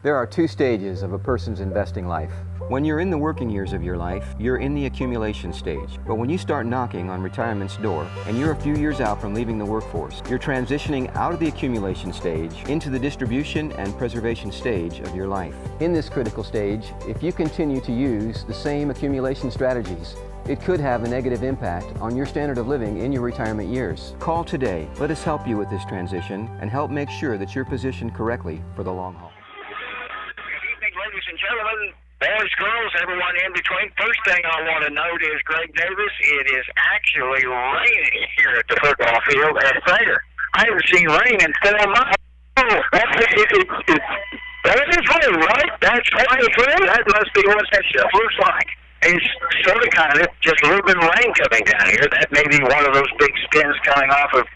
There are two stages of a person's investing life. When you're in the working years of your life, you're in the accumulation stage. But when you start knocking on retirement's door and you're a few years out from leaving the workforce, you're transitioning out of the accumulation stage into the distribution and preservation stage of your life. In this critical stage, if you continue to use the same accumulation strategies, it could have a negative impact on your standard of living in your retirement years. Call today. Let us help you with this transition and help make sure that you're positioned correctly for the long haul. Ladies and gentlemen, boys, girls, everyone in between. First thing I want to note is, Greg Davis, it is actually raining here at the football field at Thayer. I haven't seen rain in 4 months. Oh, that is rain, right? That's right. That must be what that stuff looks like. It's sort of kind of just a little bit of rain coming down here. That may be one of those big spins coming off of,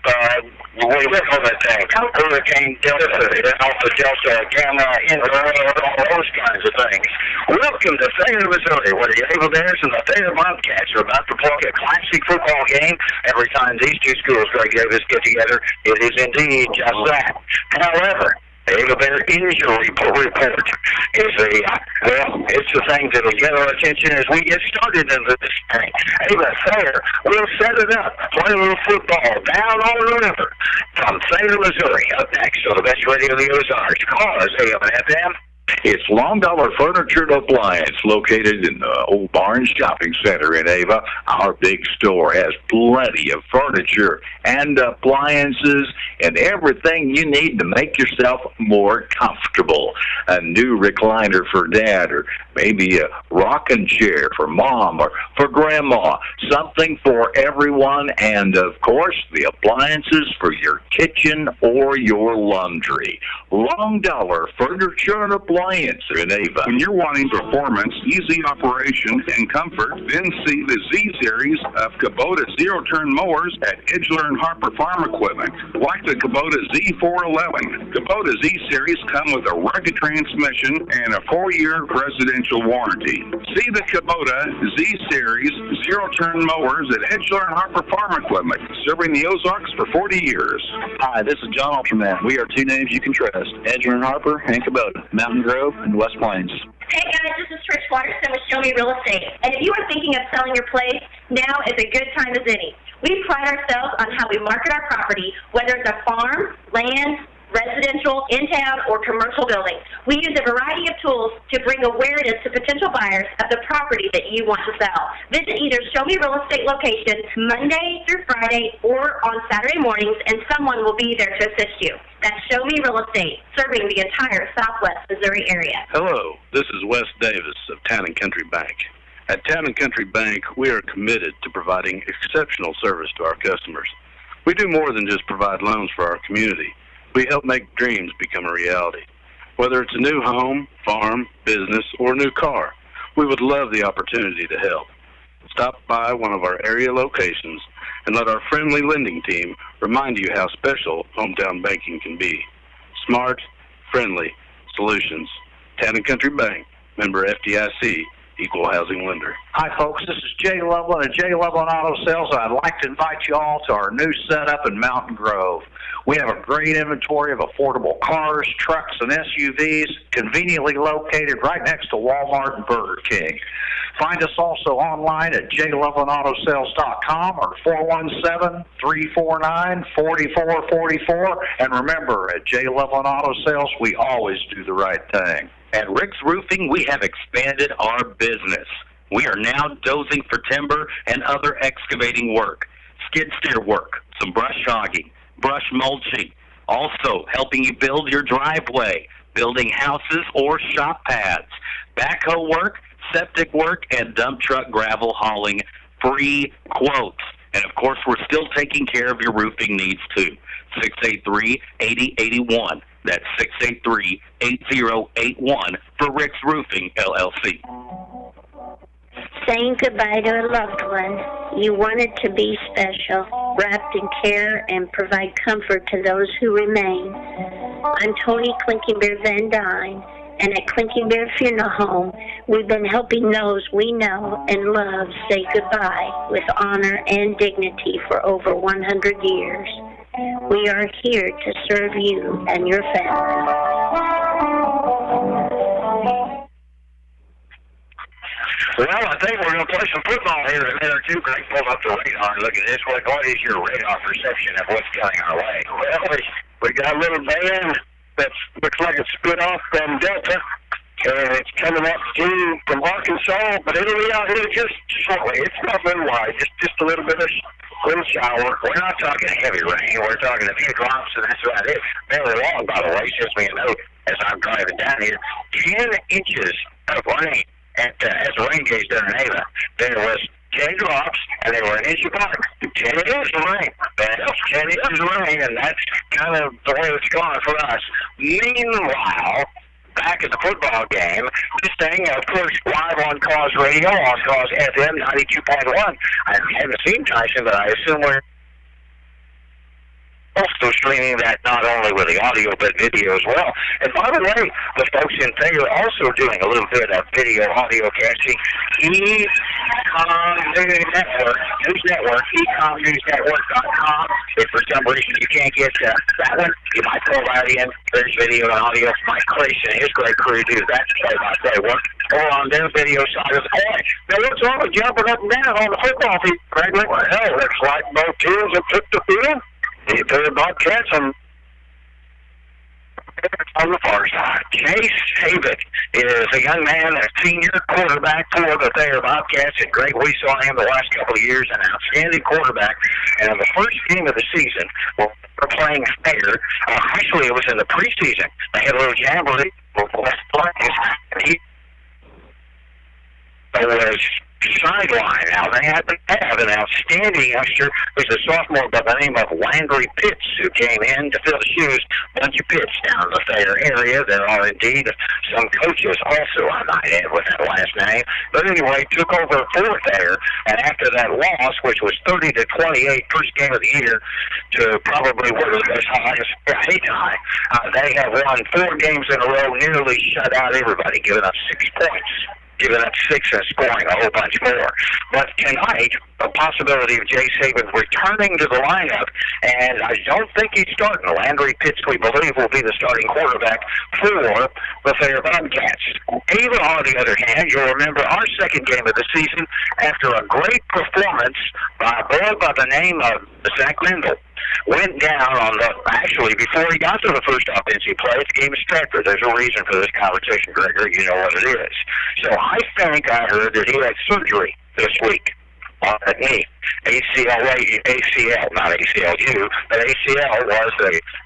what do you call that thing? Hurricane Delta, off the Delta, Gamma, all those kinds of things. Welcome to Thayer, Missouri, where the Able Bears and the Thayer Bobcats are about to play a classic football game. Every time these two schools, Greg Davis, get together, it is indeed just that. However, the Able Bear injury report is it's the thing that will get our attention as we get started into this thing. Able Thayer will set it up, play a little football down on the river from Thayer, Missouri. Up next on the best radio in the Ozarks. Call us, AM and FM. It's Long Dollar Furniture and Appliance, located in the Old Barnes Shopping Center in Ava. Our big store has plenty of furniture and appliances and everything you need to make yourself more comfortable. A new recliner for Dad, or maybe a rocking chair for Mom or for Grandma. Something for everyone, and of course, the appliances for your kitchen or your laundry. Long Dollar Furniture and Appliance in Ava. When you're wanting performance, easy operation, and comfort, then see the Z-Series of Kubota zero-turn mowers at Edgeler and Harper Farm Equipment. Like the Kubota Z411, Kubota Z-Series come with a rugged transmission and a 4-year residential warranty. See the Kubota Z-Series zero-turn mowers at Edgeler and Harper Farm Equipment, serving the Ozarks for 40 years. Hi, this is John Alterman. We are two names you can trust, Edgeler and Harper and Kubota, Mountain Grove and West Plains. Hey guys, this is Trish Watterson with Show Me Real Estate. And if you are thinking of selling your place, now is a good time as any. We pride ourselves on how we market our property, whether it's a farm, land, residential, in-town, or commercial building. We use a variety of tools to bring awareness to potential buyers of the property that you want to sell. Visit either Show Me Real Estate location Monday through Friday or on Saturday mornings, and someone will be there to assist you. That's Show Me Real Estate, serving the entire Southwest Missouri area. Hello, this is Wes Davis of Town & Country Bank. At Town & Country Bank, we are committed to providing exceptional service to our customers. We do more than just provide loans for our community. We help make dreams become a reality. Whether it's a new home, farm, business, or new car, we would love the opportunity to help. Stop by one of our area locations and let our friendly lending team remind you how special hometown banking can be. Smart, friendly solutions. Town & Country Bank, member FDIC, equal housing lender. Hi, folks. This is Jay Loveland of Jay Loveland Auto Sales. I'd like to invite you all to our new setup in Mountain Grove. We have a great inventory of affordable cars, trucks, and SUVs, conveniently located right next to Walmart and Burger King. Find us also online at jlovelandautosales.com or 417-349-4444. And remember, at J. Loveland Auto Sales, we always do the right thing. At Rick's Roofing, we have expanded our business. We are now dozing for timber and other excavating work, skid steer work, some brush hogging, brush mulching, also helping you build your driveway, building houses or shop pads, backhoe work, septic work, and dump truck gravel hauling, free quotes. And, of course, we're still taking care of your roofing needs, too. 683-8081. That's 683-8081 for Rick's Roofing, LLC. Saying goodbye to a loved one, you want it to be special, wrapped in care and provide comfort to those who remain. I'm Tony Clinking Bear Van Dyne, and at Clinking Bear Funeral Home, we've been helping those we know and love say goodbye with honor and dignity for over 100 years. We are here to serve you and your family. Well, I think we're going to play some football here in a minute or two. Greg, pull up the radar and look at this. What is your radar perception of what's coming our way? Well, we got a little band that looks like it's split off from Delta, and it's coming up through from Arkansas, but it'll be out here just shortly. It's not very wide, just a little bit of little shower. We're not talking heavy rain. We're talking a few drops, and that's about it. Very long, by the way, says me a note as I'm driving down here. 10 inches of rain as the rain gauge down in Ava. There was 10 drops, and they were an inch apart. 10 inches of rain. That's 10 inches of rain, and that's kind of the way it's going for us. Meanwhile, back at the football game, this thing, of course, live on Cause Radio, on Cause FM 92.1. I haven't seen Tyson, but I assume we're also streaming that not only with the audio but video as well. And by the way, the folks in Thayer are also doing a little bit of video audio casting. Ecom News Network, ecomnewsnetwork.com. If for some reason you can't get that one, you might go right in. There's video and audio. Mike Clayson and his great crew do that play-by-play work. Or on their video side of the coin. Now, what's wrong with jumping up and down on the football field, Gregory? Well, looks like both teams have took the field. The Thayer Bobcats on the far side. Chase Havitt is a young man, a senior quarterback for the Thayer Bobcats. And Greg, we saw him the last couple of years, an outstanding quarterback. And in the first game of the season, we're playing Thayer. Actually, it was in the preseason. They had a little jamboree with West Plains, and he was sideline. Now, they have an outstanding youngster who's a sophomore by the name of Landry Pitts, who came in to fill the shoes. A bunch of Pitts down in the Thayer area. There are indeed some coaches also, I might add, with that last name. But anyway, took over for Thayer, and after that loss, which was 30-28, first game of the year, to probably what was as high as 8 high, they have won 4 games in a row, nearly shut out everybody, giving up 6 points. Giving up 6 and scoring a whole bunch more. But tonight, a possibility of Jay Saban returning to the lineup, and I don't think he's starting. Landry Pitts, we believe, will be the starting quarterback for the Thayer Bobcats. Ava, on the other hand, you'll remember our second game of the season after a great performance by a boy by the name of Zach Mendel. Went down on actually, before he got to the first offensive play, it's a game of Stratford. There's a reason for this conversation, Gregory. You know what it is. So I think I heard that he had surgery this week on that knee. ACL, not ACLU, but ACL was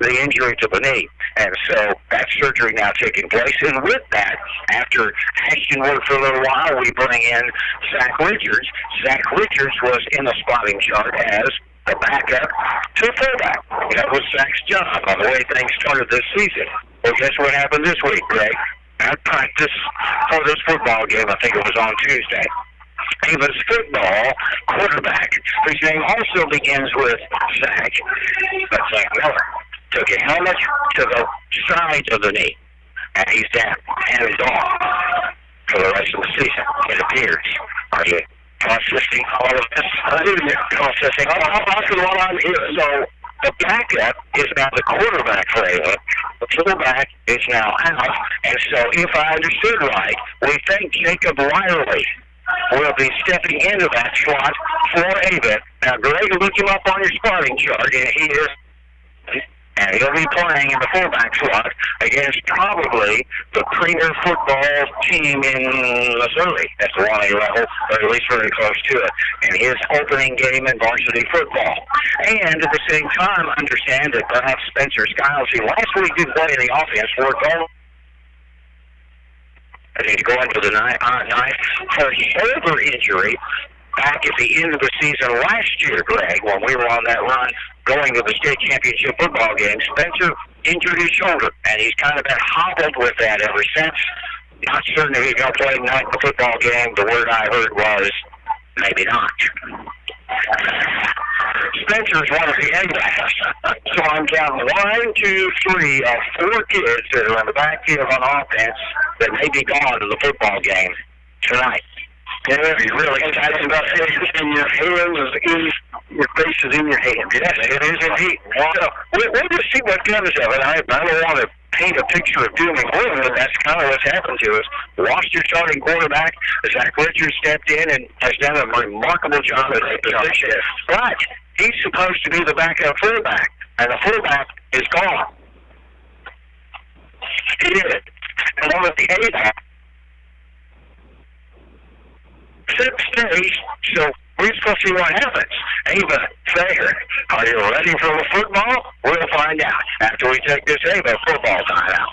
the injury to the knee. And so that surgery now taking place. And with that, after Ashton worked for a little while, we bring in Zach Richards. Zach Richards was in the spotting chart as the backup to fullback. That was Zach's job on the way things started this season. Well, guess what happened this week, Greg? At practice for this football game, I think it was on Tuesday. Ava's football quarterback, whose name also begins with Zach, but Zach Miller, took a helmet to the side of the knee, and he's down, and he's off for the rest of the season, it appears. Are you processing all of this? Processing all I'm here. So the backup is now the quarterback for Ava. The fullback is now out. And so if I understood right, we think Jacob Riley will be stepping into that slot for Ava. Now, Greg, look him up on your spotting chart, and he is... And he'll be playing in the fullback slot against probably the premier football team in Missouri at the 1A level, or at least very close to it, in his opening game in varsity football. And at the same time, understand that perhaps Spencer Skiles, he last week didn't play in the offense, worked all. I need to go into the knife for shoulder injury back at the end of the season last year, Greg, when we were on that run going to the state championship football game. Spencer injured his shoulder, and he's kind of been hobbled with that ever since. Not certain if he's going to play tonight in the football game. The word I heard was maybe not. Spencer's one of the end-backs. So I'm counting 1, 2, 3 of 4 kids that are in the backfield on offense that may be gone to the football game tonight. Yeah, you're really excited about it. And your hands is in your face is in your hand. Yes, it is indeed. So we'll just see what comes of it. I don't want to paint a picture of doom and gloom, but that's kind of what's happened to us. Lost your starting quarterback. Zach Richards stepped in and has done a remarkable job at that position. But he's supposed to be the backup fullback, and the fullback is gone. He did. And on the A-back, stage, so we're supposed to see what happens. Ava, Thayer, are you ready for the football? We'll find out after we take this Ava football time out.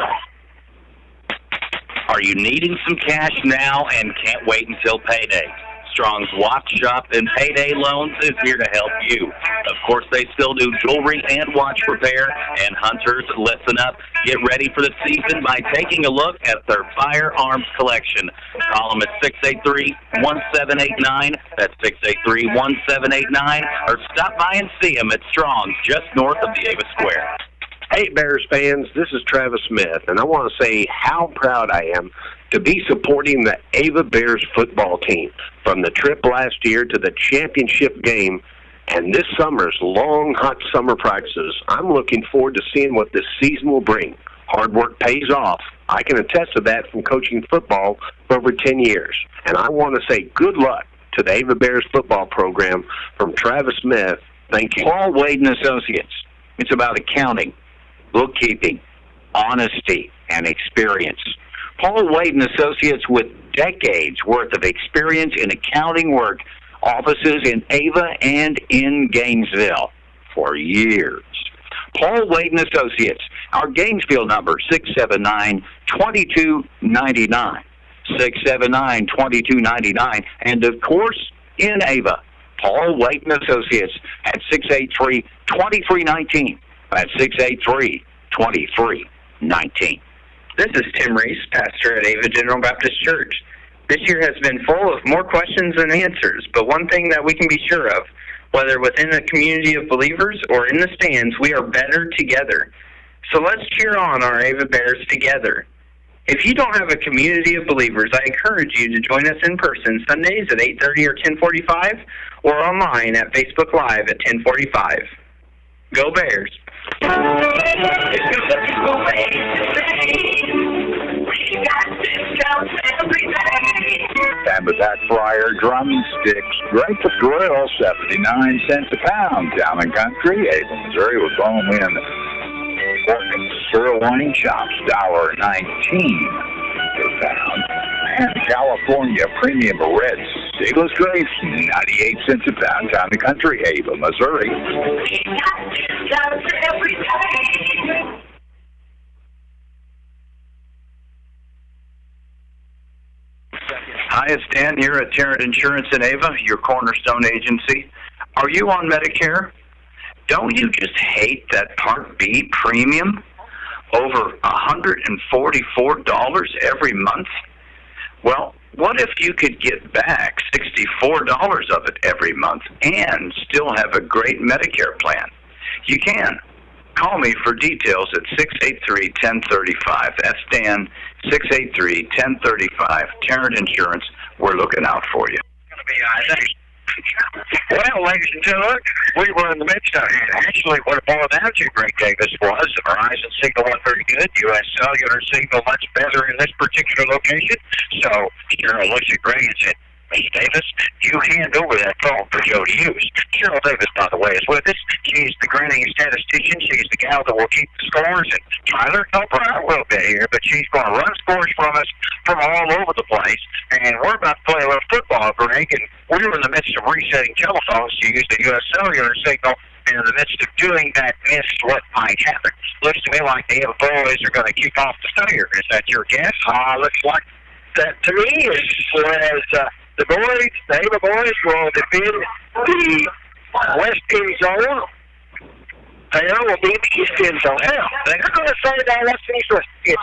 Are you needing some cash now and can't wait until payday? Strong's Watch Shop and Payday Loans is here to help you. Of course, they still do jewelry and watch repair. And hunters, listen up. Get ready for the season by taking a look at their firearms collection. Call them at 683-1789. That's 683-1789. Or stop by and see them at Strong's, just north of the Ava Square. Hey, Bears fans, this is Travis Smith, and I want to say how proud I am to be supporting the Ava Bears football team, from the trip last year to the championship game and this summer's long, hot summer practices. I'm looking forward to seeing what this season will bring. Hard work pays off. I can attest to that from coaching football for over 10 years. And I want to say good luck to the Ava Bears football program from Travis Smith. Thank you. Paul Wade and Associates. It's about accounting, bookkeeping, honesty, and experience. Paul Wade and Associates, with decades worth of experience in accounting work, offices in Ava and in Gainesville for years. Paul Wade and Associates, our Gainesville number, 679-2299. 679-2299. And, of course, in Ava, Paul Wade and Associates at 683-2319. That's 683-2319. This is Tim Reese, pastor at Ava General Baptist Church. This year has been full of more questions than answers, but one thing that we can be sure of, whether within the community of believers or in the stands, we are better together. So let's cheer on our Ava Bears together. If you don't have a community of believers, I encourage you to join us in person Sundays at 8:30 or 10:45, or online at Facebook Live at 10:45. Go Bears! Habitat Fryer drumsticks, great to grill, 79 cents a pound. Town and Country, Ava, Missouri, with bone-in pork and sirloin chops, $1.19 per pound. And California Premium Red Seedless Grapes, 98 cents a pound. Town and Country, Ava, Missouri. Hi, it's Dan here at Tarrant Insurance in Ava, your cornerstone agency. Are you on Medicare? Don't you just hate that Part B premium? Over $144 every month? Well, what if you could get back $64 of it every month and still have a great Medicare plan? You can. Call me for details at 683-1035. That's Dan, 683-1035. Tarrant Insurance, we're looking out for you. Well, ladies and gentlemen, we were in the midst of it. Actually, what it boiled down to, Greg Davis, was the Verizon signal wasn't very good. U.S. cellular signal much better in this particular location. So Cheryl looked at Greg and said, Miss Davis, you hand over that phone for Joe to use. Cheryl Davis, by the way, is with us. She's the grinning statistician. She's the gal that will keep the scores. And Tyler help her out a little bit here, but she's going to run scores from us from all over the place. And we're about to play a little football, Greg, and we were in the midst of resetting telephones to use the U.S. cellular signal. And in the midst of doing that, missed what might happen. Looks to me like the Ava boys are going to kick off the Thayer. Is that your guess? Looks like that to me. Whereas the boys, the Ava boys, will defend the west end zone. Thayer will be the east end zone. Now, they're going to say that let's finish with it.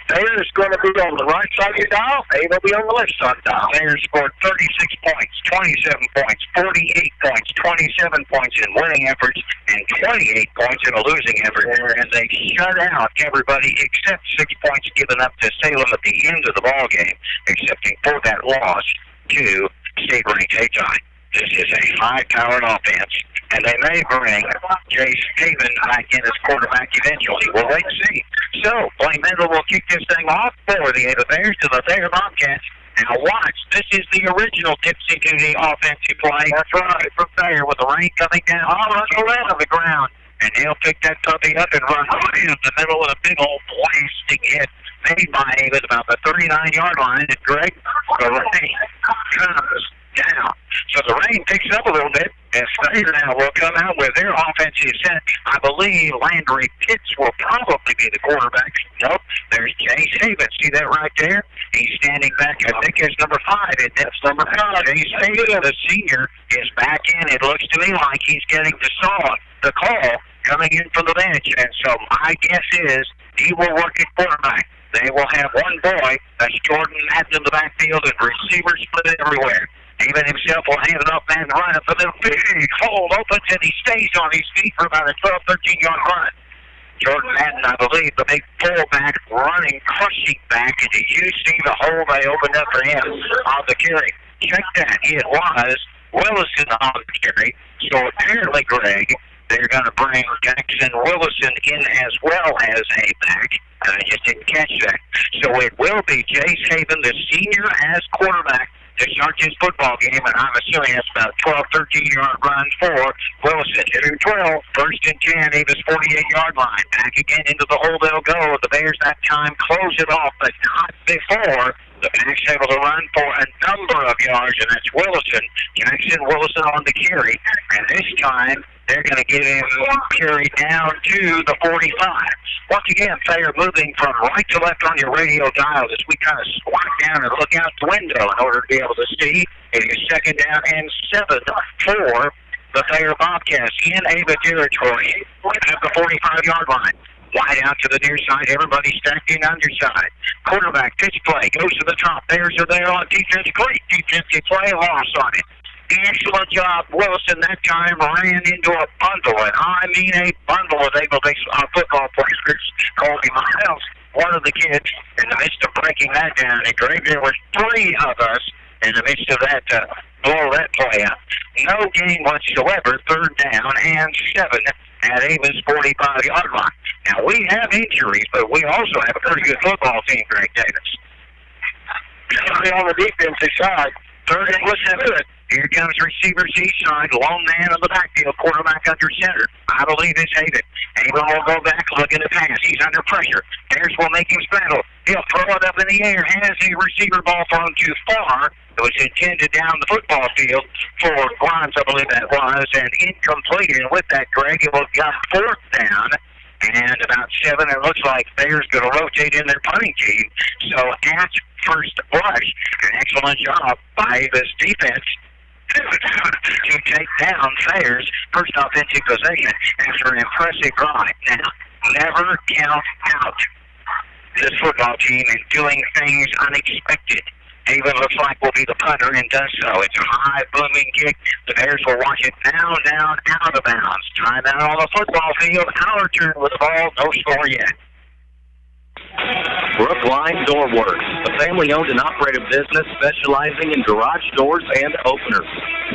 Thayer is going to be on the right side of your dial. Ava will be on the left side of the dial. Thayer scored 36 points, 27 points, 48 points, 27 points in winning efforts, and 28 points in a losing effort. And they shut out everybody except 6 points given up to Salem at the end of the ball game, excepting for that loss to state-ranked Hayti. This is a high-powered offense and they may bring Jace Haven back in as quarterback eventually. We'll wait and see. So, Blaine Mendel will kick this thing off for the Ava Bears to the Thayer Bobcats. Now watch, this is the original Dipsy Duty offensive play. That's right, from Thayer with the rain coming down almost around the ground. And he'll pick that puppy up and run right in the middle of a big old blasting hit made by Ava about the 39-yard line. And Greg, the rain comes down. So the rain picks up a little bit, and Thayer now will come out with their offensive set. I believe Landry Pitts will probably be the quarterback. Nope, there's Jace Haven. See that right there? He's standing back. I think it's number 5. That's number 5. Jace Haven, the senior, is back in. It looks to me like he's getting the call coming in from the bench. And so my guess is he will work at quarterback. They will have one boy, that's Jordan Madden, in the backfield, and receivers split everywhere. Even himself will hand it up and run up the middle. Big hole opens, and he stays on his feet for about a 12, 13-yard run. Jordan Madden, I believe, the big fullback, running, crushing back, and did you see the hole they opened up for him on the carry? Check that. It was Willison on the carry. So apparently, Greg, they're going to bring Jackson Willison in as well as a back. And I just didn't catch that. So it will be Jace Haven, the senior, as quarterback to start this football game, and I'm assuming that's about 12, 13-yard runs for Wilson. 2-12, first and 10, Ava's 48-yard line. Back again into the hole they'll go. The Bears that time close it off, but not before the back's able to run for a number of yards, and that's Wilson. Jackson Wilson on the carry, and this time they're going to get him carried down to the 45. Once again, Thayer moving from right to left on your radio dial as we kind of squat down and look out the window in order to be able to see. It is second down and 7 for the Thayer Bobcats in Ava territory at the 45-yard line. Wide out to the near side, everybody stacked in underside. Quarterback, pitch play, goes to the top. Bears are there on defense. Great defensive play, loss on it. Excellent job. Wilson that time ran into a bundle, and I mean a bundle of Ava football players. Colby Miles, one of the kids, in the midst of breaking that down. And Greg, there were 3 of us in the midst of that blow that play out. No gain whatsoever. Third down and 7 at Ava's 45-yard line. Now, we have injuries, but we also have a pretty good football team, Greg Davis. On the defensive side, third and 7. Here comes receivers east side, lone man on the backfield, quarterback under center. I believe it's Haven. Haven will go back looking to pass. He's under pressure. Bears will make him straddle. He'll throw it up in the air. Has a receiver ball thrown too far. It was intended down the football field for Grimes, I believe that was, and incomplete. And with that, Greg, it will got 4th down and about 7. It looks like Bears going to rotate in their punting team. So at first blush, an excellent job by this defense to take down Thayer's first offensive possession after an impressive drive. Now, never count out this football team in doing things unexpected. Haven looks like will be the punter and does so. It's a high booming kick. The Bears will watch it down, out of bounds. Time out on the football field. Our turn with the ball. No score yet. Brookline Door Works, a family-owned and operated business specializing in garage doors and openers,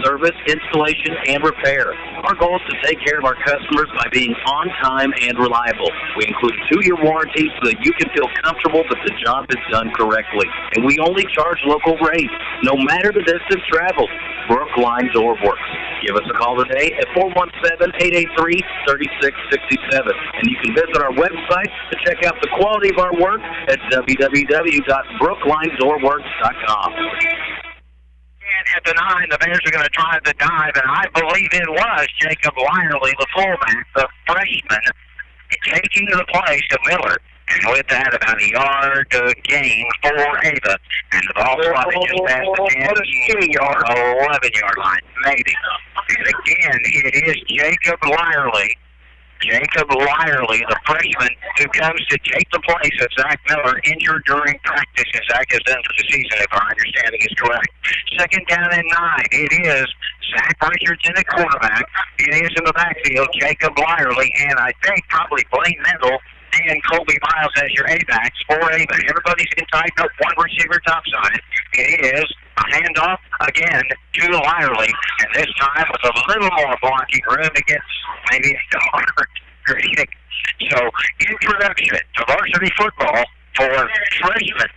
service, installation, and repair. Our goal is to take care of our customers by being on time and reliable. We include 2-year warranties so that you can feel comfortable that the job is done correctly. And we only charge local rates, no matter the distance traveled. Brookline Door Works. Give us a call today at 417-883-3667. And you can visit our website to check out the quality of our work at www.brooklinedoorworks.com. And at the 9, the Bears are going to try the dive, and I believe it was Jacob Lyerly, the fullback, the freshman, taking the place of Miller. And with that, about a yard gain for Ava. And the ball probably just past the 11-yard line, maybe. And again, it is Jacob Lyerly, the freshman, who comes to take the place of Zach Miller, injured during practice, and Zach is done for the season, if our understanding is correct. Second down and 9. It is Zach Richardson at quarterback. It is in the backfield, Jacob Lyerly, and I think probably Blaine Mendel and Colby Miles as your A-backs for Ava. Everybody's in tight, no one receiver topside. It is a handoff again to Lyerly, and this time with a little more blocking room against maybe a hard critic. So, introduction to varsity football for freshman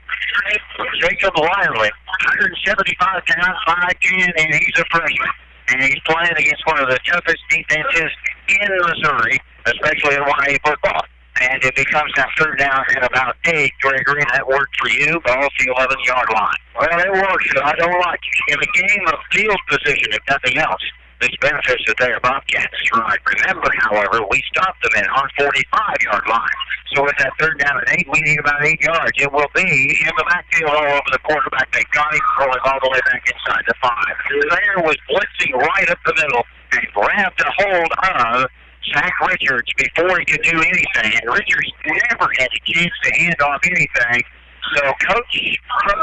Jacob Lyerly, 175 pounds, 5'10", and he's a freshman. And he's playing against one of the toughest defenses in Missouri, especially in 1A football. And it becomes that third down at about 8, Gregory. That worked for you. Ball's the 11-yard line. Well, it works. I don't like it. In a game of field position, if nothing else, this benefits the Thayer Bobcats. Right. Remember, however, we stopped them at our 45-yard line. So with that third down at 8, we need about 8 yards. It will be in the backfield all over the quarterback. They got him rolling all the way back inside the 5. Thayer was blitzing right up the middle and grabbed a hold of Zach Richards before he could do anything. And Richards never had a chance to hand off anything. So Coach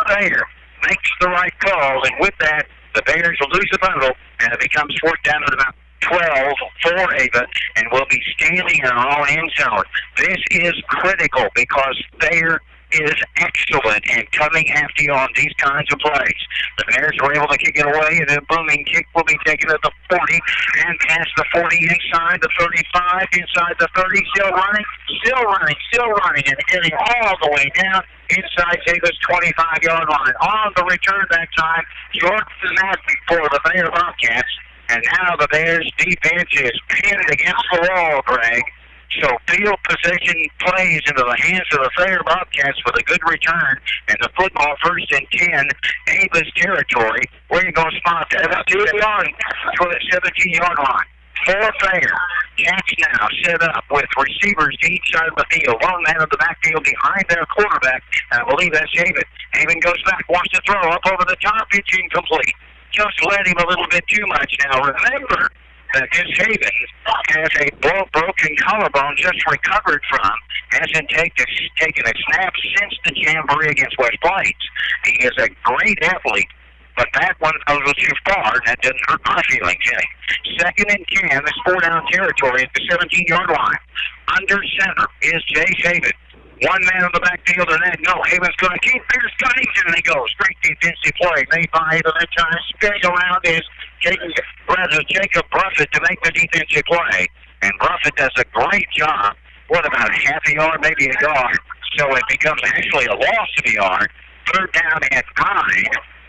Thayer makes the right call, and with that, the Bears will lose the bundle, and it becomes fourth down at about 12 for Ava, and we'll be standing in our own end zone. This is critical because Thayer is excellent and coming after you on these kinds of plays. The Bears were able to kick it away, and a booming kick will be taken at the 40 and past the 40, inside the 35, inside the 30, still running, and hitting all the way down inside Ava's 25-yard line. On the return that time, Jordan Madden for the Thayer Bobcats, and now the Bears' defense is pinned against the wall, Greg. So field position plays into the hands of the Thayer Bobcats with a good return, and the football first and 10, Ava's territory. Where are you going to spot that? About 2 yards to the 17-yard line. For Thayer, Cats now set up with receivers to each side of the field. One man of the backfield behind their quarterback, and I believe that's Haven. Haven goes back, wants to throw up over the top, it's incomplete. Just led him a little bit too much. Now remember that this Haven has a broken collarbone just recovered from, hasn't taken a snap since the jamboree against West Plains. He is a great athlete, but that one goes too far, and that doesn't hurt my feelings any. Second and 10, this 4-down territory at the 17-yard line. Under center is Jay Haven. One man on the backfield, and then no, Haven's going to keep Pierce gunning, and he goes. Great defensive play made by Haven that time. Spinning around is Jacob Bruffett to make the defensive play, and Bruffett does a great job. What, about half a yard, maybe a yard? So it becomes actually a loss of a yard. Third down at 9.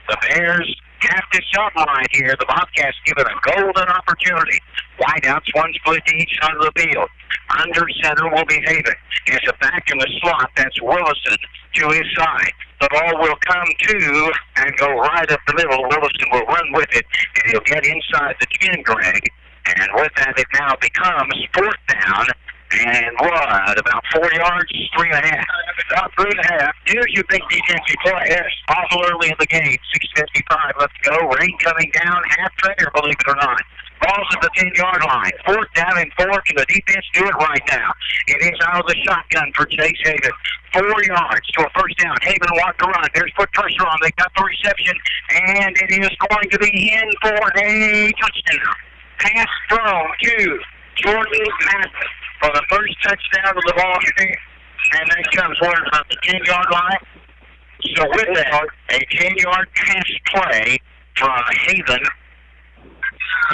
The Bears have to something right here. The Bobcats given a golden opportunity. Wideouts, one split to each side of the field. Under center will be Haven. It's a back in the slot. That's Willison to his side. The ball will come to and go right up the middle. Willison will run with it, and he'll get inside the 10, Greg. And with that, it now becomes fourth down. And what, about 4 yards, 3.5. About 3.5. Here's your big defensive play. Awful early in the game. 6:55 left to go. Rain coming down. Half Thayer, believe it or not. Ball's at the 10-yard line. Fourth down and 4. Can the defense do it right now? It is out of the shotgun for Chase Haven. 4 yards to a first down. Haven wants to run. There's put pressure on. They got the reception, and it is going to be in for a touchdown. Pass thrown to Jordan Madden for the first touchdown of the ball game. And that comes about the 10-yard line. So with that, a 10-yard pass play from Haven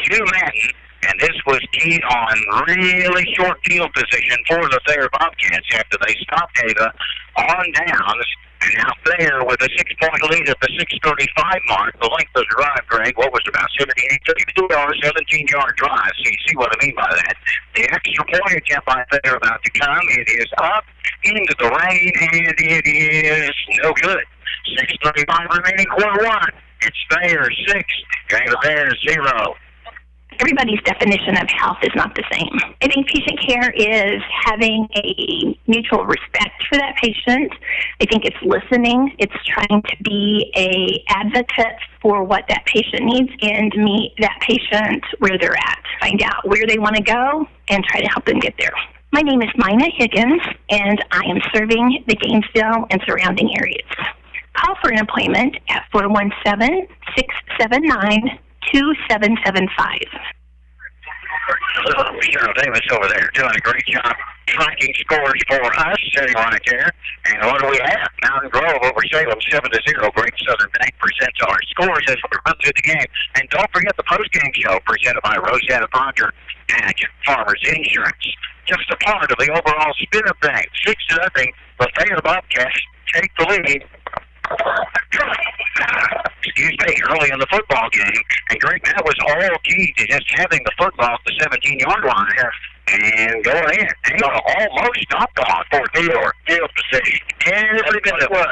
to Madden, and this was keyed on really short field position for the Thayer Bobcats after they stopped Ava on downs. And now Thayer with a 6-point lead at the 6:35 mark. The length of the drive, Greg, what was about 17-yard drive. So you see what I mean by that. The extra point attempt by Thayer about to come. It is up into the rain, and it is no good. 6:35 remaining, quarter one. It's Thayer 6, the Bears 0. Everybody's definition of health is not the same. I think patient care is having a mutual respect for that patient. I think it's listening. It's trying to be an advocate for what that patient needs and meet that patient where they're at. Find out where they want to go and try to help them get there. My name is Mina Higgins, and I am serving the Gainesville and surrounding areas. Call for an appointment at 417-679-2775. Cheryl Davis over there doing a great job tracking scores for us, sitting right there. And what do we have? Mountain Grove over Salem, 7-0. Great Southern Bank presents our scores as we run through the game. And don't forget the post-game show presented by Rosetta Proctor and Farmers Insurance. Just a part of the overall spin of things. 6-0. The Thayer Bobcats take the lead. Excuse me, early in the football game. And Greg, that was all key to just having the football at the 17-yard line and go ahead. And almost stopped on for field position. Every bit of it.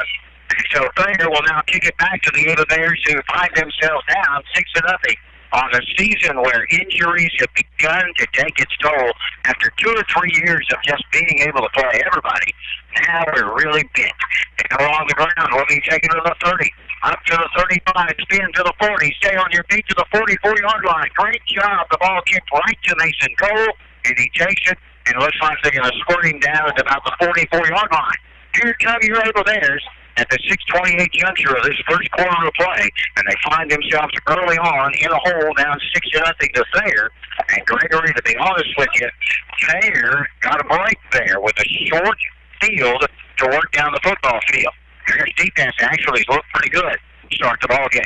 So Thayer will now kick it back to the Ava Bears, who find themselves down 6-0 on a season where injuries have begun to take its toll after 2 or 3 years of just being able to play everybody. Now we're really bent. And along the ground, we'll be taking to the 30, up to the 35, spin to the 40, stay on your feet to the 44-yard line. Great job. The ball kicked right to Mason Cole, and he takes it, and it looks like they're going to squirt him down at about the 44-yard line. Here come your Ava Bears at the 6:28 juncture of this first quarter of play, and they find themselves early on in a hole down 6-0 to Thayer. And Gregory, to be honest with you, Thayer got a break there with a short field to work down the football field. Thayer's defense actually looked pretty good to start the ball game.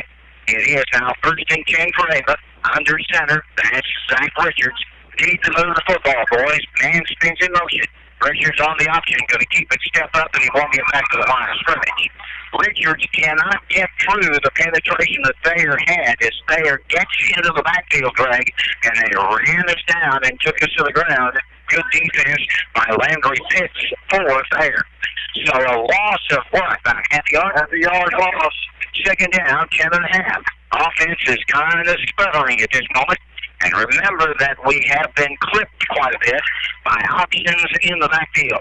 It is now 1st and 10 for Ava, under center. That's Zach Richards. Need to move the football, boys. Man spins in motion. Richards on the option, going to keep it step up, and he won't get back to the line of scrimmage. Richards cannot get through the penetration that Thayer had as Thayer gets into the backfield, Greg, and they ran us down and took us to the ground. Good defense by Landry Pitts for Thayer. So a loss of what? About half yard loss. Second down, 10.5. Offense is kind of sputtering at this moment. And remember that we have been clipped quite a bit by options in the backfield.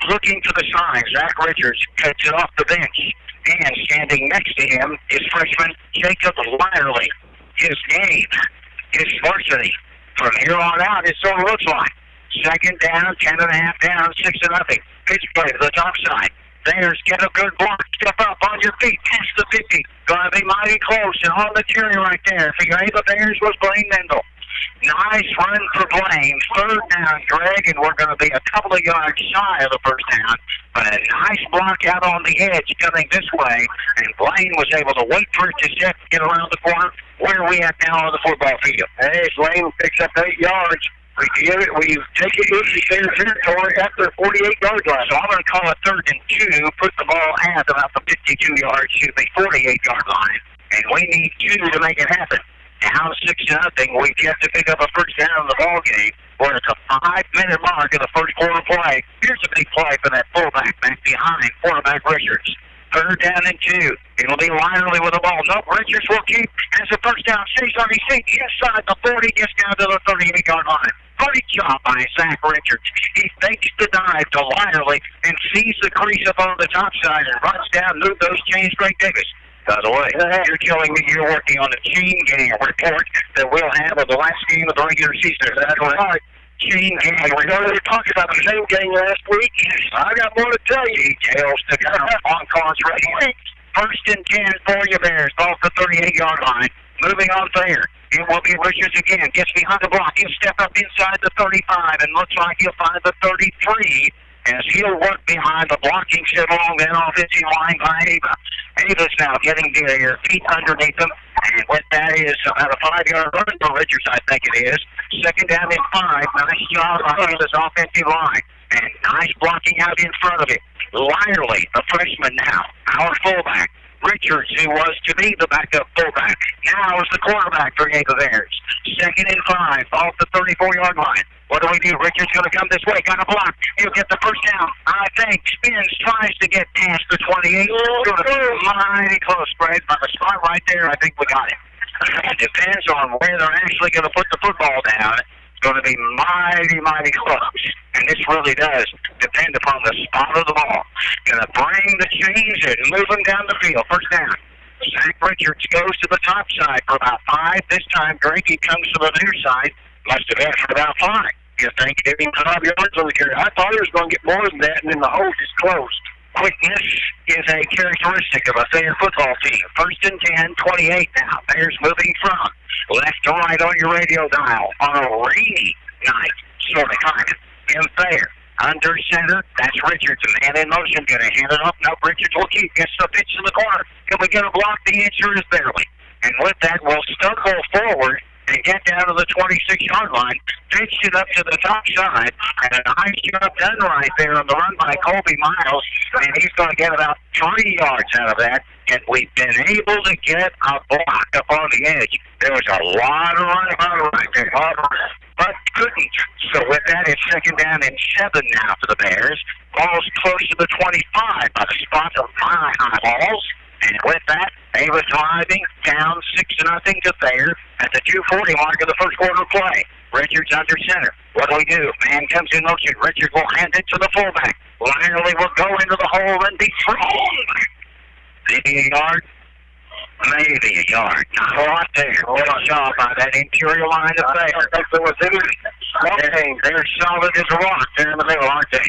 Looking to the side, Zach Richards cuts it off the bench. And standing next to him is freshman Jacob Lyerly. His game, his varsity. From here on out, it sort of looks like. Second down, 10.5 down, 6-0. Pitch play to the top side. There's get a good block. Step up on your feet. Past the 50. Going to be mighty close. And on the carry right there for your Ava Bears was Blaine Mendel. Nice run for Blaine. Third down, Greg, and we're going to be a couple of yards shy of the first down. But a nice block out on the edge coming this way. And Blaine was able to wait for it to set, get around the corner. Where are we at now on the football field? Hey, Blaine picks up 8 yards. We take it into their territory at their 48-yard line. So I'm going to call it 3rd and 2, put the ball at about the 52 yards to the 48-yard line. And we need 2 to make it happen. Down 6-0. We've yet to pick up a first down in the ball game. We're at the 5-minute mark of the first quarter play. Here's a big play for that fullback back behind quarterback Richards. 3rd down and 2. It'll be Lyerly with the ball. Nope, Richards will keep as a first down. Stays on his feet inside the 40, gets down to the 38-yard line. Great job by Zach Richards. He fakes the dive to Lyerly and sees the crease up on the top side and runs down, move those chains. Greg Davis. By the way, you're telling me you're working on a chain game report that we'll have of the last game of the regular season. Is that right? Chain game. We already talked about the same game last week. Yes, I got more to tell you. Details to come on calls right. 1st and 10 for your Bears. Off the 38-yard line. Moving on Thayer. It will be Richards again. Gets behind the block. He'll step up inside the 35 and looks like he'll find the 33 as he'll work behind the blocking set along that offensive line by Ava. Ava's now getting their feet underneath them. And what that is, about a 5-yard run for Richards, I think it is. Second down and 5. Nice job on Ava's offensive line. And nice blocking out in front of it. Lyerly, the freshman now, our fullback. Richards, who was to be the backup fullback, now is the quarterback for Ava Bears. 2nd and 5, off the 34-yard line. What do we do? Richards going to come this way. Got a block. He'll get the first down. I think. Spins, tries to get past the 28. Going to be mighty close, Brad. By the spot right there, I think we got him. It depends on where they're actually going to put the football down. It's going to be mighty close. And this really does depend upon the spot of the ball. Going to bring the chains and move them down the field. First down. Zach Richards goes to the top side for about 5. This time, Grady comes to the near side. Must have been for about 5. You think maybe 5 yards on the carry? I thought he was going to get more than that, and then the hole just closed. Quickness is a characteristic of a Thayer football team. 1st and 10, 28 now. Bears moving from left to right on your radio dial on a rainy Knight, sort of kind of. In Thayer. Under center, that's Richards. Man in motion, going to hand it up. No, Richards will keep. Gets the pitch in the corner. Can we get a block? The answer is barely. And with that, we'll stumble forward and get down to the 26-yard line. Pitched it up to the top side. And a nice job done right there on the run by Colby Miles. And he's going to get about 3 yards out of that. And we've been able to get a block up on the edge. There was a lot of running right there. But couldn't. So with that, it's second down and 7 now for the Bears. Ball's close to the 25 by the spot of my eyeballs. And with that, they were driving down 6-0 to Thayer at the 2:40 mark of the first quarter play. Richards under center. What do we do? Man comes in motion. Richards will hand it to the fullback. Lyerly will go into the hole and be thrown. Maybe a yard. Maybe a yard. Not a lot there. What a job by that interior line of Thayer. They're solid as a rock there in the middle, aren't they?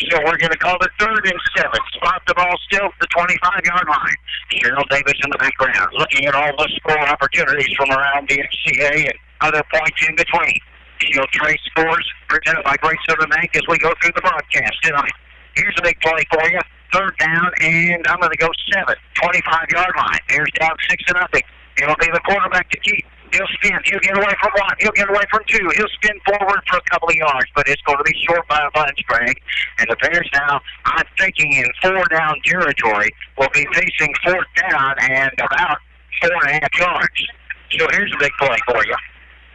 So we're going to call it 3rd and 7. Spot the ball still at the 25-yard line. Cheryl Davis in the background, looking at all the scoring opportunities from around the FCA and other points in between. She'll trace scores presented by Great Southern Bank as we go through the broadcast tonight. Here's a big play for you. 3rd down, and I'm going to go 7. 25-yard line. There's down 6-0. It'll be the quarterback to keep. He'll spin. He'll get away from 1. He'll get away from 2. He'll spin forward for a couple of yards, but it's going to be short by a bunch, Greg. And the Bears now, I'm thinking in 4-down territory, will be facing 4th down and about 4.5 yards. So here's a big play for you.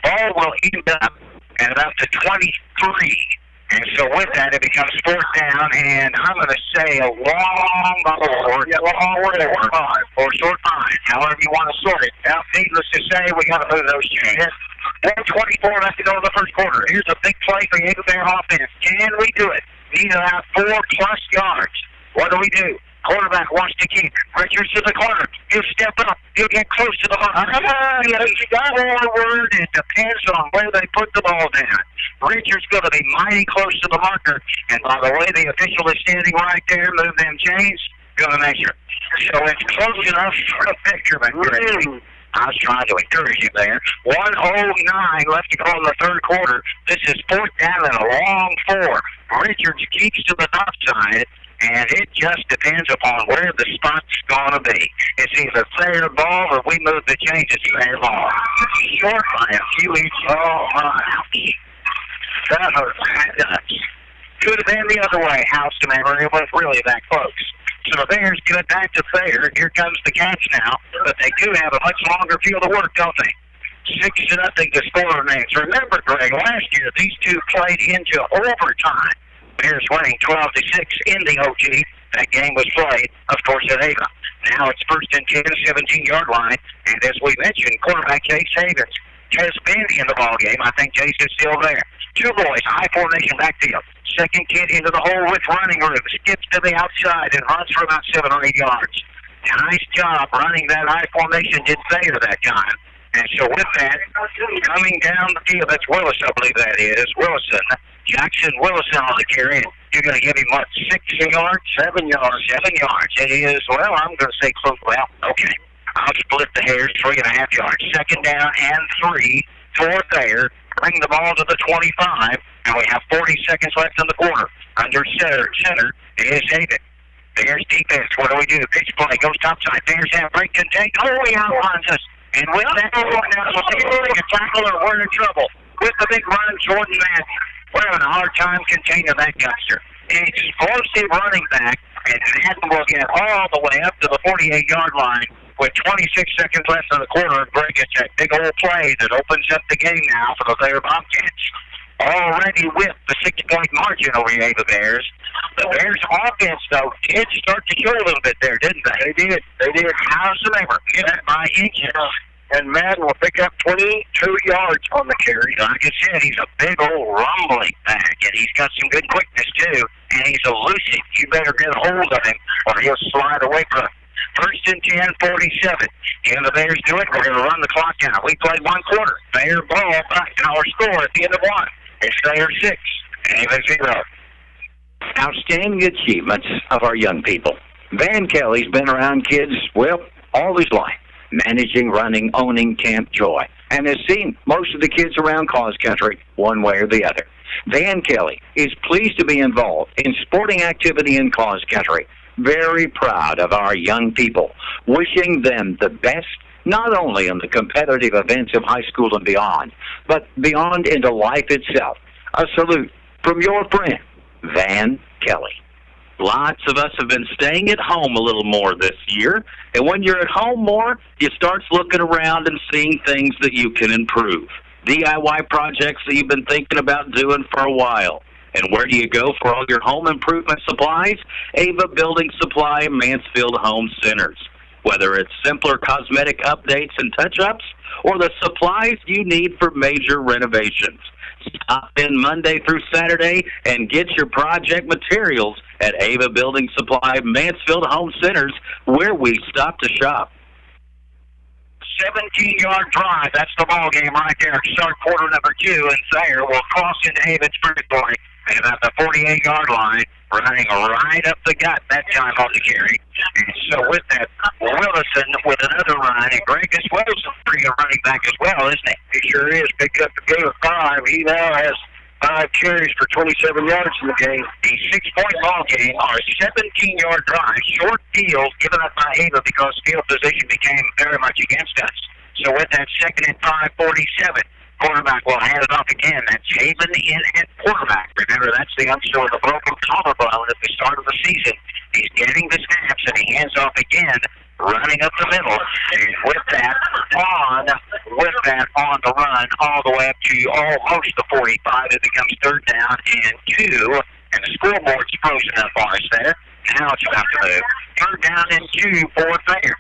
Ball will end up at about the 23. And so with that, it becomes 4th down, and I'm going to say a long or short 5, however you want to sort it. Now, needless to say, we got to move those chains. 1:24 left to go in the first quarter. Here's a big play for the Bear offense. Can we do it? Need about 4+ yards. What do we do? Quarterback wants to keep. Richards to the corner. He'll step up. He'll get close to the mark. He got forward. It depends on where they put the ball down. Richards going to be mighty close to the marker. And by the way, the official is standing right there. Move them chains. Going to measure. So it's close enough for a picture, but I was trying to encourage you there. 1:09 left to go in the third quarter. This is 4th down and a long 4. Richards keeps to the top side. And it just depends upon where the spot's going to be. It's either Thayer ball or we move the chains. It's Thayer ball. Short by a few inches. Oh, ouch. That hurts. That does. Could have been the other way, house to memory. It was really that close. So the Bears give it back to Thayer. Here comes the Cats now. But they do have a much longer field of work, don't they? 6-0 to score remains. Remember, Greg, last year these two played into overtime. Bears winning 12-6 in the OG. That game was played, of course, at Ava. Now it's 1st and 10, 17-yard line. And as we mentioned, quarterback Chase Havens has been in the ball game. I think Chase is still there. 2 boys, high formation backfield. Second kid into the hole with running room. Skips to the outside and runs for about 7 or 8 yards. Nice job running that high formation. Did Thayer that time. And so with that, coming down the field, that's Willis, I believe that is. Willison. Jackson Willison on the carry. You're going to give him, what, 6 yards? 7 yards. 7 yards. It is, well, I'm going to say close. Well, okay. I'll split the hairs, 3.5 yards. Second down and 3 for Thayer. Bring the ball to the 25, and we have 40 seconds left in the quarter. Under center is David. Bears defense. What do we do? Pitch play goes topside. Bears have break contain. Oh, he outlines us. And with that, we'll see if we can tackle or we're in trouble. With the big run, Jordan Matthews. We're having a hard time containing that youngster. Explosive running back, and Madden will get all the way up to the 48-yard line with 26 seconds left in the quarter. Greg gets that big old play that opens up the game now for the Thayer Bobcats. Already with the 6-point margin over the Ava Bears. The Bears' offense, though, did start to show a little bit there, didn't they? They did. Howsoever, get that by inches. And Madden will pick up 22 yards on the carry. Like I said, he's a big old rumbling back, and he's got some good quickness, too. And he's elusive. You better get a hold of him, or he'll slide away from 1st and 10, 47. And the Bears do it. We're going to run the clock out. We played 1 quarter. Thayer ball, our score at the end of 1. It's Thayer 6, Ava 0. Outstanding achievements of our young people. Van Kelly's been around kids, well, all his life. Managing, running, owning Camp Joy. and has seen most of the kids around Cause Country one way or the other. Van Kelly is pleased to be involved in sporting activity in Cause Country. Very proud of our young people, wishing them the best, not only in the competitive events of high school and beyond, but beyond into life itself. A salute from your friend, Van Kelly. Lots of us have been staying at home a little more this year, and when you're at home more, you start looking around and seeing things that you can improve. DIY projects that you've been thinking about doing for a while. And where do you go for all your home improvement supplies? Ava Building Supply and Mansfield Home Centers. Whether it's simpler cosmetic updates and touch-ups, or the supplies you need for major renovations. Stop in Monday through Saturday and get your project materials at Ava Building Supply, Mansfield Home Centers, where we stop to shop. 17-yard drive. That's the ball game right there. Start quarter number 2, and Thayer will cross into Ava's territory at about the 48-yard line, running right up the gut that time on the carry. And so with that, Willison with another run, and Gregus Wilson pretty good running back as well, isn't he? He sure is. Picked up the game of 5. He now has 5 carries for 27 yards in the game. A 6-point ball game on a 17-yard drive. Short field given up by Ava because field position became very much against us. So with that, second and 5:47. Quarterback will hand it off again. That's Haven in at quarterback. Remember, that's the youngster with a broken collarbone at the start of the season. He's getting the snaps, and he hands off again, running up the middle. And with that, on the run, all the way up to almost the 45. It becomes 3rd down and 2. And the scoreboard's frozen up on us there. Now it's about to move. 3rd down and 2 for Thayer.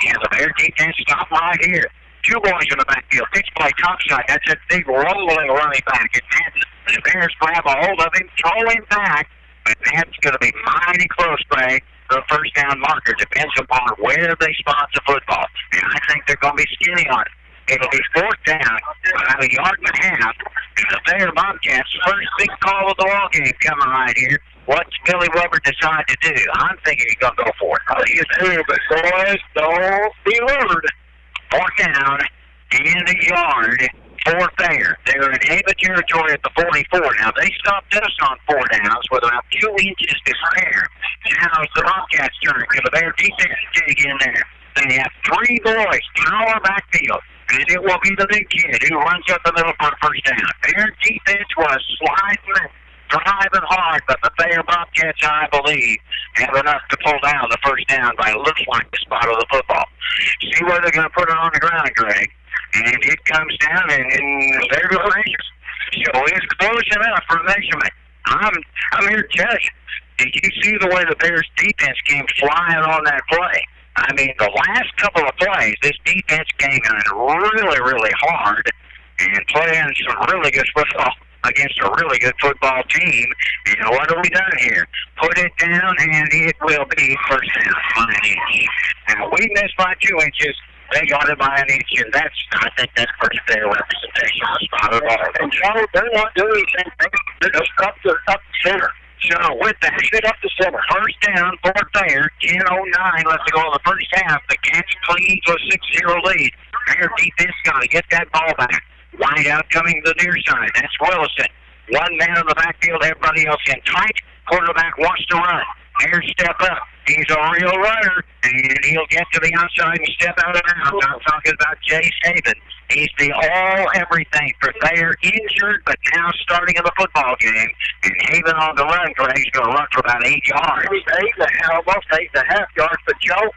And the Bear defense stop right here. 2 boys in the backfield. Pitch play topside. That's a big rolling running back. And the Bears grab a hold of him, throw him back. But that's going to be mighty close, Ray. The first down marker depends upon where they spot the football. And I think they're going to be skinny on it. It'll be 4th down, about 1.5 yards. And the Thayer Bobcats' first big call of the ball game coming right here. What's Billy Weber decide to do? I'm thinking he's going to go for it. He is too, but boys, don't be lured. 4th down and 1 yard for Thayer. They're in Ava territory at the 44. Now, they stopped us on 4 downs with about 2 inches to spare. Now it's the Bobcats' turn. Can the Bear defense dig in there? They have 3 boys, power backfield. And it will be the big kid who runs up the middle for the first down. Their defense was sliding, driving hard, but the Thayer Bobcats, I believe, have enough to pull down the first down by it looks like the spot of the football. See where they're going to put it on the ground, Greg. And it comes down, and there goes measures. So it's close enough for measurement. I'm here to tell you. Did you see the way the Bears defense came flying on that play? I mean, the last couple of plays, this defense came in really, really hard and playing some really good football against a really good football team. And what have we done here? Put it down, and it will be first down by an inch. Now, we missed by 2 inches. They got it by an inch, and I think that's pretty fair representation of the spot of the ball. And Joe, they're not doing anything. They're just up the center. So with that, get up the center. First down for Thayer. 10:09 left to go in the first half. The Cats clean to a 6-0 lead. Their defense got to get that ball back. Wide out coming to the near side. That's Willison. 1 man in the backfield, everybody else in tight. Quarterback wants to run. Bears step up. He's a real runner, and he'll get to the outside and step out of bounds. I'm talking about Jay Haven. He's the all-everything for Thayer, injured, but now starting in the football game. And Haven on the run, Greg's going to run for about 8 yards. Almost 8.5 yards, but Joe,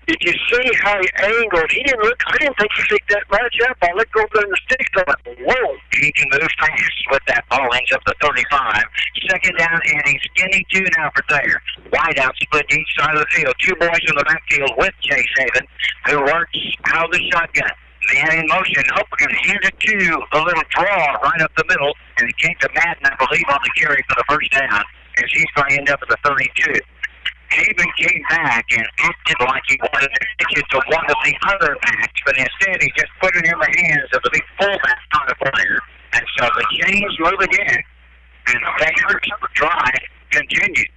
did you see how he angled? I didn't think he picked that much up. I looked over in the sticks. I went, whoa. He can move fast with that ball. Ends up to 35. Second down, and he's skinny 2 now for Thayer. Wide out split each side of the field. 2 boys in the backfield with Chase Haven, who works out of the shotgun. Man in motion. Hope we're going to hand it to the little draw right up the middle, and it came to Madden, I believe, on the carry for the first down, as he's going to end up at the 32. Haven came back and acted like he wanted to pitch it to one of the other backs, but instead he just put it in the hands of the big fullback on the player. And so the chains move again, and Thayer's drive continues.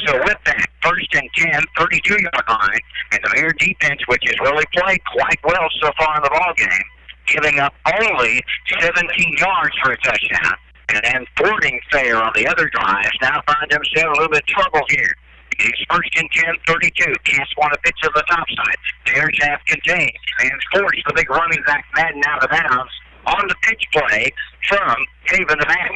So with that, first and 10, 32-yard line, and the Bear defense, which has really played quite well so far in the ball game, giving up only 17 yards for a touchdown. And then thwarting Thayer on the other drives now find themselves a little bit of trouble here. He's first and 10, 32. Cast one a pitch to the top side. Thayer's half contained. And forced the big running back Madden out of bounds on the pitch play from Haven to Madden.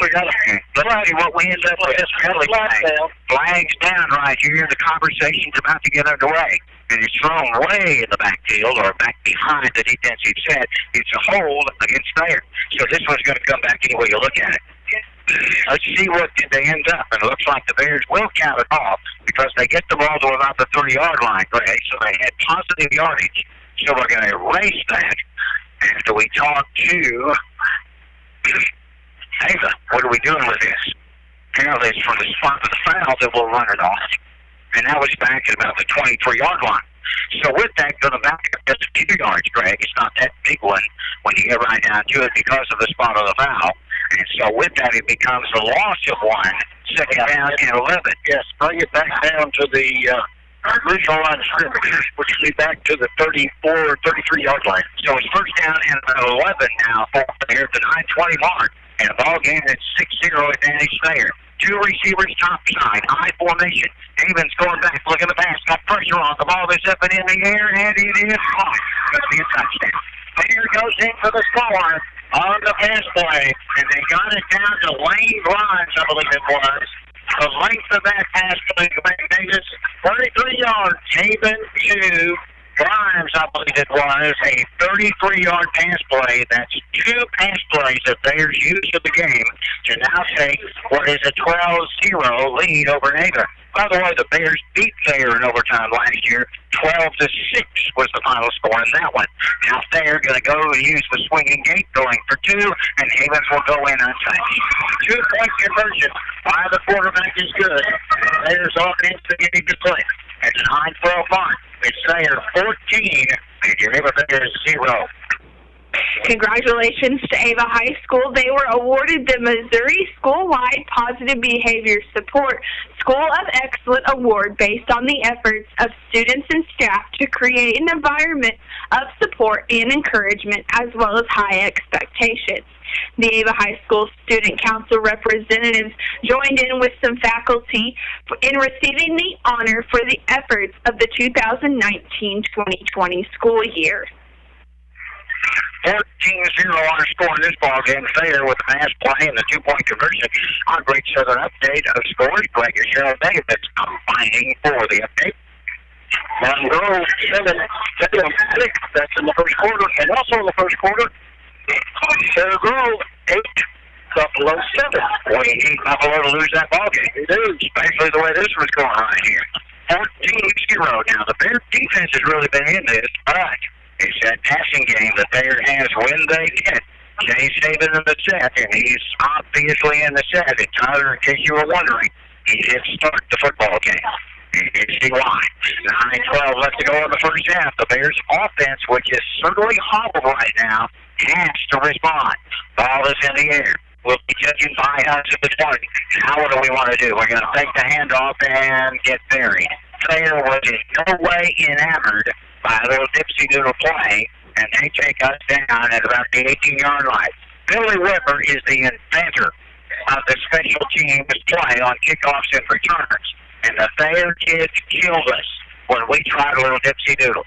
Let's see what we end up with this penalty flag. Flags down right here. The conversation's about to get underway. And it's thrown way in the backfield or back behind the defensive set. It's a hold against Thayer. So this one's going to come back any way you look at it. Let's see what they end up. And it looks like the Bears will count it off because they get the ball to about the 30-yard line, Greg. So they had positive yardage. So we're going to erase that after we talk to Ava. What are we doing with this? Apparently it's from the spot of the foul that we'll run it off. And that was back at about the 23-yard line. So with that, going to back up just a few yards, Greg. It's not that big one when you get right down to it because of the spot of the foul. And so with that, it becomes a loss of one, second down and 11. Yes, bring it back down to the original line of scrimmage, which will be back to the 34, 33-yard line. So it's first down and about 11 now for Thayer, the 9:20 mark. And a ball game at 6-0 advantage Thayer. Two receivers top side, high formation. Havens going back, looking to pass, got pressure on. The ball is up and in the air, and it is caught. Going to be a touchdown. Thayer goes in for the score on the pass play, and they got it down to Lane Grimes, I believe it was. The length of that pass play to Davis, 33 yards. Haven to Grimes, I believe it was, a 33-yard pass play. That's two pass plays that Thayer's used in the game to now take what is a 12-0 lead over Haven. By the way, the Bears beat Thayer in overtime last year. 12-6 was the final score in that one. Now Thayer going to go and use the swinging gate going for two, and Havens will go in untouched. 2-point conversion by the quarterback is good. Thayer's offense beginning to play. It's a 9-12 mark. It's Thayer 14, and your Ava Bears 0. Congratulations to Ava High School. They were awarded the Missouri School-Wide Positive Behavior Support School of Excellence Award based on the efforts of students and staff to create an environment of support and encouragement as well as high expectations. The Ava High School Student Council representatives joined in with some faculty in receiving the honor for the efforts of the 2019-2020 school year. 14-0 on the score in this ball game. Thayer with the pass play and the 2-point conversion. Our Great Southern update of scores. Greg and Cheryl Davis combining for the update. Mountain Grove 7-6. That's in the first quarter. And also in the first quarter, Thayer Grove 8, Buffalo 7. Boy, you need Buffalo to lose that ball game. They do. Especially the way this one's going right here. 14-0. Now, the Bears defense has really been in this, but it's that passing game that Thayer has when they get Jay Saban in the set, and he's obviously in the set. And Tyler, in case you were wondering, he did start the football game. You can see why. 9-12 left to go in the first half. The Bears' offense, which is certainly hobbled right now, has to respond. Ball is in the air. We'll be judging by us at the 20. Now what do we want to do? We're going to take the handoff and get buried. Thayer was in no way enamored by a little dipsy-doodle play, and they take us down at about the 18-yard line. Billy Weber is the inventor of the special teams play on kickoffs and returns, and the Thayer kids killed us when we tried a little dipsy-doodle.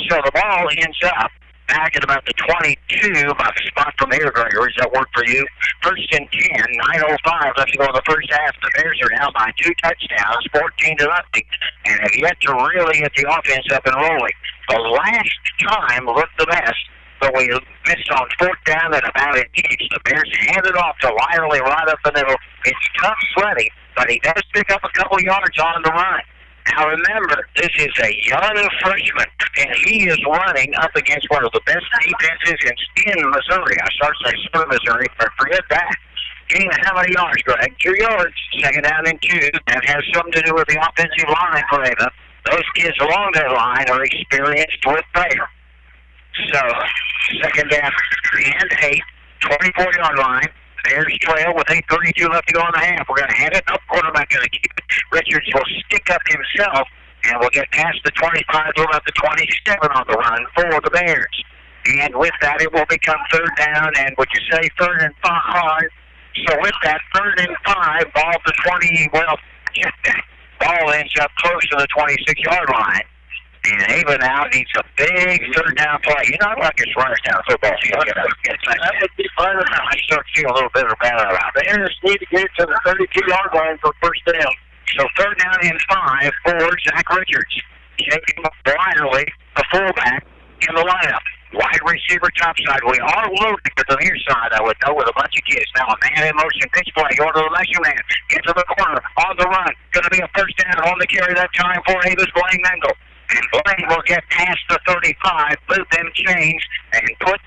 So the ball ends up back at about the 22 by the spot from here, Gregory. Does that work for you? First and 10, 9:05 left to go in the first half. The Bears are down by 2 touchdowns, 14-0, and have yet to really get the offense up and rolling. The last time looked the best, but we missed on fourth down at about an inch. The Bears handed off to Lyerly right up the middle. It's tough sledding, but he does pick up a couple yards on the run. Now remember, this is a young freshman, and he is running up against one of the best defenses in Missouri. I start to say Southern Missouri, but forget that. Gain how many yards, Greg? 2 yards. Second down and 2. That has something to do with the offensive line for Ava. Those kids along that line are experienced with Thayer. So, second down and 8, 24-yard line. Bears trail with 8:32 left to go in the half. We're going to hand it up. Quarterback going to keep it. Richards will stick up himself, and we'll get past the 25 to about the 27 on the run for the Bears. And with that, it will become third down, and would you say 3rd and 5? So with that, 3rd and 5, ball to 20, ball ends up close to the 26-yard line. And Ava now needs a big third down play. You know, like it's runners down football field. That would be fun. I start to feel a little bit better about it. The Bears need to get it to the 32-yard line for first down. So 3rd down and 5 for Zach Richards. Shaking up blindly, the fullback in the lineup. Wide receiver topside. We are loaded to the near side, I would know, with a bunch of kids. Now a man in motion, pitch play, going to the measure man. Into the corner, on the run. Going to be a first down on the carry that time for Ava's Blaine Mengel. And Blaine will get past the 35, boot them chains, and put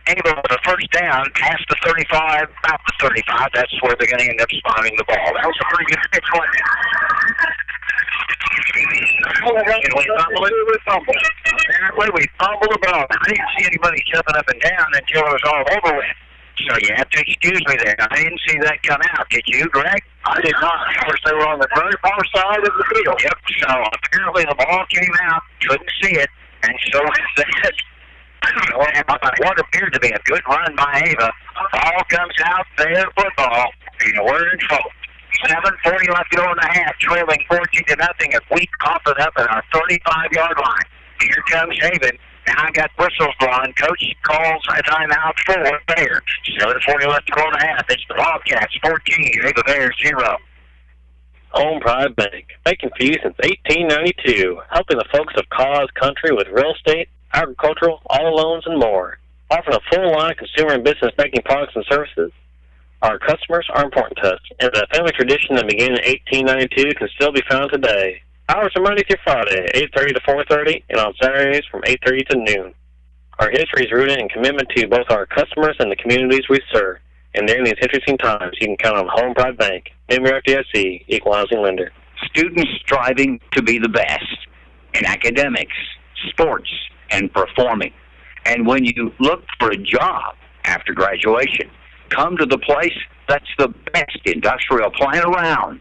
Ava with a first down past the 35, about the 35. That's where they're going to end up spotting the ball. That was a pretty good pitch, wasn't it? Apparently we fumbled the ball. I didn't see anybody jumping up and down until it was all over with. So you have to excuse me there. I didn't see that come out. Did you, Greg? I did not. Of course, they were on the very far side of the field. Yep. So apparently the ball came out. Couldn't see it. And so that what appeared to be a good run by Ava. Ball comes out there, football. And we're in trouble. 7:40 left to go in the half, trailing 14-0 as we cough it up at our 35-yard line. Here comes Haven. Now I got whistles blowing. Coach calls a timeout for Thayer. 7:40 left to go in the half. It's the Bobcats 14, Ava Bears 0. Home Pride Bank, making for you since 1892, helping the folks of Cause Country with real estate, agricultural, auto loans, and more. Offering a full line of consumer and business banking products and services. Our customers are important to us, and the family tradition that began in 1892 can still be found today. Hours are Monday through Friday, 8:30 to 4:30, and on Saturdays from 8:30 to noon. Our history is rooted in commitment to both our customers and the communities we serve. And during these interesting times, you can count on Home Pride Bank, member FDIC, equal housing lender. Students striving to be the best in academics, sports, and performing. And when you look for a job after graduation, come to the place that's the best industrial plant around.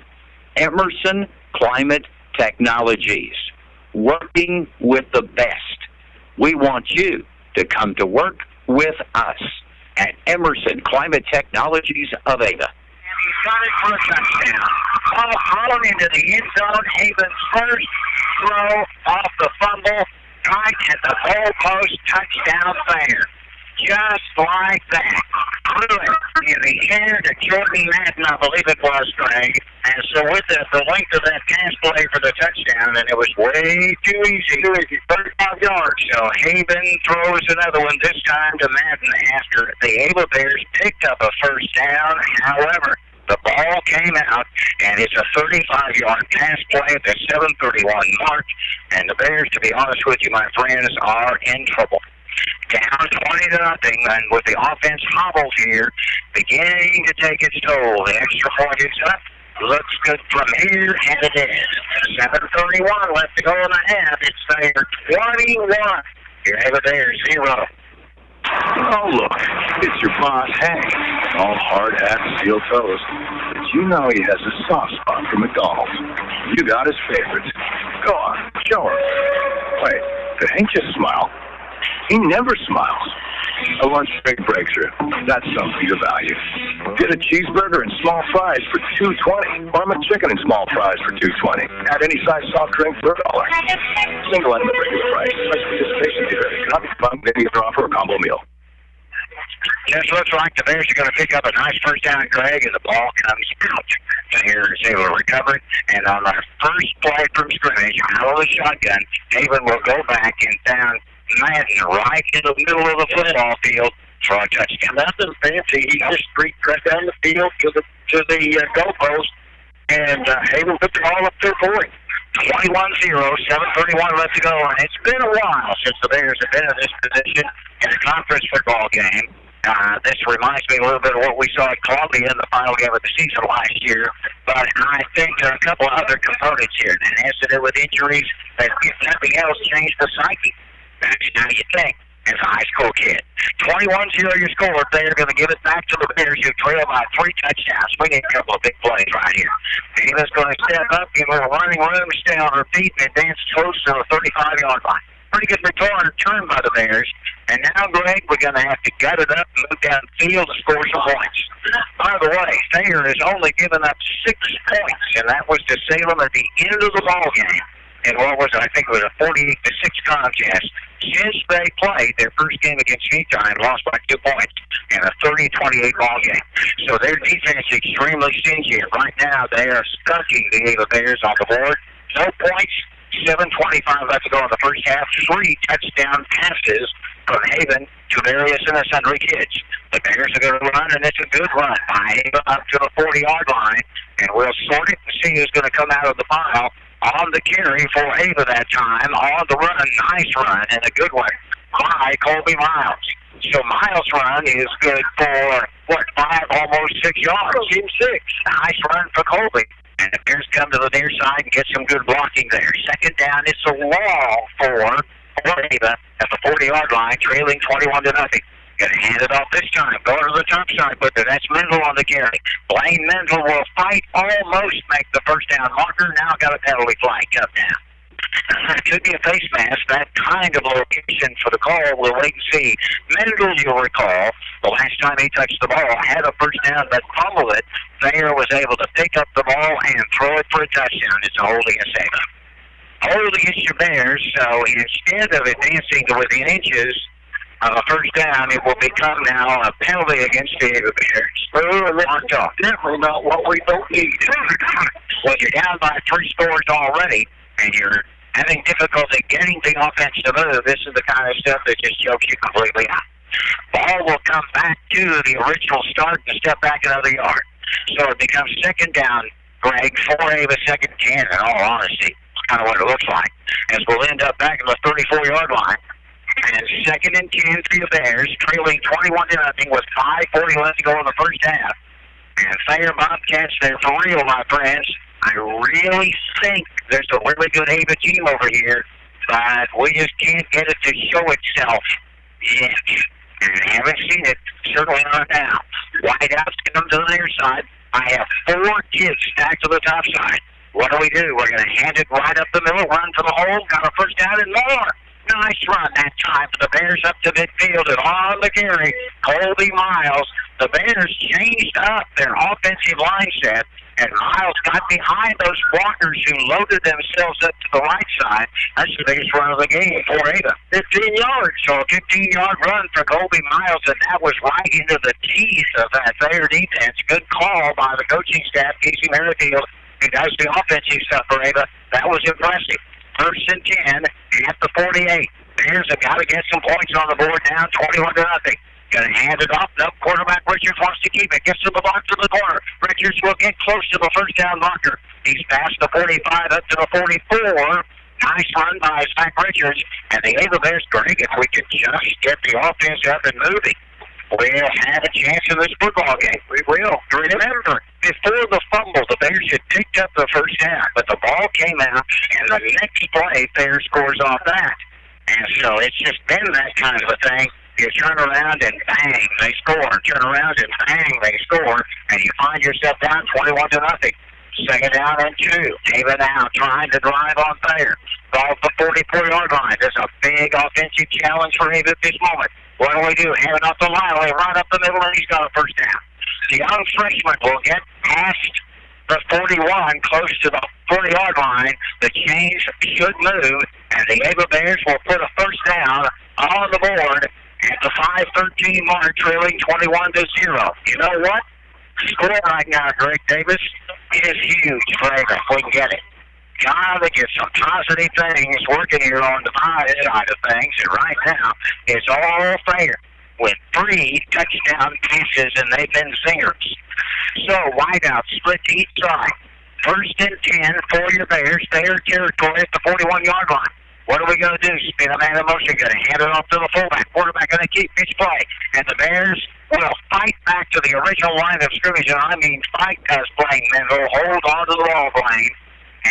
Emerson Climate Technologies, working with the best. We want you to come to work with us at Emerson Climate Technologies of Ava. He's got it for a touchdown. Ball thrown into the end zone. Haven's first throw off the fumble, right at the goalpost, touchdown Thayer. Just like that. Threw it in the air to Jordan Madden, I believe it was, Greg. And so with the length of that pass play for the touchdown, and it was way too easy, 35 yards. So Haven throws another one, this time to Madden after the Ava Bears picked up a first down. However, the ball came out, and it's a 35-yard pass play at the 7:31 mark. And the Bears, to be honest with you, my friends, are in trouble. Down 20-0, and with the offense hobbled here, beginning to take its toll. The extra point is up. Looks good from here, and it is. 7:31 left to go in the half. It's Thayer 21. Your Ava Bears 0. Oh, look, it's your boss, Hank. All hard hat, steel toes. But you know he has a soft spot for McDonald's. You got his favorites. Go on, show him. Wait, did Hank just smile? He never smiles. A lunch break breakthrough. That's something to value. Get a cheeseburger and small fries for $2.20. Or a chicken and small fries for $2.20. Add any size soft drink for $1. Single item at regular price. Special participation fee. Cannot be combined with any other offer or combo meal. Just looks like the Bears are going to pick up a nice first down, Greg, and the ball comes out. Thayer is able to recover it, and on our first play from scrimmage, out of the shotgun, Haven will go back and found Madden right in the middle of the football field for a touchdown. Nothing fancy. He just streaked right down the field to the goalpost, and Haven put the ball up there for him. 21-0, 7:31 left to go, and it's been a while since the Bears have been in this position in a conference football game. This reminds me a little bit of what we saw at Columbia in the final game of the season last year, but I think there are a couple of other components here. And it has to do with injuries that, if nothing else, changed the psyche. That's how you think as a high school kid. 21-0 your score. They're going to give it back to the Bears, who trail by 3 touchdowns. We need a couple of big plays right here. Davis going to step up, give her a running room, stay on her feet, and advance close to the 35-yard line. Pretty good return by the Bears. And now, Greg, we're going to have to gut it up and move downfield to score some points. By the way, Thayer has only given up 6 points, and that was to Salem at the end of the ball game. And what was it? I think it was a 48-6 contest. Since they played their first game against Utah and lost by 2 points in a 30-28 ball game. So their defense is extremely stingy. Right now, they are skunking the Ava Bears on the board. No points. 7:25 left to go in the first half. 3 touchdown passes from Haven to various and sundry kids. The Bears are going to run, and it's a good run by Ava up to the 40-yard line. And we'll sort it and see who's going to come out of the pile. On the carry for Ava that time. On the run, nice run, and a good one by Colby Miles. So Miles' run is good for, 5, almost 6 yards? Team 6. Nice run for Colby. And the Bears come to the near side and get some good blocking there. Second down, it's a wall for Ava at the 40-yard line, trailing 21-0. Going to hand it off this time. Going to the top side, but that's Mendel on the carry. Blaine Mendel will fight, almost make the first down marker. Now got a penalty flag up down. It could be a face mask, that kind of location for the call. We'll wait and see. Mendel, you'll recall, the last time he touched the ball, had a first down but fumbled it. Thayer was able to pick up the ball and throw it for a touchdown. It's a holding a save. Holding against your Bears, so instead of advancing to within inches of a first down, it will become now a penalty against the Ava Bears. Definitely not what we don't need. Well, you're down by 3 scores already, and you're having difficulty getting the offense to move. This is the kind of stuff that just chokes you completely out. Ball will come back to the original start and step back another yard. So it becomes second down, Greg, for Ava, second 10, in all honesty. That's kind of what it looks like. As we'll end up back at the 34-yard line. And second and 10 for the Bears, trailing 21-0 with 5:40 left to go in the first half. And Thayer Bobcats, they're for real, my friends. I really think there's a really good Ava team over here, but we just can't get it to show itself yet. And I haven't seen it, certainly not now. Wideouts come to the near side. I have 4 kids stacked to the top side. What do? We're going to hand it right up the middle, run for the hole, got a first down and more. Nice run that time for the Bears up to midfield and on the carry, Colby Miles. The Bears changed up their offensive line set, and Miles got behind those blockers who loaded themselves up to the right side. That's the biggest run of the game for Ava. 15 yards. So a 15-yard run for Colby Miles, and that was right into the teeth of that Thayer defense. Good call by the coaching staff, Casey Merrifield, who does the offensive stuff for Ava. That was impressive. First and 10 at the 48. Bears have got to get some points on the board now, 21-0. Going to hand it off. No, quarterback Richards wants to keep it. Gets to the box in the corner. Richards will get close to the first down marker. He's past the 45 up to the 44. Nice run by Zach Richards. And the Ava Bears, Greg, if we could just get the offense up and moving, we'll have a chance in this football game. We will. Remember, before the fumble, the Bears had picked up the first down, but the ball came out, and the next play, Thayer scores off that. And so it's just been that kind of a thing. You turn around and bang, they score. Turn around and bang, they score. And you find yourself down 21-0. Second down and 2. Ava now trying to drive on Thayer. Ball the 44-yard line. There's a big offensive challenge for Ava at this moment. What do? Hand it off to Lyle. Right up the middle, and he's got a first down. The young freshman will get past the 41, close to the 40-yard line. The chains should move, and the Ava Bears will put a first down on the board at the 5:13 mark, trailing 21-0. You know what? Score right now, Greg Davis, is huge for Ava if we can get it. Gotta get some positive things working here on the positive side of things, and right now it's all Thayer with 3 touchdown passes, and they've been zingers. So wideout split to each side. First and 10 for your Bears. Thayer territory at the 41-yard line. What are we going to do? Spin a man in motion. Going to hand it off to the fullback. Quarterback going to keep pitch play. And the Bears will fight back to the original line of scrimmage. And I mean fight as Blaine Mendel. Hold on to the ball, Blaine.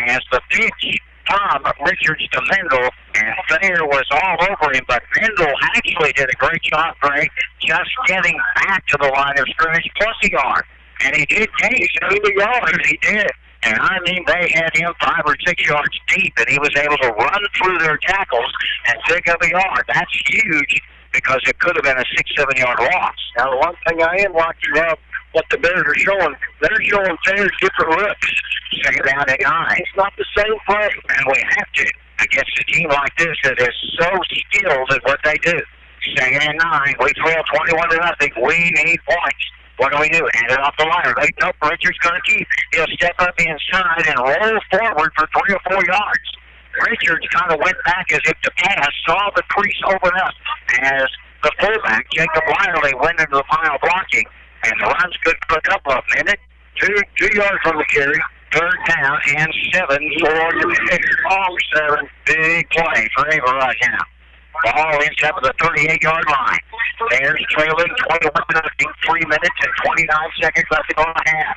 As the pitch from Richards to Mendel. And Thayer was all over him. But Mendel actually did a great job, Greg, just getting back to the line of scrimmage plus a yard. And he did gain 70 yards. He did. And I mean, they had him 5 or 6 yards deep, and he was able to run through their tackles and pick up a yard. That's huge because it could have been a 6-7 yard loss. Now, the one thing I am watching now, what the Bears are showing, they're showing Thayer different looks. Second down and 9. It's not the same play. And we have to against a team like this that is so skilled at what they do. Second and 9. We trail 21-0. We need points. What do we do? Hand it off the line. Nope, Richard's going to keep. He'll step up inside and roll forward for 3 or 4 yards. Richards kind of went back as if to pass, saw the crease open up as the fullback, Jacob Wiley, went into the pile blocking, and the run's good for a couple of minutes. 2 yards from the carry. Third down and 7 for the Bears. Long 7. Big play for Ava right now. Ball inside of the 38-yard line. Bears trailing 21-0. 3 minutes and 29 seconds left to go in the half.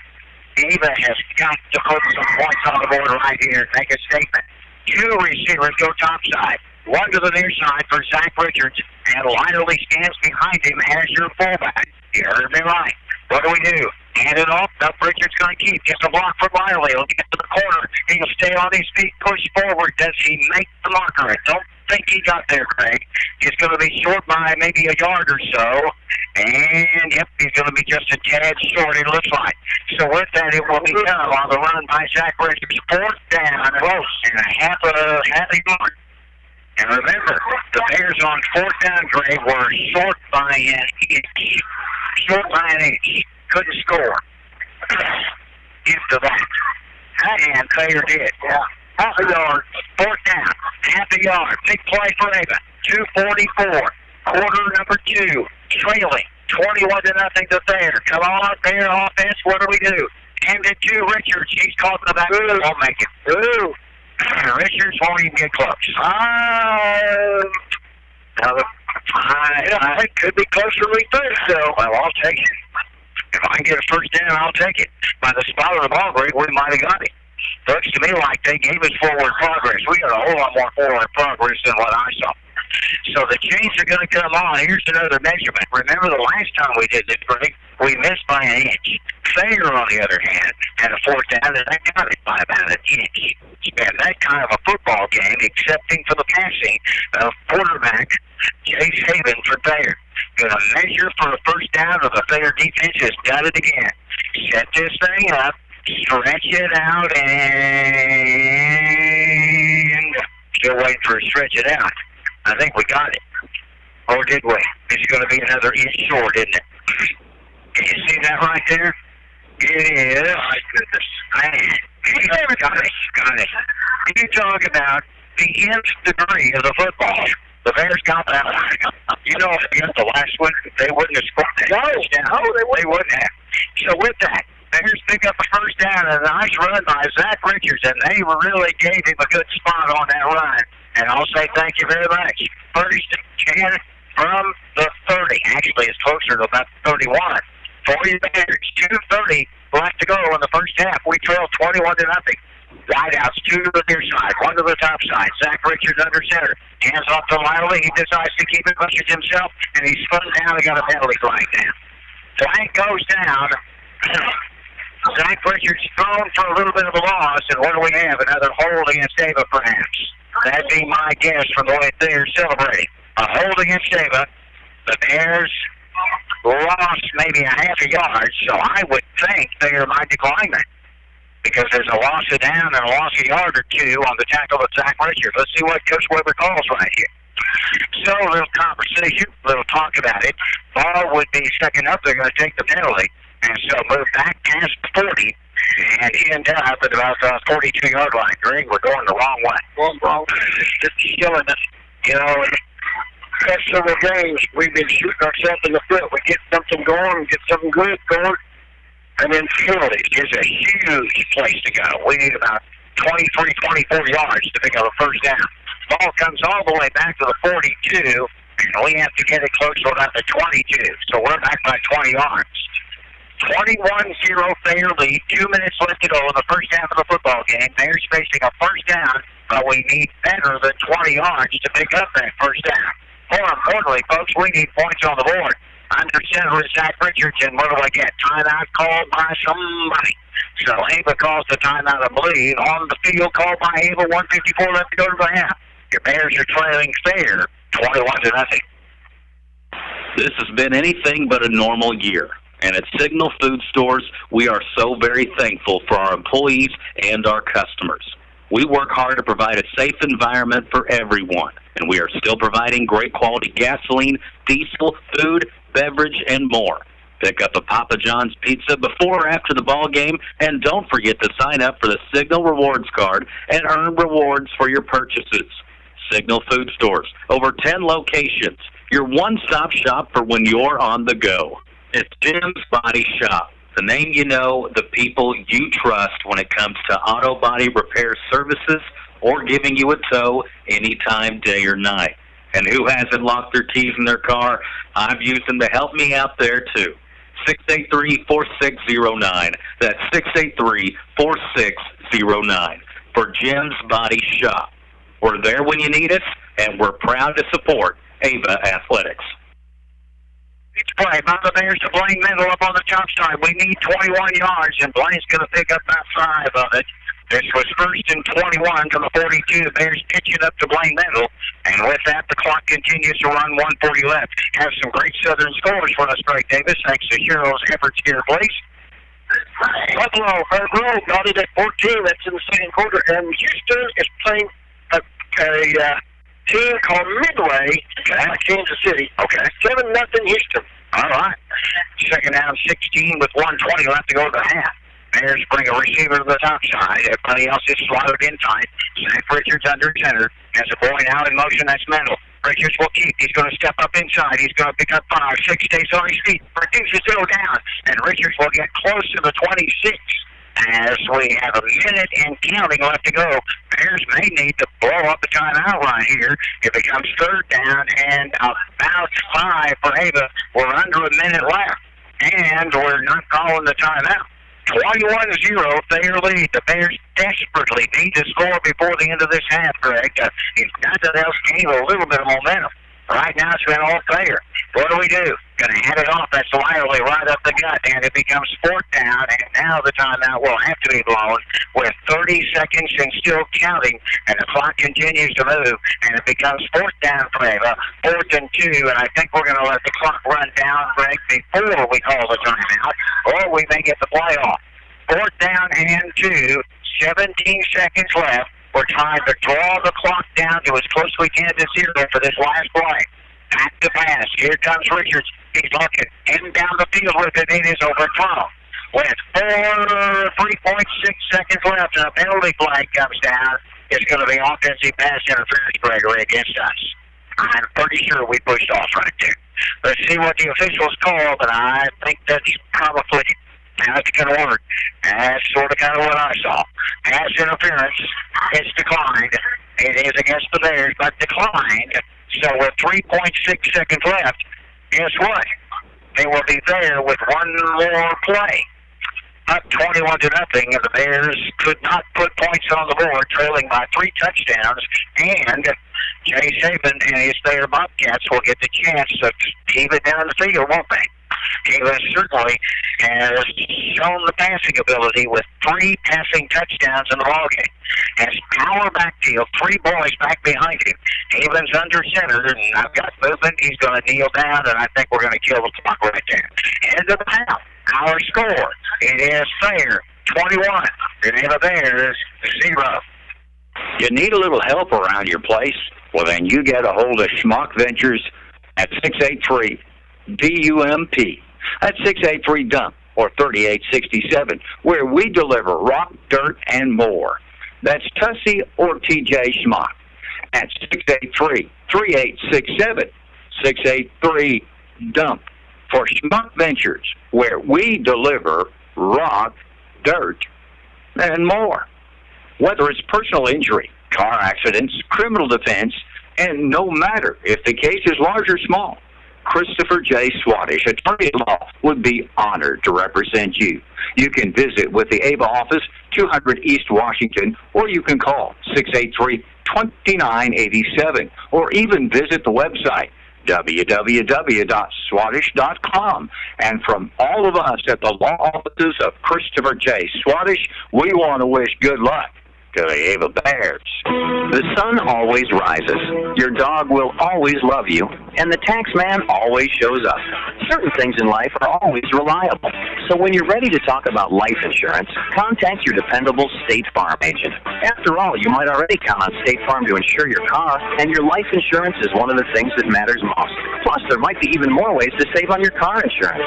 Ava has got to put some points on the board right here. Make a statement. 2 receivers go topside. 1 to the near side for Zach Richards, and Wiley stands behind him as your fullback. You heard me right. What do we do? Hand it off. Nope, Richards going to keep. Gets a block from Wiley. He'll get to the corner. He'll stay on his feet, push forward. Does he make the marker? I don't think he got there, Craig. He's going to be short by maybe a yard or so. And, yep, he's going to be just a tad short, it looks like. So with that, it will become on the run by Zach Richards. 4th down, close, and a half a yard. And remember, the Bears on 4th down, Greg, were short by an inch. Short by an inch. Couldn't score. Get to that. And Thayer did. Yeah. Half a yard. 4th down. Half a yard. Big play for Ava. 2:44. Quarter number 2. Trailing. 21-0 to Thayer. Come on, Thayer offense. What do we do? Hand it to Richards. He's caught in the back. Won't make it. Ooh. Richards won't even get close. It could be closer than we think, so. Well, I'll take it. If I can get a first down, I'll take it. By the spot of the ball break, we might have got it. Looks to me like they gave us forward progress. We got a whole lot more forward progress than what I saw. So the chains are going to come on. Here's another measurement. Remember the last time we did this break, we missed by an inch. Thayer, on the other hand, had a 4th down, and they got it by about an inch. And that kind of a football game, excepting for the passing of quarterback Chase Haven for Thayer. Going to measure for a first down, of the Thayer defense has done it again. Set this thing up, stretch it out, and still waiting for a stretch it out. I think we got it. Or did we? It's going to be another inch short, isn't it? Can you see that right there? It is. My goodness. Got it. You talk about the nth degree of the football. The Bears got that one. You know, if they got the last one, they wouldn't have scored that touchdown. No, they wouldn't have. So with that, Bears pick up a first down and a nice run by Zach Richards, and they really gave him a good spot on that run. And I'll say thank you very much. First 10 from the 30. Actually, it's closer to about 31. For the Bears, 2:30 left to go in the first half. We trail 21-0. Wideouts, 2 to the near side, 1 to the top side. Zach Richards under center. Hands off to Wiley. He decides to keep it pushes himself, and he's spun down and got a penalty flag down. Flag goes down. Zach Richards thrown for a little bit of a loss, and what do we have? Another hold against Ava, perhaps. That'd be my guess from the way they're celebrating. A hold against Ava. The Bears lost maybe a half a yard, so I would think they might decline that. Because there's a loss of down and a loss of yard or 2 on the tackle of Zach Richards. Let's see what Coach Weber calls right here. So a little conversation, a little talk about it. Ball would be second up. They're going to take the penalty. And so move back past the 40 and end up at about the 42-yard line. Greg, we're going the wrong way. Going wrong. Just killing us. You know, past several games, we've been shooting ourselves in the foot. We get something going, get something good going. And then penalties is a huge place to go. We need about 23, 24 yards to pick up a first down. Ball comes all the way back to the 42, and we have to get it close to about the 22. So we're back by 20 yards. 21-0 Thayer lead. 2 minutes left to go in the first half of the football game. Thayer's facing a first down, but we need better than 20 yards to pick up that first down. More importantly, folks, we need points on the board. Under center is Zach Richards, and what do I get? Timeout called by somebody. So Ava calls the timeout, I believe. On the field called by Ava, 1:54 left to go to the half. Your Bears are trailing Thayer 21-0. This has been anything but a normal year. And at Signal Food Stores, we are so very thankful for our employees and our customers. We work hard to provide a safe environment for everyone, and we are still providing great quality gasoline, diesel, food, beverage, and more. Pick up a Papa John's pizza before or after the ball game, and don't forget to sign up for the Signal Rewards Card and earn rewards for your purchases. Signal Food Stores, over 10 locations, your one-stop shop for when you're on the go. It's Jim's Body Shop, the name you know, the people you trust when it comes to auto body repair services or giving you a tow anytime, day or night. And who hasn't locked their keys in their car? I've used them to help me out there, too. 683-4609. That's 683-4609 for Jim's Body Shop. We're there when you need us, and we're proud to support Ava Athletics. It's play by the Bears to Blaine Mendel up on the top side. We need 21 yards, and Blaine's going to pick up about 5 of it. This was first and 21 to the 42. The Bears pitching up to Blaine Mendel. And with that, the clock continues to run, 1:40 left. Have some great Southern scores for us, Greg Davis, thanks to Cheryl's efforts here, please. Buffalo, Grove got it at 14. That's in the second quarter. And Houston is playing a team called Midway at Kansas City. Okay. 7-0 Houston. All right. Second down, 16 with 1:20 left to go to the half. Bears bring a receiver to the top side. Everybody else is slotted in tight. Zach Richards under center. Has a boy now in motion. That's Mendel. Richards will keep. He's going to step up inside. He's going to pick up 5. 6 stays on his feet. Reduces 0 down. And Richards will get close to the 26. As we have a minute and counting left to go. Bears may need to blow up a timeout right here. It becomes third down and about 5 for Ava. We're under a minute left. And we're not calling the timeout. 21-0, Thayer lead. The Bears desperately need to score before the end of this half, Greg. If nothing else, gain a little bit of momentum. Right now, it's been all Thayer. What do? Going to hand it off. That's Lively right up the gut, and it becomes fourth down, and now the timeout will have to be blown with 30 seconds and still counting, and the clock continues to move, and it becomes fourth down for Ava, 4th and 2, and I think we're going to let the clock run down, Greg, before we call the timeout, or we may get the play off. 4th down and 2, 17 seconds left. We're trying to draw the clock down to as close as we can to 0 for this last play. Back to pass. Here comes Richards. He's looking. Heading down the field with it. It is overthrown. With 3.6 seconds left and a penalty flag comes down, it's going to be offensive pass interference, Gregory, against us. I'm pretty sure we pushed off right there. Let's see what the officials call, but I think that's probably that's going to work. That's sort of kind of what I saw. Pass interference is declined. It is against the Bears, but declined. So with 3.6 seconds left, guess what? They will be there with one more play. Up 21-0, and the Bears could not put points on the board, trailing by 3 touchdowns. And Jay Saban and his Thayer Bobcats will get the chance to keep it down the field, won't they? Ava certainly has shown the passing ability with 3 passing touchdowns in the ballgame. Has power backfield, 3 boys back behind him. Ava's under center, and I've got movement. He's going to kneel down, and I think we're going to kill the clock right there. End of the half. Our score, it is Thayer 21, and Ava Bears 0. You need a little help around your place? Well, then you get a hold of Schmuck Ventures at 683-DUMP. That's 683-DUMP or 3867, where we deliver rock, dirt, and more. That's Tussie or TJ Schmuck at 683-3867, 683-DUMP for Schmuck Ventures, where we deliver rock, dirt, and more. Whether it's personal injury, car accidents, criminal defense, and no matter if the case is large or small, Christopher J. Swaddish, attorney at law, would be honored to represent you. You can visit with the Ava office, 200 East Washington, or you can call 683-2987, or even visit the website, www.swaddish.com. And from all of us at the law offices of Christopher J. Swaddish, we want to wish good luck of the Ava Bears. The sun always rises, your dog will always love you, and the tax man always shows up. Certain things in life are always reliable. So when you're ready to talk about life insurance, contact your dependable State Farm agent. After all, you might already count on State Farm to insure your car, and your life insurance is one of the things that matters most. Plus, there might be even more ways to save on your car insurance.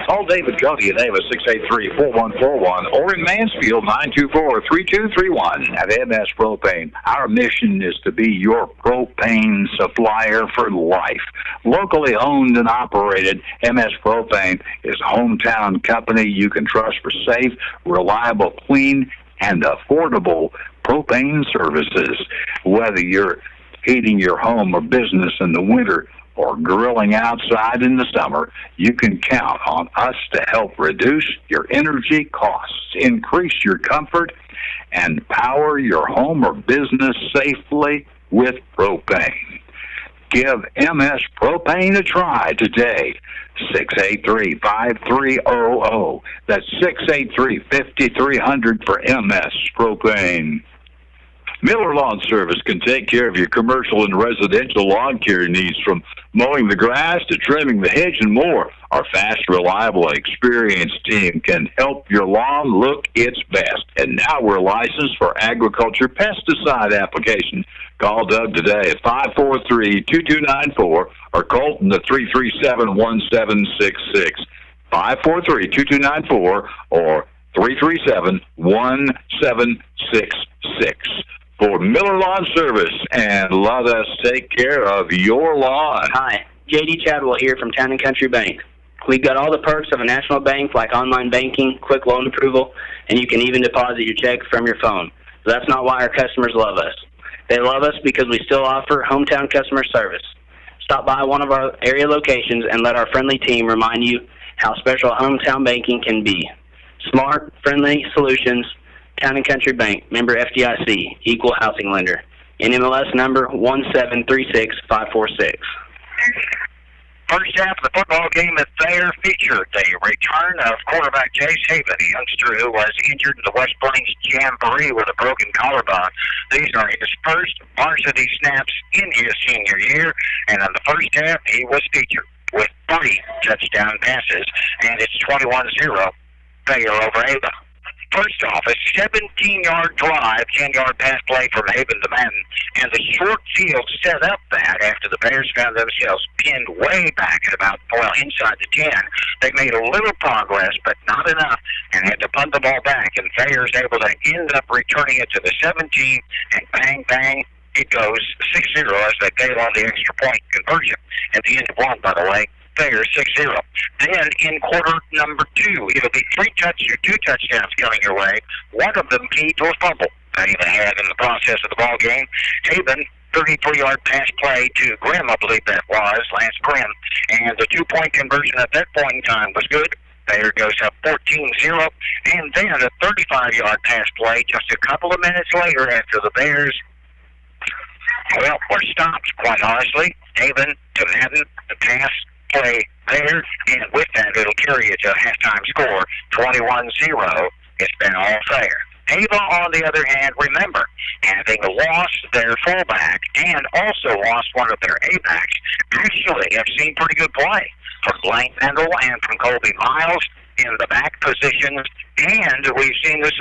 Call David Cody at Ava 683-4141 or in Mansfield 924-3231 at MS Propane. Our mission is to be your propane supplier for life. Locally owned and operated, MS Propane is a hometown company you can trust for safe, reliable, clean, and affordable propane services. Whether you're heating your home or business in the winter or grilling outside in the summer, you can count on us to help reduce your energy costs, increase your comfort, and power your home or business safely with propane. Give MS Propane a try today. 683-5300. That's 683-5300 for MS Propane. Miller Lawn Service can take care of your commercial and residential lawn care needs, from mowing the grass to trimming the hedge and more. Our fast, reliable, and experienced team can help your lawn look its best. And now we're licensed for agriculture pesticide application. Call Doug today at 543-2294 or Colton at 337-1766. 543-2294 or 337-1766. For Miller Lawn Service, and let us take care of your lawn. Hi, J.D. Chadwell here from Town & Country Bank. We've got all the perks of a national bank, like online banking, quick loan approval, and you can even deposit your check from your phone. So that's not why our customers love us. They love us because we still offer hometown customer service. Stop by one of our area locations and let our friendly team remind you how special hometown banking can be. Smart, friendly solutions. Town & Country Bank, member FDIC, equal housing lender. NMLS number 1736546. First half of the football game at Thayer featured the return of quarterback Jace Haven, a youngster who was injured in the West Plains Jamboree with a broken collarbone. These are his first varsity snaps in his senior year, and in the first half he was featured with 3 touchdown passes, and it's 21-0 Thayer over Ava. First off, a 17-yard drive, 10-yard pass play from Haven to Madden, and the short field set up that after the Bears found themselves pinned way back at about, inside the 10. They made a little progress, but not enough, and had to punt the ball back, and Thayer's able to end up returning it to the 17, and bang, bang, it goes 6-0 as they bail on the extra point conversion at the end of one, by the way. Thayer 6-0. Then in quarter number 2, it'll be 2 touchdowns coming your way. One of them key to a fumble that Haven had in the process of the ball game. Haven, 33-yard pass play to Grimm, I believe that was, Lance Grimm. And the 2-point conversion at that point in time was good. Thayer goes up 14-0. And then a 35-yard pass play just a couple of minutes later after the Bears, were stopped, quite honestly. Haven to Madden, the pass play there, and with that, it'll carry it to a halftime score, 21-0. It's been all Thayer. Ava, on the other hand, remember, having lost their fullback and also lost one of their A-backs, actually have seen pretty good play from Blaine Mendel and from Colby Miles in the back positions, and we've seen the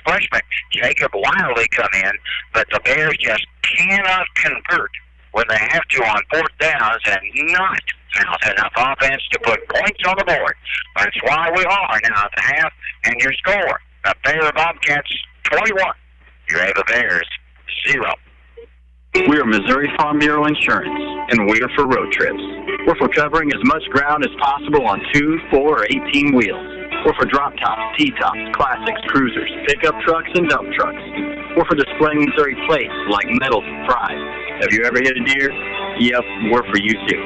freshman, Jacob Wiley come in, but the Bears just cannot convert when they have to on 4th downs and not have enough offense to put points on the board. That's why we are now at the half, and your score, the Thayer Bobcats 21, your Ava Bears 0. We are Missouri Farm Bureau Insurance, and we are for road trips. We're for covering as much ground as possible on 2, 4, or 18 wheels. We're for drop tops, T-tops, classics, cruisers, pickup trucks, and dump trucks. We're for displaying Missouri plates like medals and pride. Have you ever hit a deer? Yep, we're for you too.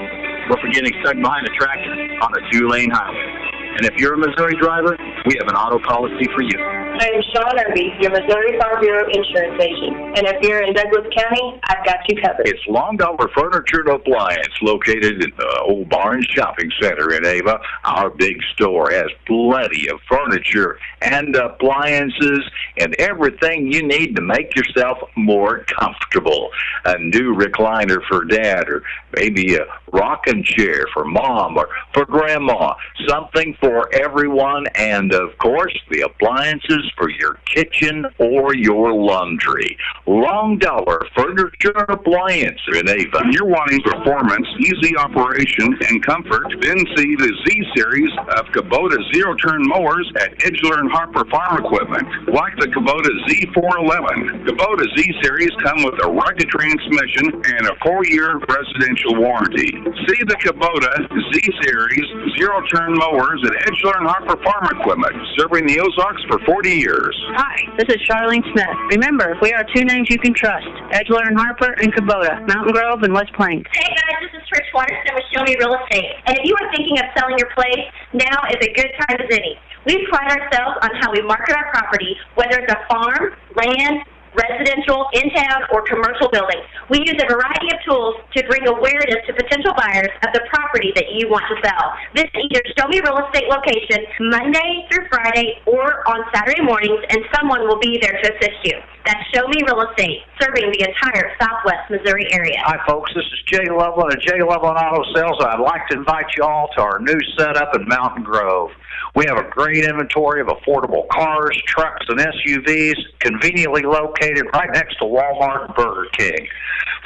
We're for getting stuck behind a tractor on a 2-lane highway. And if you're a Missouri driver, we have an auto policy for you. I'm Sean Irby, your Missouri Farm Bureau insurance agent. And if you're in Douglas County, I've got you covered. It's Long Dollar Furniture and Appliance, located in the Old Barnes Shopping Center in Ava. Our big store has plenty of furniture and appliances and everything you need to make yourself more comfortable. A new recliner for Dad, or maybe a rocking chair for Mom or for Grandma. Something for everyone, and of course, the appliances for your kitchen or your laundry. Long Dollar Furniture and Appliance in Ava. If you're wanting performance, easy operation, and comfort, then see the Z-Series of Kubota zero-turn mowers at Edgeler and Harper Farm Equipment. Like the Kubota Z411, Kubota Z-Series come with a rugged transmission and a 4-year residential warranty. See the Kubota Z-Series zero-turn mowers at Edgeler and Harper Farm Equipment, serving the Ozarks for 40 years. Hi, this is Charlene Smith. Remember, we are two names you can trust, Edgeler and Harper and Kubota, Mountain Grove and West Plains. Hey guys, this is Trish Waterston with Show Me Real Estate. And if you are thinking of selling your place, now is a good time as any. We pride ourselves on how we market our property, whether it's a farm, land, residential, in-town, or commercial building. We use a variety of tools to bring awareness to potential buyers of the property that you want to sell. Visit either Show Me Real Estate location Monday through Friday or on Saturday mornings, and someone will be there to assist you. That's Show Me Real Estate, serving the entire Southwest Missouri area. Hi, folks. This is Jay Loveland of Jay Loveland Auto Sales. I'd like to invite you all to our new setup in Mountain Grove. We have a great inventory of affordable cars, trucks, and SUVs, conveniently located right next to Walmart and Burger King.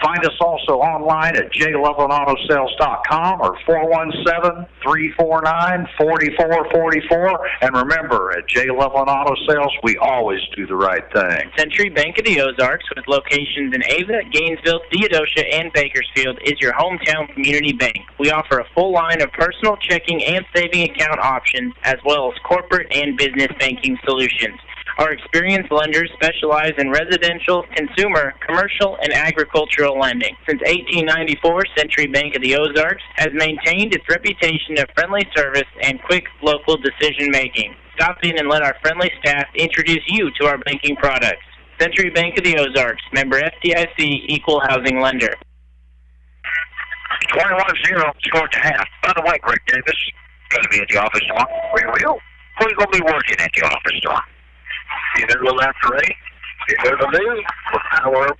Find us also online at jlovelandautosales.com or 417-349-4444. And remember, at J. Loveland Auto Sales, we always do the right thing. Century Bank of the Ozarks, with locations in Ava, Gainesville, Theodosia, and Bakersfield, is your hometown community bank. We offer a full line of personal checking and saving account options, as well as corporate and business banking solutions. Our experienced lenders specialize in residential, consumer, commercial, and agricultural lending. Since 1894, Century Bank of the Ozarks has maintained its reputation of friendly service and quick local decision-making. Stop in and let our friendly staff introduce you to our banking products. Century Bank of the Ozarks, member FDIC, equal housing lender. 21-0, scored to half. By the way, Greg Davis, going to be at the office tomorrow. We will. Who's going to be working at the office tomorrow? Either a little after 8, either the noon, or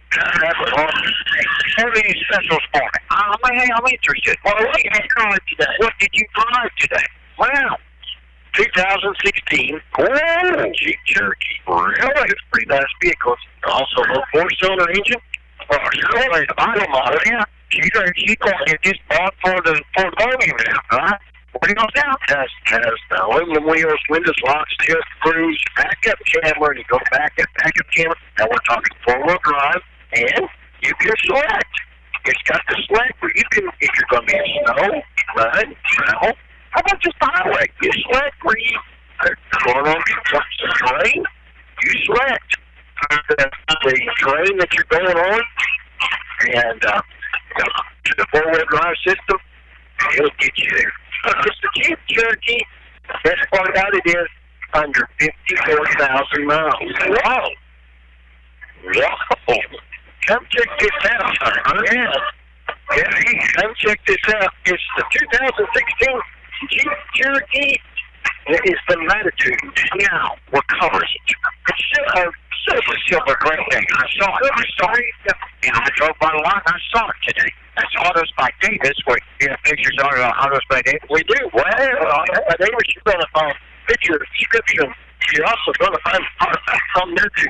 have any specials for me? I'm interested. Well, what did you drive today? Well, 2016 Jeep Cherokee. Really? It's a pretty nice vehicle. Also a 4-cylinder engine. Well, really, the bottom model, yeah. She just bought for the Birmingham now, right? What do you know now? Has aluminum wheels, windows, locks, tilt, cruise, backup camera. You go backup camera. Now we're talking 4-wheel drive, and you can select. It's got the select where you can, if you're going to be in snow, mud, travel. How about just the highway? You select where you are going on some terrain. You select the terrain that you're going on, and to the 4-wheel drive system, it'll get you there. Just the Jeep Cherokee, the best part about it is under 54,000 miles. Wow. Come check this out. Yeah, come check this out. It's the 2016 Jeep Cherokee. It is the Latitude. Now, what color is it? It's silver gray thing. I saw it. And I drove by the lot and I saw it today. That's Autos by Davis. We have pictures on Autos by Davis. We do. Well, by Davis, you're going to find picture description. You're also going to find on there too.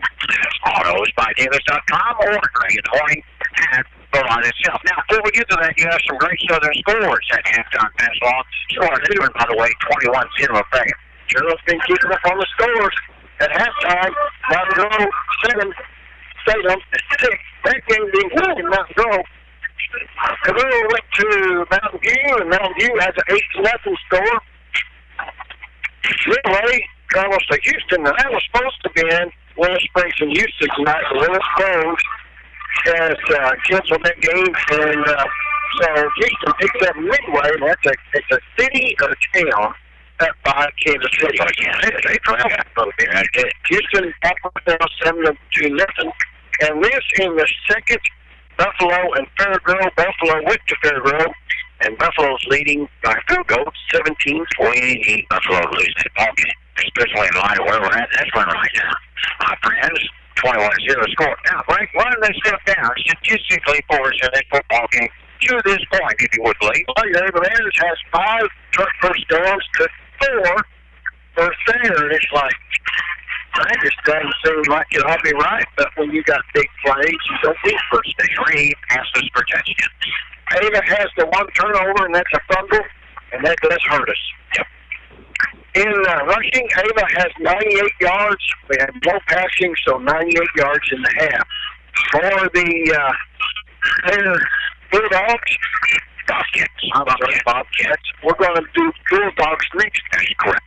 AutosByDavis.com or Greg and Horning at the lot itself. Now, before we get to that, you have some great Southern scores at halftime pass along. Scoring Newman, by the way, 21-0 Thayer. Gerald's been keeping up on the scores. At halftime, Mountain Grove 7, Salem 6. That game being played in Mountain Grove. Kabul went to Mountain View, and Mountain View has an 8-0 score. Midway travels to Houston, and that was supposed to be in Willis Springs and Houston tonight. Willis Springs has canceled that game, and so Houston picks up Midway, and it's a city or a town up by Kansas City. They travel both here. Houston, Alabama, 7-0. And this in the second, Buffalo and Fairgrove. Buffalo went to Fairgrove, and Buffalo's leading by field goal, 17-28. Buffalo losing the ball game, especially in light of where we're at. That's one right now. My friends, 21-0 score. Now, Frank, why did they step down statistically for us in this football game to this point, if you would believe? Well, the Bears has 5 first downs to 4 for Thayer, and it's like, that just doesn't seem like it ought to be right, but when you got big plays, you don't need first down. 3 passes per touchdown. Ava has the 1 turnover, and that's a fumble, and that does hurt us. Yep. In rushing, Ava has 98 yards. We have no passing, so 98 yards in the half. For the Bulldogs, Bobcats. We're going to do Bulldogs next. That's correct.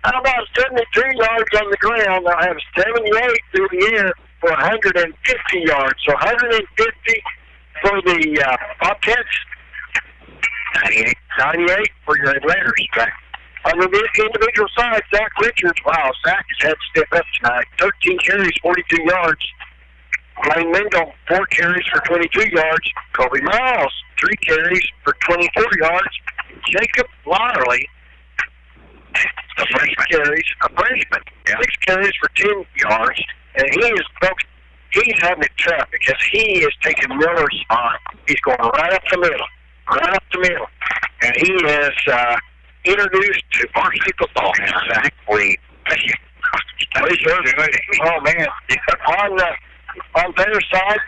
How about 73 yards on the ground? I have 78 through the air for 150 yards. So 150 for the Bobcats. 98 for your Raiders. On the individual side, Zach Richards. Wow, Zach has had to step up tonight. 13 carries, 42 yards. Blaine Mendel, 4 carries for 22 yards. Kobe Miles, 3 carries for 24 yards. Jacob Lotterly, a freshman, 6 carries for 10 yards. And he's having it tough because he is taking Miller's spot. He's going right up the middle. And he is introduced to varsity football now, Zach. Oh, man. On their side,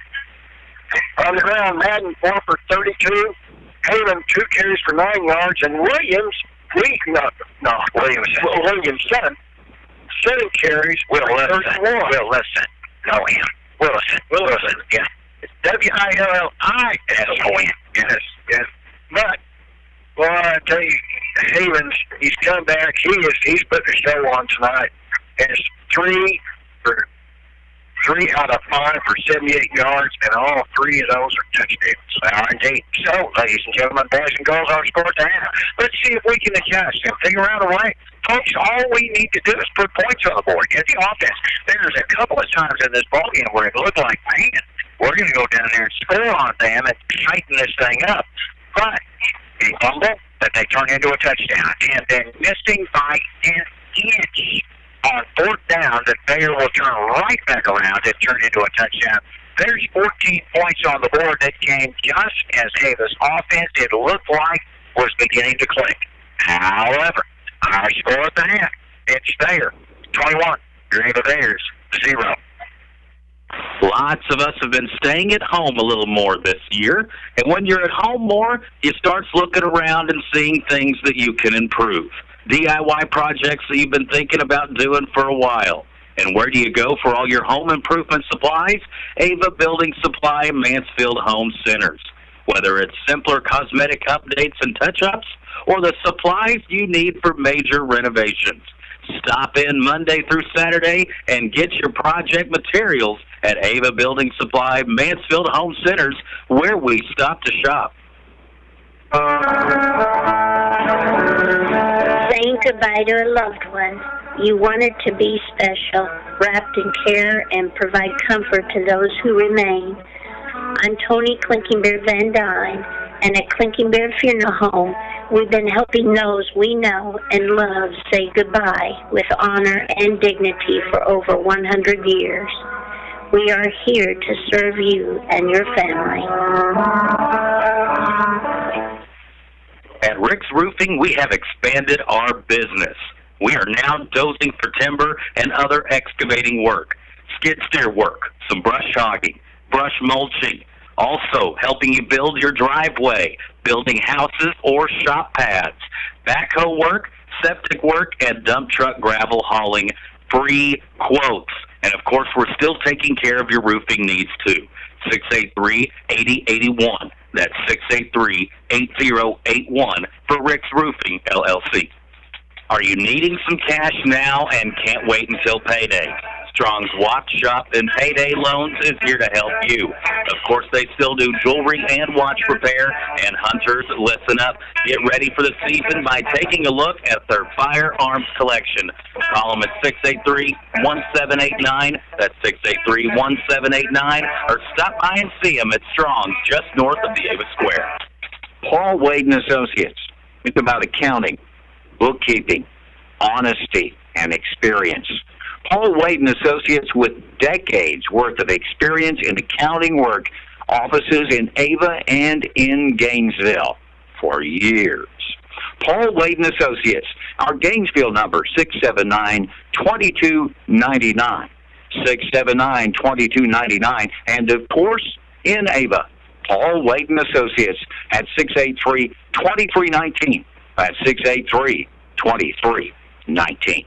on the ground, Madden 4 for 32. Haven 2 carries for 9 yards. And Williams, 7 carries for 31. Willison. Yeah. It's Willison. Yes. But, well, I tell you, Havens, he's come back. He's put the show on tonight. Has 3 out of 5 for 78 yards, and all 3 of those are touchdowns. All right, indeed. So, ladies and gentlemen, boys and girls, our score at the half. Let's see if we can adjust and figure out a way. Folks, all we need to do is put points on the board. Get the offense. There's a couple of times in this ballgame where it looked like, man, we're going to go down there and score on them and tighten this thing up. But a fumble that they turn into a touchdown, and then missing by an inch on 4th down that Thayer will turn right back around and turn into a touchdown. There's 14 points on the board that came just as Ava's offense, it looked like, was beginning to click. However, our score at the half, it's Thayer, 21. Your Ava Bears, 0. Lots of us have been staying at home a little more this year, and when you're at home more, you start looking around and seeing things that you can improve. DIY projects that you've been thinking about doing for a while. And where do you go for all your home improvement supplies? Ava Building Supply Mansfield Home Centers. Whether it's simpler cosmetic updates and touch-ups, or the supplies you need for major renovations. Stop in Monday through Saturday and get your project materials at Ava Building Supply Mansfield Home Centers, where we stop to shop. Saying goodbye to a loved one. You wanted to be special, wrapped in care, and provide comfort to those who remain. I'm Tony Clinking Bear Van Dyne, and at Clinking Bear Funeral Home, we've been helping those we know and love say goodbye with honor and dignity for over 100 years. We are here to serve you and your family. At Rick's Roofing, we have expanded our business. We are now dozing for timber and other excavating work, skid steer work, some brush hogging, brush mulching, also helping you build your driveway, building houses or shop pads, backhoe work, septic work, and dump truck gravel hauling, free quotes. And, of course, we're still taking care of your roofing needs, too. 683-8081. That's 683-8081 for Rick's Roofing, LLC. Are you needing some cash now and can't wait until payday? Strong's Watch, Shop, and Payday Loans is here to help you. Of course, they still do jewelry and watch repair. And hunters, listen up. Get ready for the season by taking a look at their firearms collection. Call them at 683-1789. That's 683-1789. Or stop by and see them at Strong's, just north of the Ava Square. Paul Wade and Associates. It's about accounting, bookkeeping, honesty, and experience. Paul Wade and Associates, with decades worth of experience in accounting work, offices in Ava and in Gainesville for years. Paul Wade and Associates, our Gainesville number, 679-2299. 679-2299. And of course, in Ava, Paul Wade and Associates at 683-2319. That's 683-2319.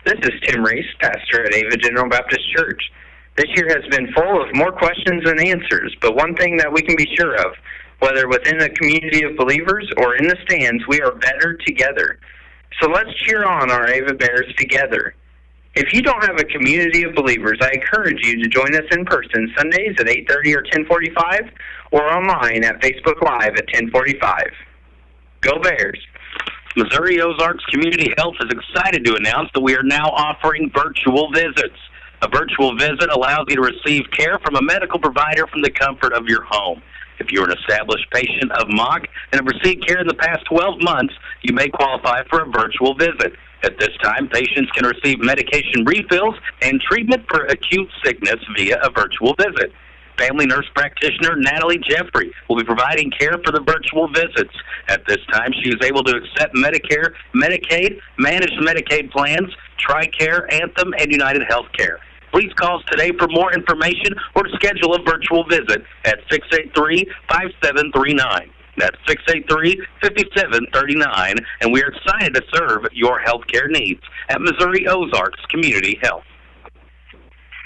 This is Tim Reese, pastor at Ava General Baptist Church. This year has been full of more questions than answers, but one thing that we can be sure of, whether within a community of believers or in the stands, we are better together. So let's cheer on our Ava Bears together. If you don't have a community of believers, I encourage you to join us in person Sundays at 8:30 or 10:45, or online at Facebook Live at 10:45. Go Bears! Missouri Ozarks Community Health is excited to announce that we are now offering virtual visits. A virtual visit allows you to receive care from a medical provider from the comfort of your home. If you're an established patient of MOC and have received care in the past 12 months, you may qualify for a virtual visit. At this time, patients can receive medication refills and treatment for acute sickness via a virtual visit. Family nurse practitioner Natalie Jeffrey will be providing care for the virtual visits. At this time, she is able to accept Medicare, Medicaid, managed Medicaid plans, TRICARE, Anthem, and United Healthcare. Please call us today for more information or to schedule a virtual visit at 683-5739. That's 683-5739, and we are excited to serve your health care needs at Missouri Ozarks Community Health.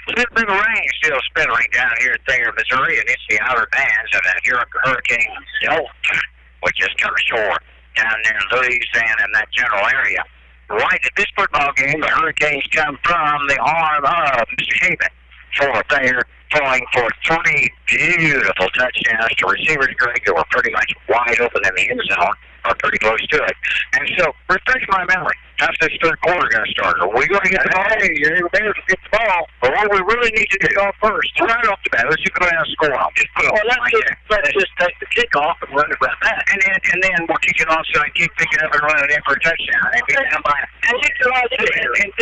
A little bit of rain still spittering down here at Thayer, Missouri, and it's the outer bands of that Hurricane Delta, which is come ashore down there in Louisiana and that general area. Right at this football game, the Hurricanes come from the arm of Mr. Haven for Thayer, throwing for 3 beautiful touchdowns to receivers, Greg, who were pretty much wide open in the end zone, or pretty close to it. And so, refresh my memory. How's this third quarter going to start? Are we going to get the ball? You're able to get the ball. But what we really need to do first, right off the bat, let's just go down and score off. Just put it let's just take the kickoff and run it right back. And then we'll kick it off so I keep picking up and running in for a touchdown. And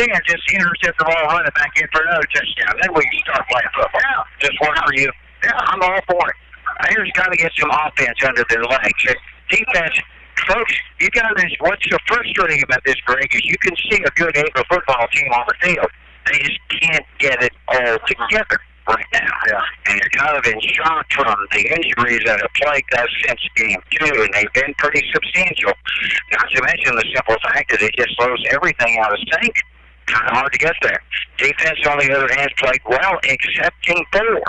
then just intercept the ball, run it back in for another touchdown. Then we can start playing football. Yeah. Just work for you. Yeah, I'm all for it. Here's got to get some offense under their legs. Defense. Folks, you got to what's so frustrating about this, Greg, is you can see a good Ava football team on the field. They just can't get it all together right now. Yeah. And they're kind of in shock from the injuries that have plagued us since game 2, and they've been pretty substantial. Not to mention the simple fact that it just slows everything out of sync. Kind of hard to get there. Defense, on the other hand, played well, excepting 3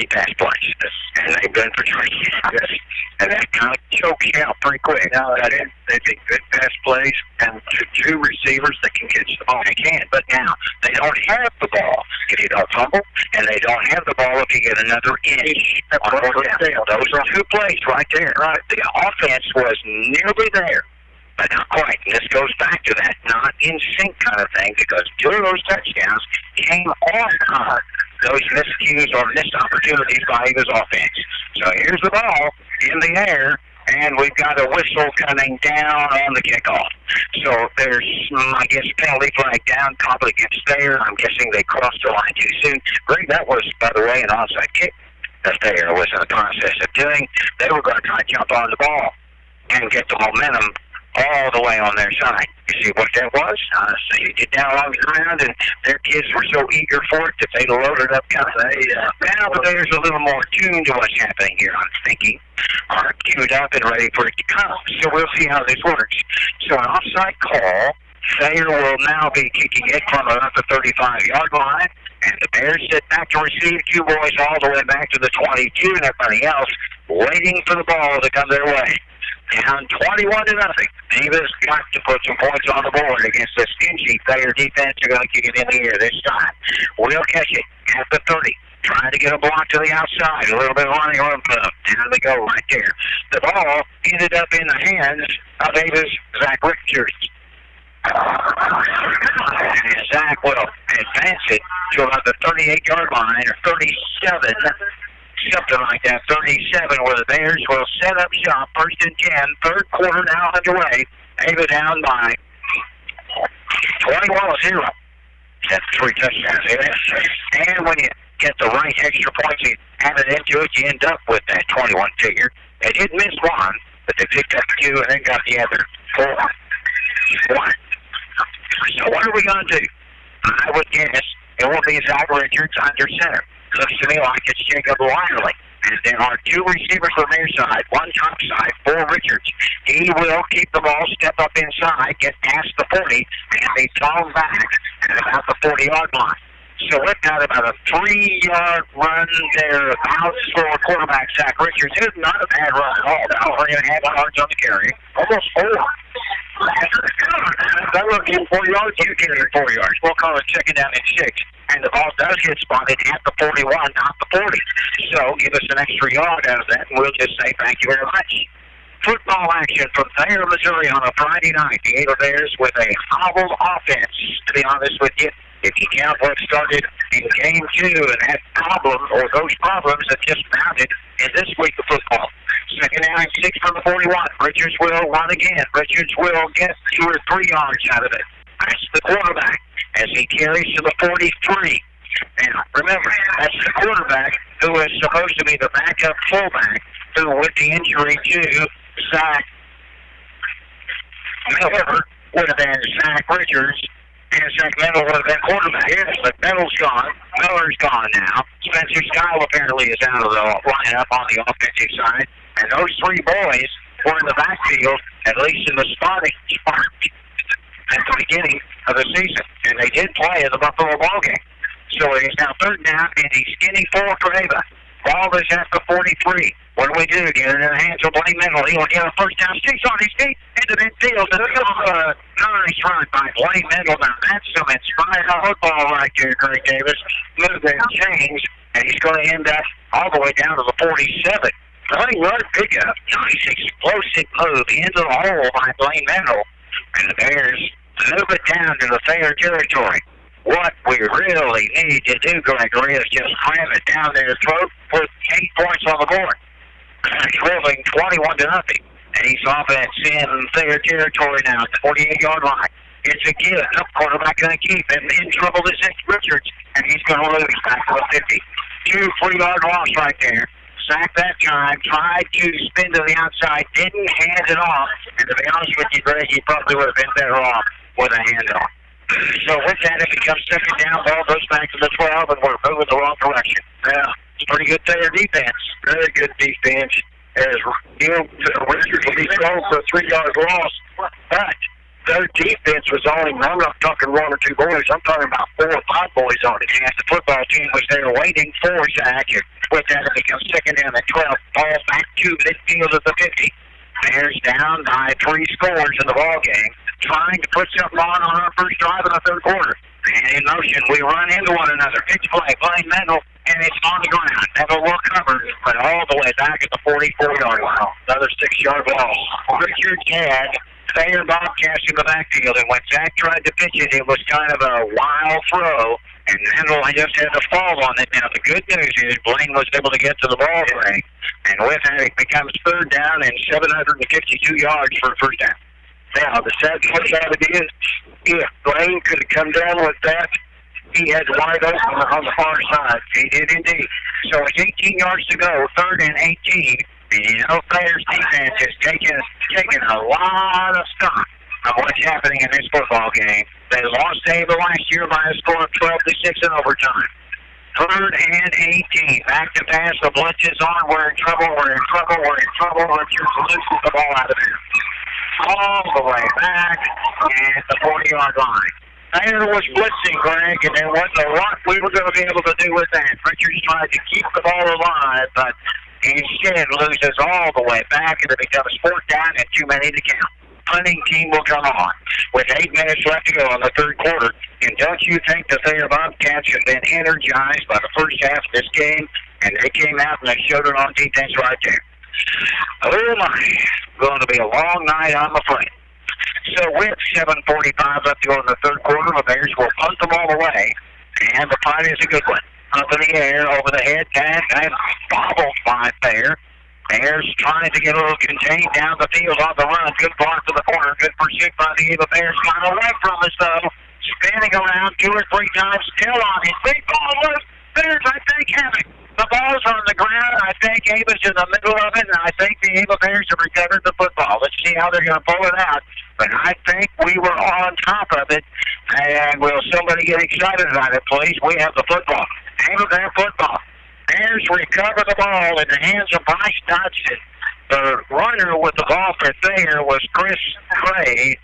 pass plays. And they've been for 3 years. And that kind of chokes you out pretty quick. No, they take good pass plays and 2 receivers that can catch the ball. They can, but now they don't have the ball if you don't fumble, and they don't have the ball if you get another inch. Those are 2 plays right there. Right. The offense was nearly there, but not quite. And this goes back to that not in sync kind of thing, because 2 of those touchdowns came off those miscues or missed opportunities by his offense. So here's the ball in the air, and we've got a whistle coming down on the kickoff. So there's, I guess, penalty flag down, probably against Thayer. I'm guessing they crossed the line too soon. Greg, that was, by the way, an onside kick that Thayer was in the process of doing. They were going to try to jump on the ball and get the momentum all the way on their side. You see what that was? So you get down along the ground, and their kids were so eager for it that they loaded up kind of now, but there's a little more tuned to what's happening here, I'm thinking, are queued up and ready for it to come. So we'll see how this works. So an offside call. Thayer will now be kicking it from about the 35-yard line, and the Bears sit back to receive. 2 boys all the way back to the 22, and everybody else waiting for the ball to come their way. Down 21-0. Davis got to put some points on the board against the stingy Thayer defense. They're going to kick it in the air this time. We'll catch it at the 30. Trying to get a block to the outside. A little bit of running room. Down they go right there. The ball ended up in the hands of Davis Zach Richards. And Zach will advance it to about the 38-yard line, or 37, something like that, 37, where the Bears will set up shop, 1st and 10, third quarter now underway. Ava down by 21-0. That's 3 touchdowns. And when you get the right extra points, you add it into it, you end up with that 21 figure. They did miss one, but they picked up 2 and then got the other 4. 1. So what are we going to do? I would guess it will be Zach Richards under center. Looks to me like it's Jacob Wiley. And there are 2 receivers from their side, 1 top side for Richards. He will keep the ball, step up inside, get past the 40, and be thrown back at about the 40-yard line. So we've got about a 3-yard run there out for quarterback Zach Richards. It is not a bad run at all. About 3.5 yards on the carry. Almost 4. They're looking 4 yards. You carry 4 yards. We'll call it 2nd down and 6. And the ball does get spotted at the 41, not the 40. So give us an extra yard out of that, and we'll just say thank you very much. Football action from Thayer, Missouri on a Friday night. The Ava Bears with a hobbled offense, to be honest with you. If you count what started in Game 2 and had problems, or those problems that just mounted in this week of football. 2nd down and 6 from the 41. Richards will run again. Richards will get 2 or 3 yards out of it. That's the quarterback as he carries to the 43. Now, remember, that's the quarterback who is supposed to be the backup fullback who, with the injury to Zach Miller, would have been Zach Richards. And Zach Miller would have been quarterback. Yes, but Miller's gone. Miller's gone now. Spencer Skyle apparently is out of the lineup on the offensive side. And those 3 boys were in the backfield, at least in the starting spot at the beginning of the season. And they did play in the Buffalo ball game. So it is now 3rd down and a skinny 4 for Ava. Ball is at the 43. What do we do? Get it in the hands of Blaine Mendel. He will get a 1st down. Sticks on his feet into midfield. And a nice run by Blaine Mendel. Now that's some inspired football right there, Greg Davis. Move and change. And he's going to end up all the way down to the 47. Running yard pickup. Nice explosive move into the hole by Blaine Mendel. And the Bears move it down to the Thayer territory. What we really need to do, Gregory, is just cram it down their throat, put 8 points on the board. Trailing 21-0. And he's offense in Thayer territory now at the 48-yard line. It's a give. Up quarterback going to keep him in trouble. This is Richards, and he's going to lose back to the 50. 2 3-yard loss right there. Sack that time. Tried to spin to the outside. Didn't hand it off. And to be honest with you, Greg, he probably would have been better off with a handoff. So with that, it becomes 2nd down. Ball goes back to the 12, and we're moving the wrong direction. Yeah, it's pretty good Thayer defense. Very good defense. As Richards will be thrown for a 3-yard loss, but their defense was only, I'm not talking 1 or 2 boys, I'm talking about 4 or 5 boys on it. And the football team was there waiting for Zach. With that, it becomes 2nd down and 12. Ball back to midfield at the 50. Bears down by 3 scores in the ball game, trying to put something on our first drive in the 3rd quarter. And in motion, we run into one another. Pitch play, Blaine Mendel, and it's on the ground. Mendel will cover, but all the way back at the 44-yard line. Another 6-yard ball. Richard had Thayer Bobcats in the backfield, and when Zach tried to pitch it, it was kind of a wild throw, and Mendel just had to fall on it. Now, the good news is Blaine was able to get to the ball game, and with that, it becomes 3rd down and 752 yards for a 1st down. Now, the sad part about it is, if Blaine could have come down with that, he had wide open on the far side. He did indeed. So it's 18 yards to go, 3rd and 18. And you know, Thayer's defense is taking a lot of stock of what's happening in this football game. They lost Ava last year by a score of 12-6 in overtime. 3rd and 18. Back to pass. The blitz is on. We're in trouble. We're in trouble. We're in trouble. Richards loses the ball out of there. All the way back at the 40-yard line. Thayer was blitzing, Greg, and there wasn't a lot we were going to be able to do with that. Richards tried to keep the ball alive, but Instead, loses all the way back, and it becomes 4th down and too many to count. Punting team will come on with 8 minutes left to go in the third quarter. And don't you think the Thayer Bobcats have been energized by the first half of this game? And they came out and they showed it on defense right there. Oh my, going to be a long night, I'm afraid. So with 7:45 left to go in the third quarter, the Bears will punt the ball away. And the punt is a good one. Up in the air, over the head, and bobbled by Thayer. Bears trying to get a little contained down the field on the run. Good block to the corner. Good pursuit by the Ava Bears. Got away from us, though. Spinning around 2 or 3 times. Still on his big ball loose. Bears, I think, have it. The ball's on the ground. I think Ava's in the middle of it, and I think the Ava Bears have recovered the football. Let's see how they're going to pull it out. But I think we were on top of it. And will somebody get excited about it, please? We have the football. Ava Bear football. Bears recover the ball in the hands of Bryce Dodson. The runner with the ball for Thayer was Chris Cray,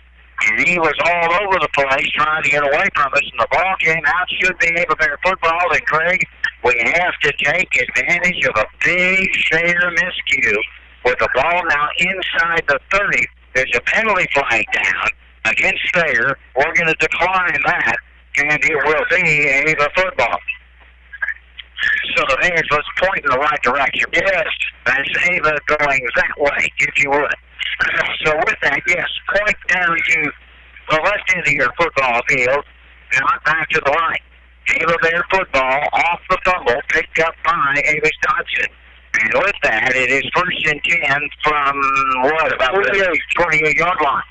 and he was all over the place trying to get away from us, and the ball came out. Should be Ava Bear football, and Craig, we have to take advantage of a big Thayer miscue. With the ball now inside the 30, there's a penalty flag down against Thayer. We're going to decline that, and it will be Ava football. So the Bears, let's point in the right direction. Yes, that's Ava going that way, if you would. So with that, yes, point down to the left end of your football field, and I'm back to the right. Ava Bear football off the fumble, picked up by Ava Dodson. And with that, it is 1st and 10 from, what, about the 28-yard line.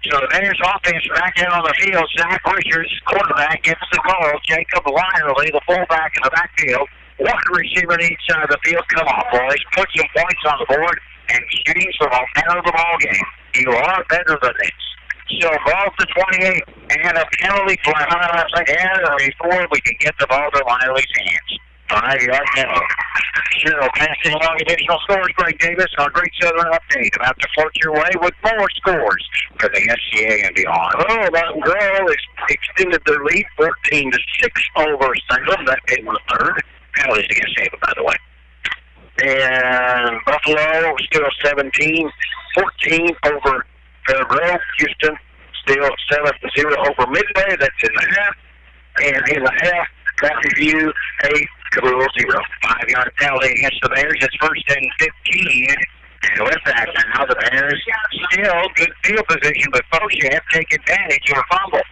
So the Bears offense back in on the field. Zach Richards, quarterback, gets the ball. Jacob Lyerly, the fullback in the backfield. One receiver on each side of the field. Come on, boys. Put some points on the board and change the momentum of the ball game. You are better than this. So ball to 28 and a penalty flag. And before we can get the ball to Lyerly's hands. 5-yard penalty. Sure, passing along additional scores, Greg Davis, our Great Southern Update. About to float your way with more scores for the SCA and beyond. Oh, Mountain Grove extended their lead 14-6 over Salem. That game was third. Penalties against Ava, by the way. And Buffalo still 17-14 over Fair Grove. Houston still 7-0 over Midway. That's in the half. And in the half, Mountain View 8. Caboodle 0. 5-yard penalty against the Bears. It's 1st and 15. And with that now, the Bears still good field position, but folks, you have to take advantage of a fumble.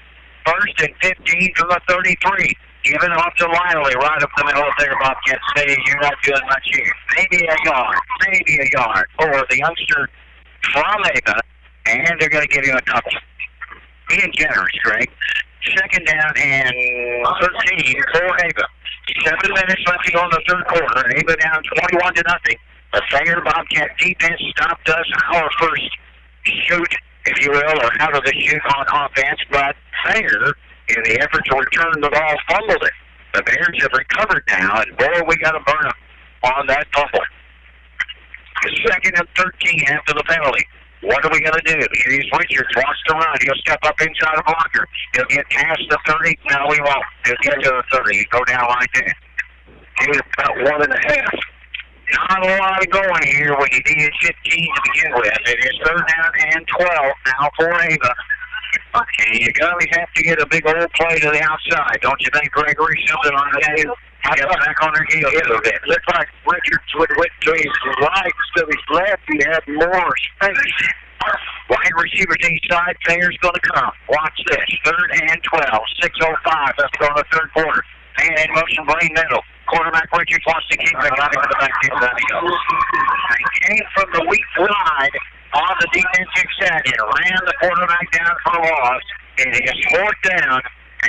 1st and 15 from the 33. Giving off to Lyerly right up the middle of their Bobcat Stadium. You're not doing much here. Maybe a yard for the youngster from Ava, and they're going to give him a couple. Being generous, Greg. 2nd down and 13 for Ava. 7 minutes left to go in the third quarter. Ava down 21-0. The Thayer Bobcat defense stopped us our first shoot, if you will, or out of the shoot on offense. But Thayer, in the effort to return the ball, fumbled it. The Bears have recovered now, and boy, we got to burn them on that fumble. 2nd and 13 after the penalty. What are we going to do? Here's Richards, wants to run. He'll step up inside a blocker. He'll get past the 30. No, he won't. He'll get to the 30. He'll go down like that. He's about 1.5. Not a lot of going here when you needed 15 to begin with. It is 3rd down and 12 now for Ava. And you're going to have to get a big old play to the outside, don't you think, Gregory? Something on that. Get back on their heels a little bit. Looks like Richards would went to his right instead of his left. He had more space. Wide receivers inside. Thayer's going to come. Watch this. 3rd and 12. 6:05 left to go in the third quarter. Man in motion, Blaine Middle. Quarterback Richards wants to keep it. Got him in the back end. And came from the weak side on the defensive set and ran the quarterback down for a loss. And it is 4th down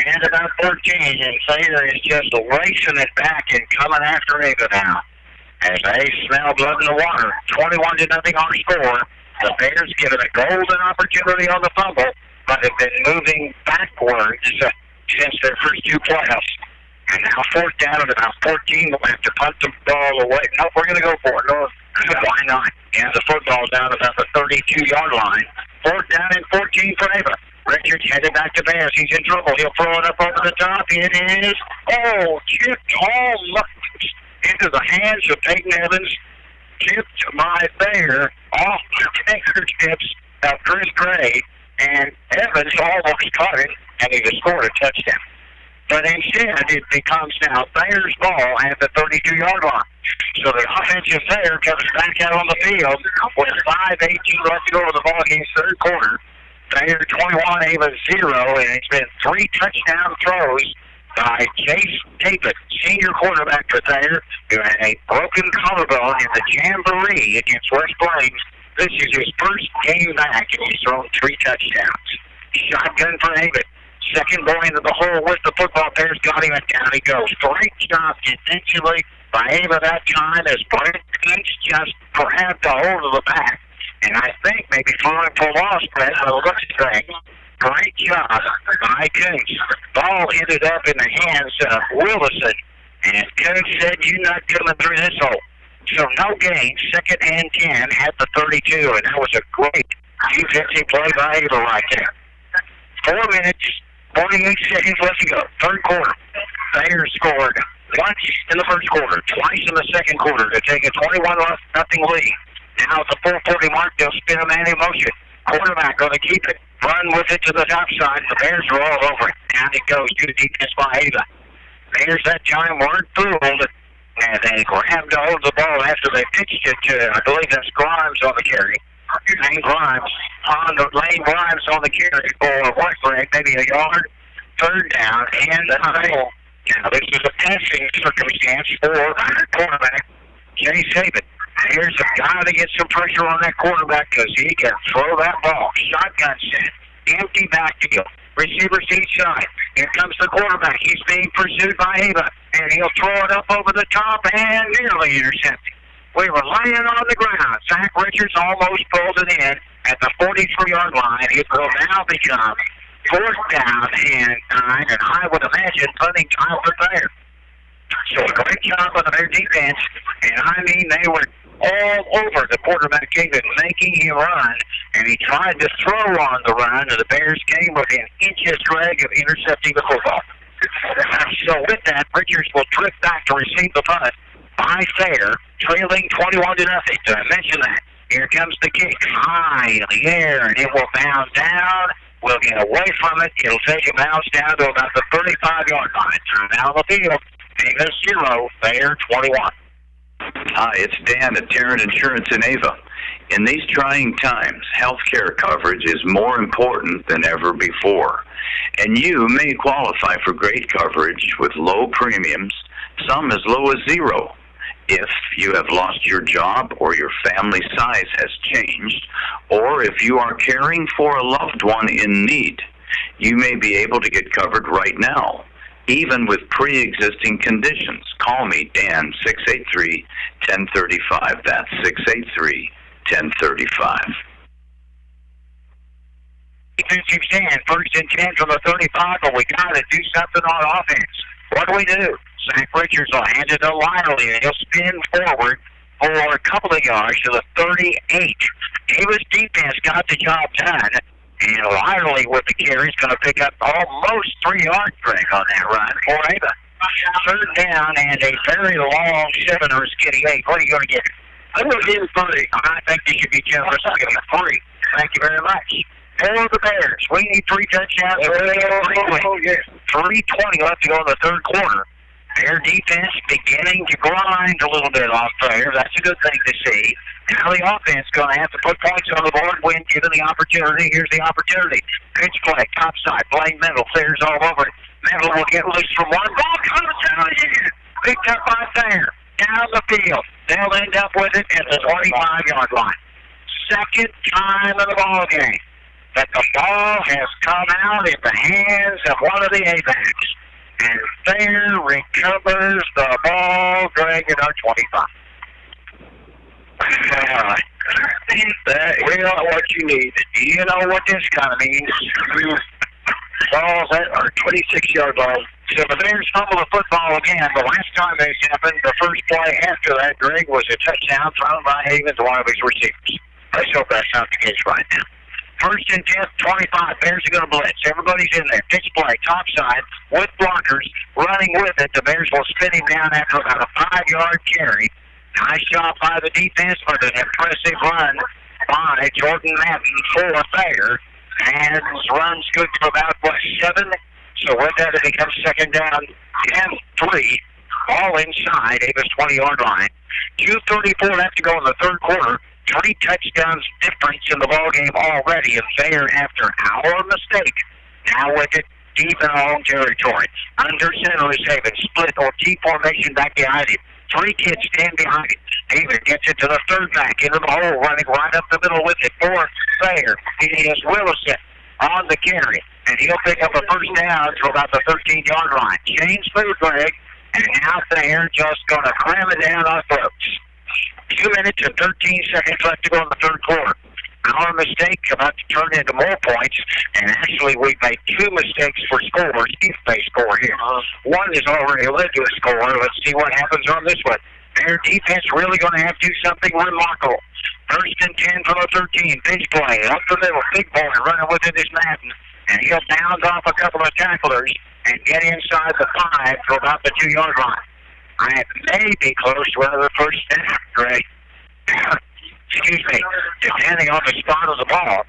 and about 14. And Thayer is just racing it back and coming after Ava now. As they smell blood in the water. 21-0 our score. The Bears given a golden opportunity on the fumble, but have been moving backwards since their first 2 playoffs. And now 4th down at about 14. We'll have to punt the ball away. Nope, we're going to go for it. No, why not? And the football's down about the 32-yard line. 4th down and 14 for Ava. Richards headed back to Bears. He's in trouble. He'll throw it up over the top. It is, chipped almost into the hands of Peyton Evans. tipped by Thayer off the fingertips of Chris Gray, and Evans almost caught it, and he just scored a touchdown. But instead, it becomes now Thayer's ball at the 32-yard line. So the offensive Thayer comes back out on the field with 5:18 left to go in the ball game's third quarter. Thayer 21, Ava 0, and it's been 3 touchdown throws by Chase Tapit, senior quarterback for Thayer, who had a broken collarbone in the jamboree against West Plains. This is his first game back, and he's thrown 3 touchdowns. Shotgun for Ava. Second boy into the hole with the football. Bears got him, and down he goes. Great job defensively by Ava that time as Brent Koontz just grabbed the hold of the back. And I think maybe throwing for loss, Brent, by the looks of things. Great job by Koontz. Ball ended up in the hands of Willison, and Koontz said, "You're not coming through this hole." So no gain, 2nd and 10 at the 32, and that was a great defensive play by Ava right there. 4 minutes, 48 seconds left to go. Third quarter. Thayer scored once in the first quarter, twice in the second quarter to take a 21-0 lead. Now at the 4:40 mark, they'll spin a man in motion. Quarterback going to keep it, run with it to the top side. The Bears are all over it. Down it goes to the defense by Ava. Bears that time weren't fooled, and they grabbed a hold of the ball after they pitched it to, I believe that's Grimes on the carry. Lane Grimes on the carry for what, Greg? Maybe a yard. Third down and hole. Now this is a passing circumstance for quarterback Jay Saban. Here's a guy to get some pressure on that quarterback because he can throw that ball. Shotgun set. Empty backfield. Receivers each side. Here comes the quarterback. He's being pursued by Ava, and he'll throw it up over the top and nearly intercepted. We were laying on the ground. Zach Richards almost pulled it in at the 43-yard line. It will now become 4th down and 9, and I would imagine punting time for Thayer. So a great job on their defense, and I mean they were all over the quarterback David, making him run, and he tried to throw on the run, and the Bears came within inches drag of intercepting the football. So with that, Richards will drift back to receive the punt by Thayer, trailing 21-0. Did I mention that? Here comes the kick, high in the air, and it will bounce down. We'll get away from it. It'll take a bounce down to about the 35-yard line. Turn down the field. Ava 0, Thayer 21. Hi, it's Dan at Tarrant Insurance in Ava. In these trying times, health care coverage is more important than ever before. And you may qualify for great coverage with low premiums, some as low as 0. If you have lost your job or your family size has changed, or if you are caring for a loved one in need, you may be able to get covered right now, even with pre-existing conditions. Call me, Dan, 683-1035. That's 683-1035. Defensive stand, 1st and 10 from the 35, but we got to do something on offense. What do? Zach Richards will hand it to Lively, and he'll spin forward for a couple of yards to the 38. Ava's defense got the job done, and Lively with the carry is going to pick up almost 3 yards break on that run for Ava. 3rd down and a very long 7 or skinny 8. What are you going to get? I'm going to give him 30. I think you should be generous and give him 3. Thank you very much. For the Bears, we need 3 touchdowns. 3:20 left to go in the third quarter. Their defense beginning to grind a little bit off there. That's a good thing to see. Now the offense going to have to put points on the board when given the opportunity. Here's the opportunity. Pitch play, top side, playing middle, Thayer's all over it. Middle will get loose from one. Ball comes down again. Picked up by Thayer. Down the field. They'll end up with it at the 25-yard line. Second time in the ball game that the ball has come out in the hands of one of the A-backs. And Thayer recovers the ball, dragging our 25. All right. We know what you need. You know what this kind of means. Balls that are 26-yard line. So the Bears fumble the football again. The last time this happened, the first play after that, Greg, was a touchdown thrown by Havens, one of his receivers. Let's hope that's not the case right now. 1st and 10, 25. Bears are going to blitz. Everybody's in there. Pitch play, top side, with blockers, running with it. The Bears will spin him down after about a 5-yard carry. Nice job by the defense, but an impressive run by Jordan Madden for Thayer. And runs good to about, 7? So with that, it becomes second down and 3. All inside Ava's 20-yard line. 2:34 left to go in the third quarter. 3 touchdowns difference in the ballgame already. And Thayer, after our mistake, now with it deep in our own territory. Under center is Haven. Split or T formation back behind him. 3 kids stand behind it. Haven gets it to the third back into the hole, running right up the middle with it for Thayer. It is Willison on the carry, and he'll pick up a first down to about the 13-yard line. Change through Greg, and now Thayer just going to cram it down our throats. 2 minutes and 13 seconds left to go in the third quarter. Our mistake about to turn into more points, and actually we've made 2 mistakes for scores if they score here. One is already led to a score. Let's see what happens on this one. Their defense really going to have to do something remarkable. First and 10 from the 13. Pitch play up the middle. Big boy running with it is Madden, and he'll bound off a couple of tacklers and get inside the 5 to about the 2-yard line. I may be close to another first down, Greg. Excuse me, depending on the spot of the ball.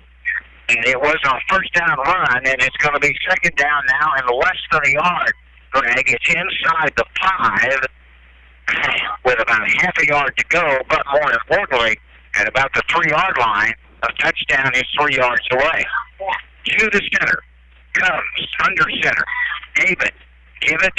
And it was a first down run, and it's going to be second down now and less than a yard. Greg, it's inside the 5 with about half a yard to go, but more importantly, at about the 3-yard line, a touchdown is 3 yards away. To the center, comes under center. David, give it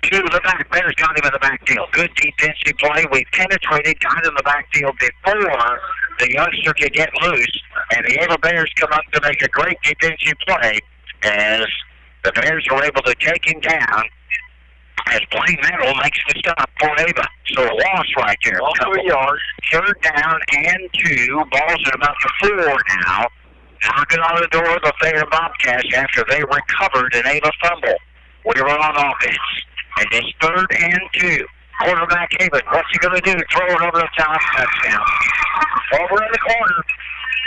to the back. Bears got him in the backfield. Good defensive play. We penetrated, got in the backfield before the youngster could get loose, and the Ava Bears come up to make a great defensive play as the Bears were able to take him down as Blaine Metal makes the stop for Ava. So a loss right there. 3 yards. Third down and 2. Ball's at about the 4 now. Knocking on the door of the Thayer Bobcats after they recovered an Ava fumble. We were on offense. And it's 3rd and 2. Quarterback Haven, what's he going to do? Throw it over the top. Touchdown. Over in the corner.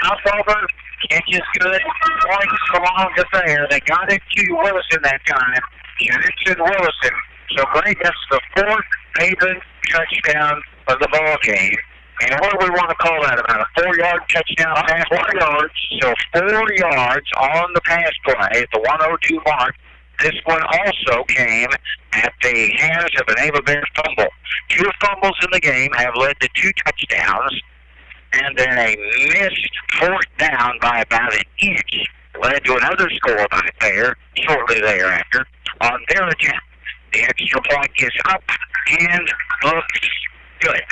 Up over. Catch is good. Points along to Thayer. They got it to Willison that time. Jackson Willison. So Greg, that's the 4th Haven touchdown of the ball game. And what do we want to call that? About a 4-yard touchdown pass? 4 yards. So 4 yards on the pass play at the 102 mark. This one also came at the hands of an Ava Bears fumble. 2 fumbles in the game have led to 2 touchdowns, and then a missed 4th down by about an inch led to another score by Thayer shortly thereafter on their attempt. The extra point is up and looks good.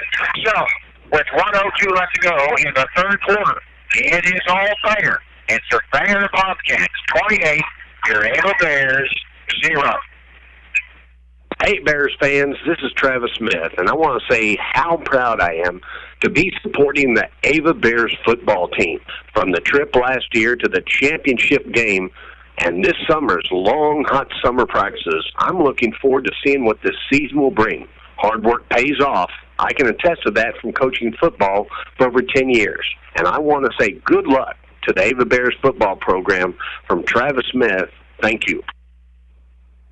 So, with 1:02 left to go in the third quarter, it is all Thayer. It's the Thayer Bobcats 28. Your Ava Bears 0. Hey, Bears fans, this is Travis Smith, and I want to say how proud I am to be supporting the Ava Bears football team from the trip last year to the championship game and this summer's long, hot summer practices. I'm looking forward to seeing what this season will bring. Hard work pays off. I can attest to that from coaching football for over 10 years. And I want to say good luck to the Ava Bears football program from Travis Smith. Thank you.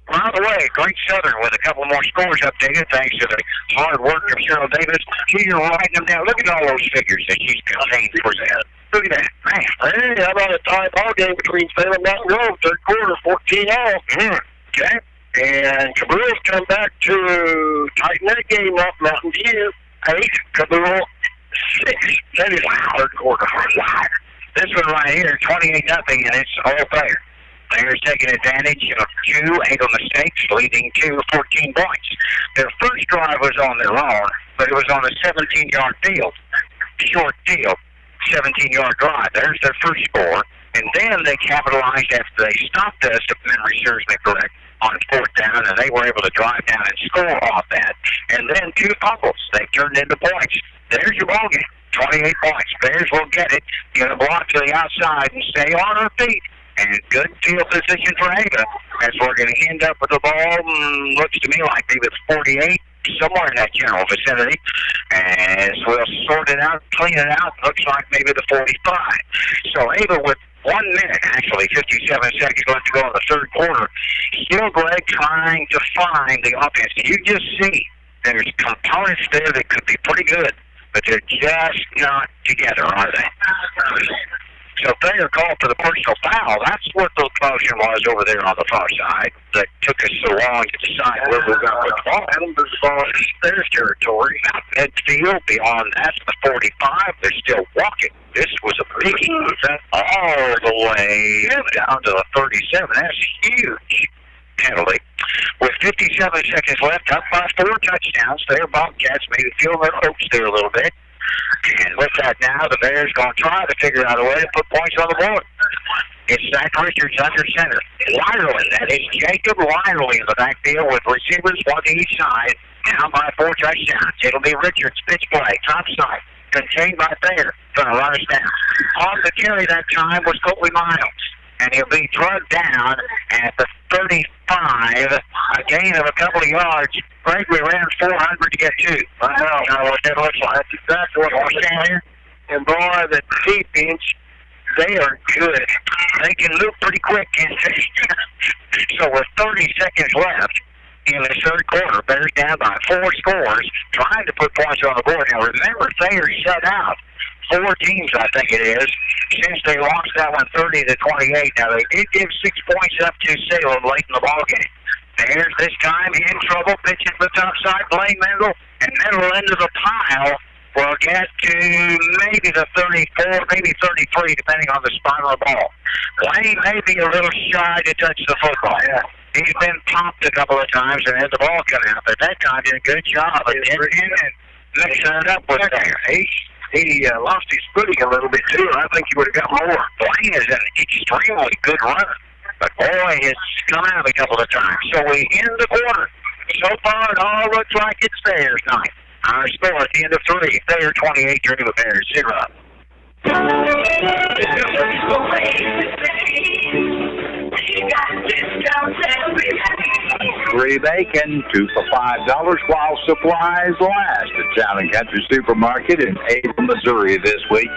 By the way, Great Southern with a couple more scores updated thanks to the hard work of Cheryl Davis. She's writing them down. Look at all those figures that she's contained for that. Look at that. Man. Hey, how about a tie ball game between Salem and Mountain Grove, third quarter, 14-all. Okay. And Cabril's come back to tighten that game up. Mountain View 8, Cabril 6. That is third quarter. Wow. This one right here, 28-0, and it's all fair. They're taking advantage of 2 Ava mistakes, leading to 14 points. Their first drive was on their own, but it was on a 17-yard field. Short field, 17-yard drive. There's their first score. And then they capitalized after they stopped us, if memory serves me correct, on 4th down, and they were able to drive down and score off that. And then 2 fumbles. They turned into points. There's your ball game. 28 points. Bears will get it, get a block to the outside, and stay on her feet. And good field position for Ava, as we're going to end up with the ball, looks to me like maybe it's 48, somewhere in that general vicinity. As we'll sort it out, clean it out, looks like maybe the 45. So Ava with 1 minute, actually, 57 seconds left to go in the third quarter. Still Greg trying to find the offense. You just see There's components there that could be pretty good, but they're just not together, are they? So Thayer called for the personal foul. That's what the motion was over there on the far side that took us so long to decide where we were going to put the ball. The ball is their territory. Out midfield, beyond that, the 45, they're still walking. This was a biggie. All the way down to the 37. That's huge penalty. With 57 seconds left, up by 4 touchdowns, their Bobcats maybe feel their hopes there a little bit. And with that now, the Bears going to try to figure out a way to put points on the board. It's Zach Richards under center. Lyerly, that is Jacob Lyerly in the backfield with receivers one to each side. Now by 4 touchdowns. It'll be Richards, pitch play, top side, contained by Thayer. Going to run us down. On the carry that time was Colby Miles. And he'll be drugged down at the 35, a gain of a couple of yards. Greg, we ran 400 to get 2. I know what that looks like. That's exactly what we're saying here. And boy, the defense, they are good. They can move pretty quick, can't they? So with 30 seconds left in the third quarter, Bears down by 4 scores, trying to put points on the board. Now remember, Thayer shut out 4 teams, I think it is, since they lost that one 30-28. Now, they did give 6 points up to Salem late in the ballgame. Bears this time in trouble, pitching to the top side, Blaine Mendel, and middle end of the pile will get to maybe the 34, maybe 33, depending on the spot of the ball. Blaine may be a little shy to touch the football. Yeah. He's been popped a couple of times and had the ball come out, but that time did a good job of getting in and mixing it up with there. He lost his footing a little bit, too. I think he would have got more. Blaine is an extremely good runner, but boy, it's come out a couple of times. So we end the quarter. So far, it all looks like it's Thayer's night. Our score at the end of 3, Thayer 28, Drew Bears 0. Free bacon, 2 for $5 while supplies last at Town and Country Supermarket in Ava, Missouri this week.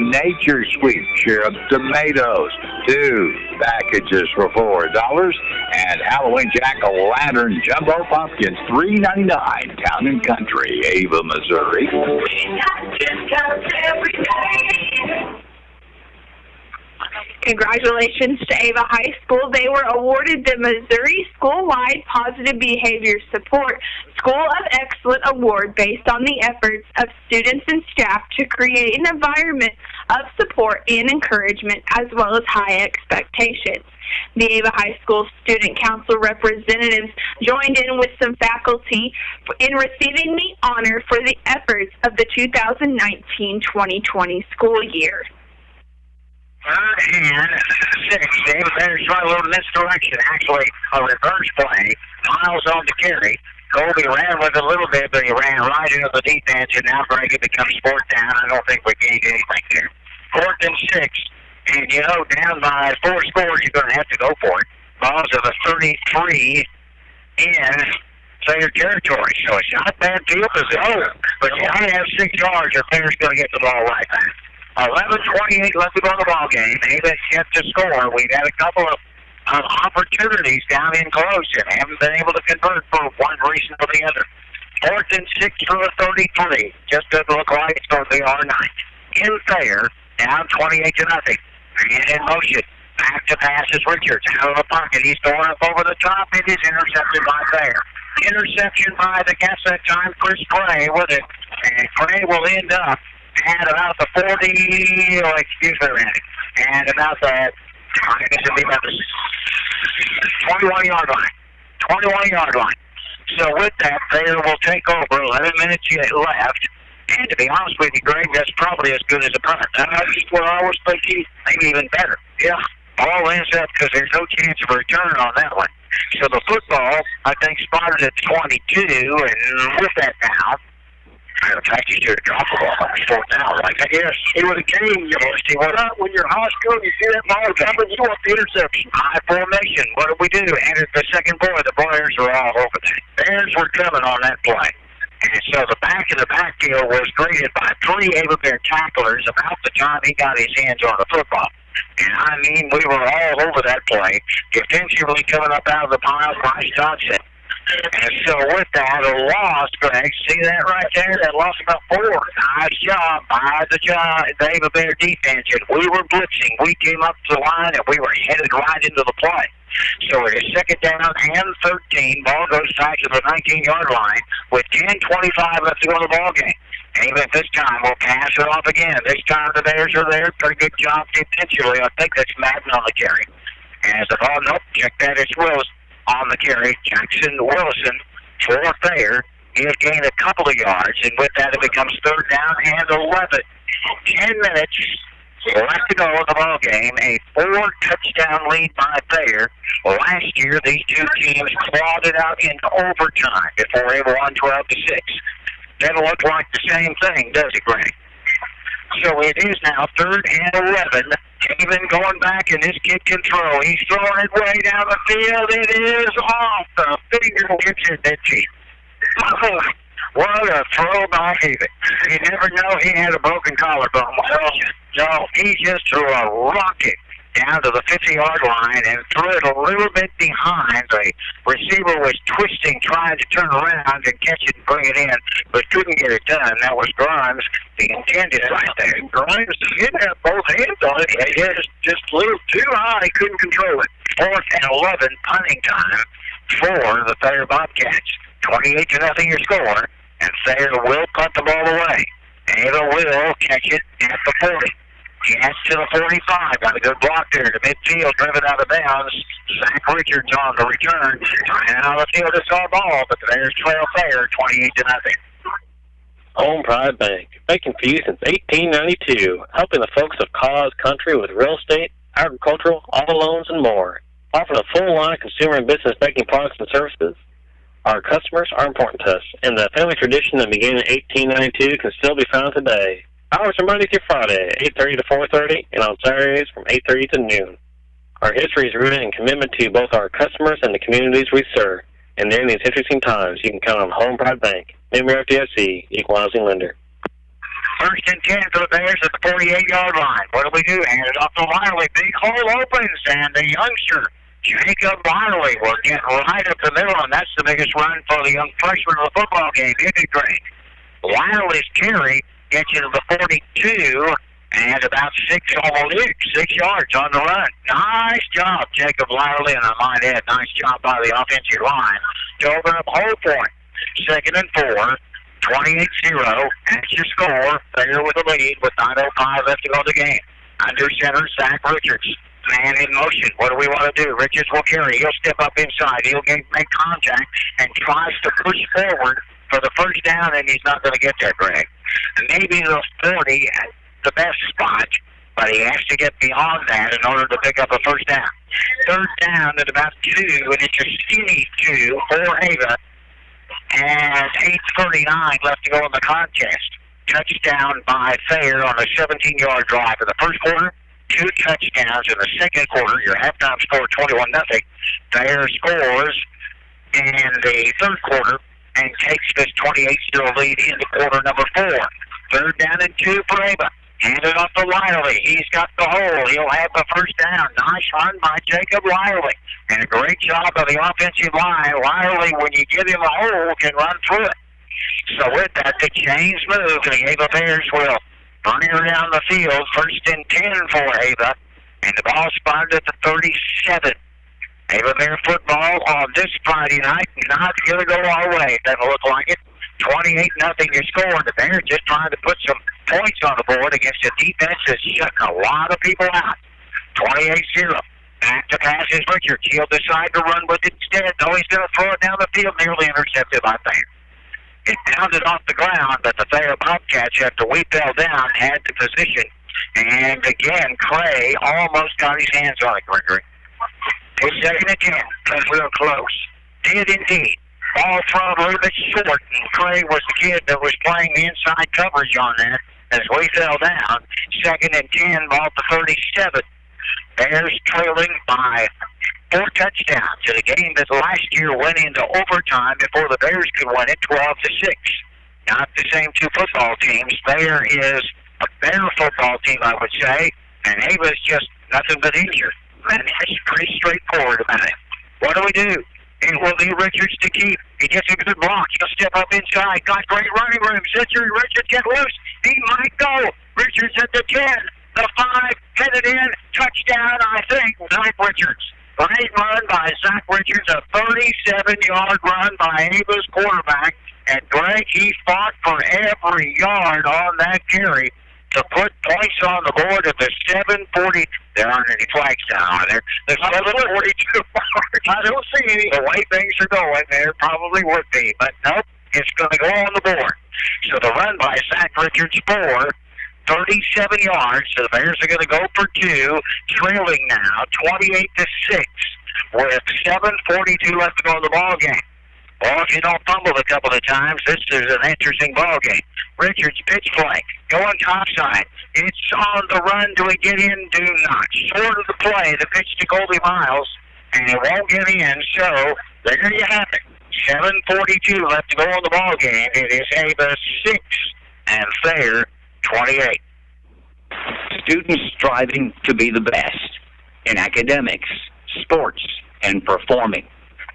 Nature's Sweet Cherub tomatoes, 2 packages for $4. And Halloween Jack-o'-lantern jumbo pumpkins, $3.99. Town and Country, Ava, Missouri. We got discounts every day. Congratulations to Ava High School. They were awarded the Missouri School-Wide Positive Behavior Support School of Excellence Award based on the efforts of students and staff to create an environment of support and encouragement as well as high expectations. The Ava High School Student Council representatives joined in with some faculty in receiving the honor for the efforts of the 2019-2020 school year. And 6, David Bears try a little misdirection, actually a reverse play. Miles on the carry. Colby ran with it a little bit, but he ran right into the defense, and now Greg it becomes 4th down. I don't think we gained anything there. 4th and 6, and you know, down by 4 scores, you're going to have to go for it. Balls of the 33 in Thayer territory, so it's not bad field position, but you only have 6 yards, or Thayer's going to get the ball right back. 11:28 left to go in the ball game. Ava's yet to score. We've had a couple of opportunities down in close and haven't been able to convert for one reason or the other. 4th and 6 for the 33. Just doesn't look like it's going to be our night. In Thayer, down 28-0. And in motion. Back to pass is Richards. Out of the pocket. He's going up over the top. It is intercepted by Thayer. Interception by the Cats that time. Chris Gray with it. And Gray will end up at about the 40, excuse me, Randy, and about the, I guess it'll be about the 21-yard line. 21-yard line. So with that, Thayer will take over. 11 minutes left. And to be honest with you, Greg, that's probably as good as a punt. That's what I was thinking, maybe even better. Yeah, all ends up because there's no chance of a return on that one. So the football, I think, spotted at 22, and with that now, in fact, you should have dropped the ball on the 4th down like that. Yes, he would have came. When you're high school, you see that ball coming, you want the interception. High formation. What did we do? Entered the second boy. The Bears were all over that. Bears were coming on that play. And so the back of the backfield was greeted by 3 Ava Bear tacklers about the time he got his hands on the football. And I mean, we were all over that play. Defensively coming up out of the pile, Bryce Dodson. And so with that, a loss, Greg, see that right there? That loss about 4. Nice job by the Ava Bear defense. And we were blitzing. We came up to the line, and we were headed right into the play. So it is second down and 13. Ball goes back to the 19-yard line with 10:25 left to go in the ball game. Ava this time will pass it off again. This time the Bears are there. Pretty good job defensively. I think that's Madden on the carry. As the ball, nope, check that. It's Willis on the carry. Jackson Willison for Thayer. He'll gain a couple of yards, and with that it becomes third down and 11. 10 minutes left to go in the ball game. A 4-touchdown lead by Thayer. Last year, these two teams clawed it out in overtime before they won 12-6. Doesn't look like the same thing, does it, Greg? So it is now third and 11. Even going back, and this kid can throw. He's throwing it way down the field. It is off the fingertips of the team. What a throw by David. You never know he had a broken collarbone. No, he just threw a rocket down to the 50-yard line and threw it a little bit behind. The receiver was twisting, trying to turn around and catch it and bring it in, but couldn't get it done. That was Grimes. The intent is right there. Grimes didn't have both hands on it. He just flew too high. He couldn't control it. 4th and 11, punting time for the Thayer Bobcats. 28-0 your score, and Thayer will punt the ball away. Ava will catch it at the 40. Gets to the 45. Got a good block there to midfield, driven out of bounds. Zach Richards on the return. And out of the field is our ball, but the Bears trail Thayer 28-0. Home Pride Bank, banking for you since 1892, helping the folks of Cause Country with real estate, agricultural, auto loans, and more. Offering a full line of consumer and business banking products and services. Our customers are important to us, and the family tradition that began in 1892 can still be found today. Hours are Monday through Friday, 8:30 to 4:30, and on Saturdays from 8:30 to noon. Our history is rooted in commitment to both our customers and the communities we serve. And during these interesting times, you can count on Home Pride Bank, member FDIC, equal housing lender. 1st and 10 for the Bears at the 48-yard line. What do we do? Hand it off to Wiley. Big hole opens, and the youngster, Jacob Wiley, will get right up the middle, and that's the biggest run for the young freshman of the football game. Isn't it great? Wiley's carry gets you to the 42 and about 6 yards on the run. Nice job, Jacob Wiley, and I might add, nice job by the offensive line to open up whole point. 2nd and 4, 28-0. That's your score. Thayer with the lead with 9:05 left to go in the game. Under center, Zach Richards. Man in motion. What do we want to do? Richards will carry. He'll step up inside. He'll make contact and tries to push forward for the first down, and he's not going to get there, Greg. And maybe the 40 at the best spot, but he has to get beyond that in order to pick up a first down. 3rd down at about 2, and it's a skinny 2 for Ava. And 8:39 left to go in the contest. Touchdown by Thayer on a 17-yard drive in the first quarter. 2 touchdowns in the second quarter. Your halftime score 21-0. Thayer scores in the third quarter and takes this 28-0 lead into quarter number 4. 3rd down and 2 for Ava. Handed off to Wiley. He's got the hole. He'll have the first down. Nice run by Jacob Wiley. And a great job of the offensive line. Wiley, when you give him a hole, can run through it. So with that, the chains move, and the Ava Bears will bring her down the field. 1st and 10 for Ava. And the ball spotted at the 37. Ava Bear football on this Friday night. Not going to go our way. Doesn't look like it. 28-0 your score. The Bears just trying to put some points on the board against a defense that's shutting a lot of people out. 28-0. Back to pass is Richards. He'll decide to run with it instead. No, he's going to throw it down the field. Nearly intercepted by Thayer. It bounded off the ground, but the Thayer Bobcats, after we fell down, had the position. And again, Clay almost got his hands on it, Gregory. It's 2nd and 10. That's real close. Did indeed. Ball thrown a little bit short, and Clay was the kid that was playing the inside coverage on that as we fell down. 2nd and 10, ball to 37. Bears trailing by 4 touchdowns in a game that last year went into overtime before the Bears could win it 12-6. Not the same two football teams. Thayer is a better football team, I would say, and Ava's just nothing but injured. And it's pretty straightforward about it. What do we do? It will be Richards to keep. He gets a good block. He'll step up inside. Got great running room. Richards get loose. He might go. Richards at the 10, the 5, headed in. Touchdown, I think, Zach Richards. Great run by Zach Richards, a 37-yard run by Ava's quarterback. And Greg, he fought for every yard on that carry to put points on the board at the 7:40. There aren't any flags down, are there? There's 7:42. I don't see any. The way things are going, there probably would be. But nope, it's going to go on the board. So the run by Zach Richards for 37 yards. So the Bears are going to go for 2, trailing now 28-6 with 7:42 left to go in the ball game. Well, if you don't fumble a couple of times, this is an interesting ball game. Richards pitch play, going topside. It's on the run. Do we get in? Do not. Short of the play, the pitch to Colby Miles, and it won't get in. So there you have it. 7:42 left to go in the ball game. It is Ava 6 and Thayer 28. Students striving to be the best in academics, sports, and performing.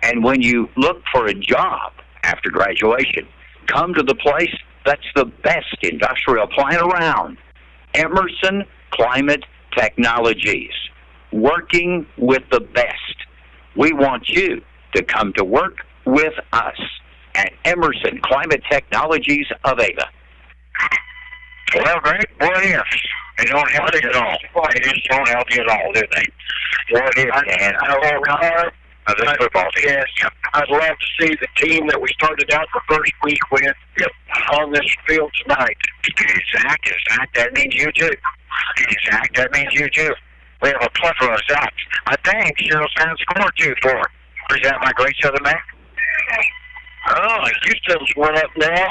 And when you look for a job after graduation, come to the place that's the best industrial plant around, Emerson Climate Technologies, working with the best. We want you to come to work with us at Emerson Climate Technologies of Ava. Well, Greg, what if? They don't help you at all. They just don't help you at all, do they? What if, Dan? Of the football team. Yes, I'd love to see the team that we started out the first week with on this field tonight. Zach, that means you too. Zach, that means you too. We have a plethora of Zachs. I think Cheryl's found score 2 for. Or is that my great Southern man? Oh, Houston's went up now.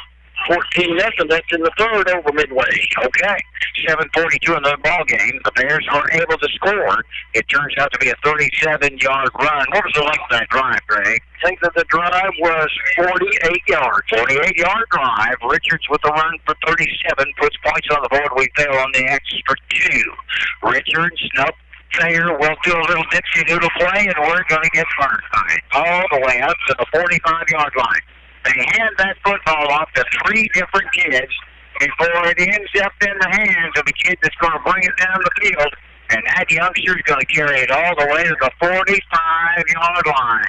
14-0. That's in the third over midway. Okay. 7:42 in the ball game. The Bears are able to score. It turns out to be a 37-yard run. What was the length of that drive, Greg? I think that the drive was 48 yards. 48-yard drive. Richards with the run for 37 puts points on the board. We fail on the extra 2. Richards, nope. Thayer will do a little dipsy doodle play, and we're going to get burned by it. All the way up to the 45-yard line. They hand that football off to 3 different kids before it ends up in the hands of the kid that's going to bring it down the field. And that youngster's going to carry it all the way to the 45-yard line.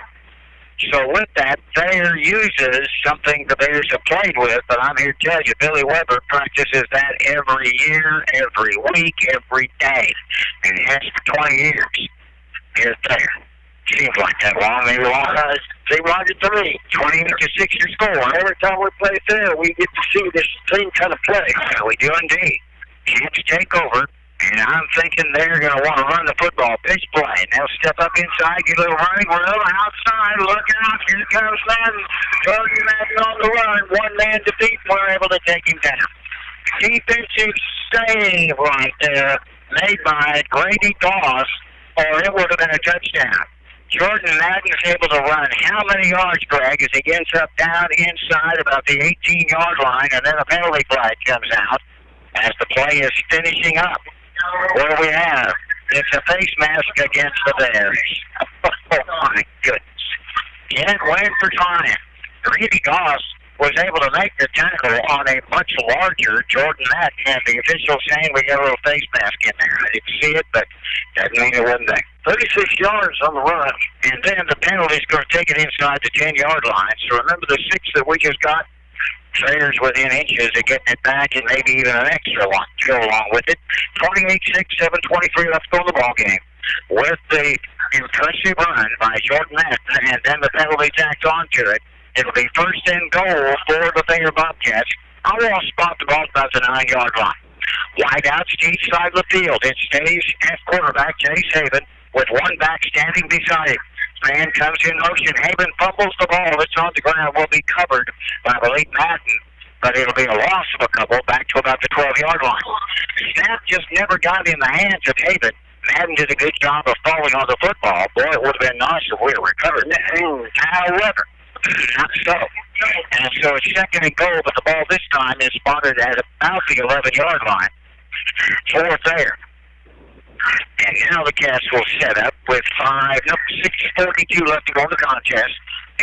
So with that, Thayer uses something the Bears have played with, but I'm here to tell you, Billy Weber practices that every year, every week, every day. And he has for 20 years. Here's Thayer. Seems like that long, maybe longer. Seems like it to me. 28-6 your score. Every time we play Thayer, we get to see this team kind of play. Yeah, we do indeed. Chance to take over, and I'm thinking they're going to want to run the football pitch play. And they'll step up inside, get a little running room outside. Look out, here comes Madden. Jordan Madden on the run. One-man defeat. We're able to take him down. Defensive save right there made by Grady Goss, or it would have been a touchdown. Jordan Madden is able to run how many yards, Greg, as he gets up down inside about the 18-yard line, and then a penalty flag comes out as the play is finishing up. What do we have? It's a face mask against the Bears. Oh, my goodness. Can't win for trying. Grady Goss was able to make the tackle on a much larger Jordan Madden, and the official saying we got a little face mask in there. I didn't see it, but doesn't mean it wasn't there. 36 yards on the run. And then the penalty's going to take it inside the 10-yard line. So remember the 6 that we just got? Thayer's within inches of getting it back, and maybe even an extra one to go along with it. 28-6, 7:23 left to go in the ball game. With the impressive run by Jordan Madden, and then the penalty tacked onto it, it'll be first and goal for the Thayer Bobcats. I want to spot the ball about the 9-yard line. Wide out to each side of the field. It stays at quarterback, Chase Haven, with one back standing beside him. Man comes in motion. Haven fumbles the ball. It's on the ground. Will be covered by the late Madden, but it'll be a loss of a couple back to about the 12-yard line. Snap just never got in the hands of Haven. Madden did a good job of falling on the football. Boy, it would have been nice if we had recovered that. However, not so. And so it's second and goal, but the ball this time is spotted at about the 11-yard line for Thayer. And now the Cats will set up with 6:42 left to go in the contest.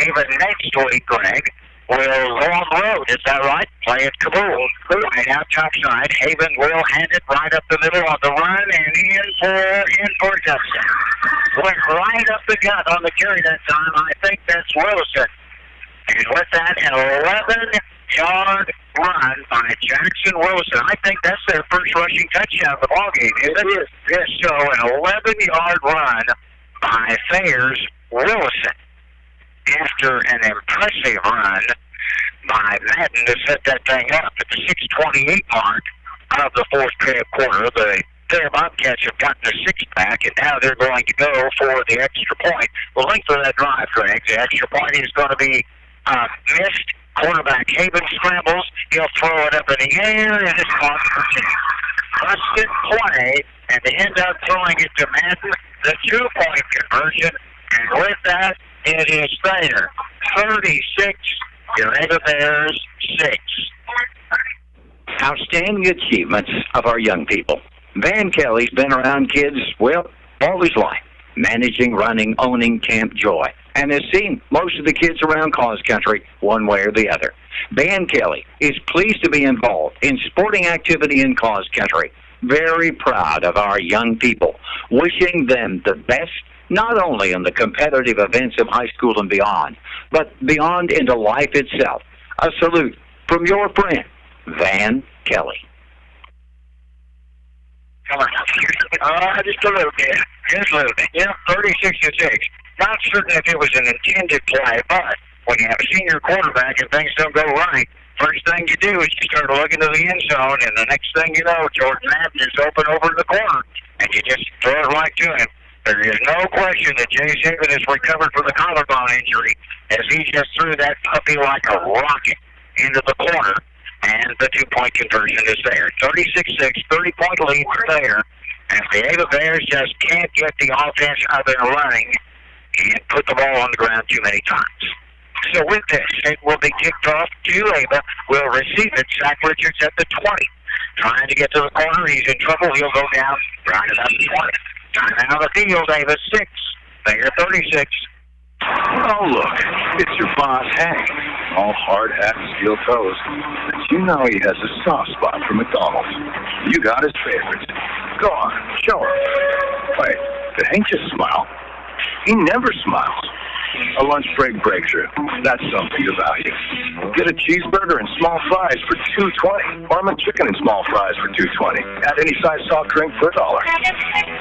Even next week, Greg, will go on the road. Is that right? Play at Kabul. Right out top side. Haven will hand it right up the middle on the run and in for a touchdown. Went right up the gut on the carry that time. I think that's Wilson. And with that, an 11-yard run by Jackson Wilson. I think that's their first rushing touchdown of the ballgame, isn't it? Yes. So an 11-yard run by Thayer's Wilson after an impressive run by Madden to set that thing up at the 6:28 mark of the fourth quarter. The Thayer Bobcats have gotten a six-pack, and now they're going to go for the extra point. The length of that drive, Greg, the extra point is going to be missed. Quarterback Haven scrambles. He'll throw it up in the air, and it's caught for two. Busted play, and they end up throwing it to Madden, the two-point conversion. And with that, it is Thayer 36, Ava Bears 6. Outstanding achievements of our young people. Van Kelly's been around kids, well, all his life, managing, running, owning Camp Joy, and has seen most of the kids around Cause Country one way or the other. Van Kelly is pleased to be involved in sporting activity in Cause Country. Very proud of our young people, wishing them the best, not only in the competitive events of high school and beyond, but beyond into life itself. A salute from your friend, Van Kelly. Come on. Just a little bit. Just a little bit. Yeah, 36-6. Not certain if it was an intended play, but when you have a senior quarterback and things don't go right, first thing you do is you start looking to the end zone, and the next thing you know, Jordan Madden is open over in the corner, and you just throw it right to him. There is no question that Jay Saban has recovered from the collarbone injury as he just threw that puppy like a rocket into the corner, and the two-point conversion is there. 36-6, 30-point lead for Thayer, and the Ava Bears just can't get the offense up and running and put the ball on the ground too many times. So with this, it will be kicked off to Ava. Will receive it. Zach Richards at the 20. Trying to get to the corner. He's in trouble. He'll go down right about the 20. Time out of the field, Ava 6. Thayer 36. Oh, look, it's your boss, Hank. All hard hat and steel toes. But you know he has a soft spot for McDonald's. You got his favorites. Go on, show him. Wait, did Hank just smile? He never smiles. A lunch break breakthrough. That's something to value. Get a cheeseburger and small fries for $2.20. Orman chicken and small fries for $2.20. Add any size soft drink for $1.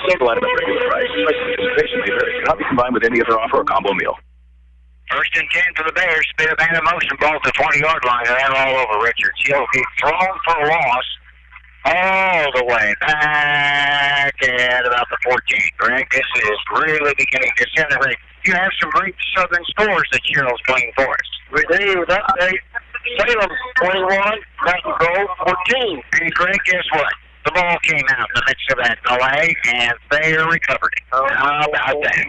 Single item at regular price. Price participation may vary. Cannot be combined with any other offer or combo meal. First and 10 for the Bears. Bit of man in motion. Ball at the 20-yard line. And then all over Richards. He'll be thrown for a loss all the way back at about the 14. Greg, this is really beginning to disintegrate. You have some great southern scores that Cheryl's playing for us. We do. With update, Salem 21, Mountain Grove 14. And Greg, guess what? The ball came out in the midst of that delay, and Thayer recovered it. How about that?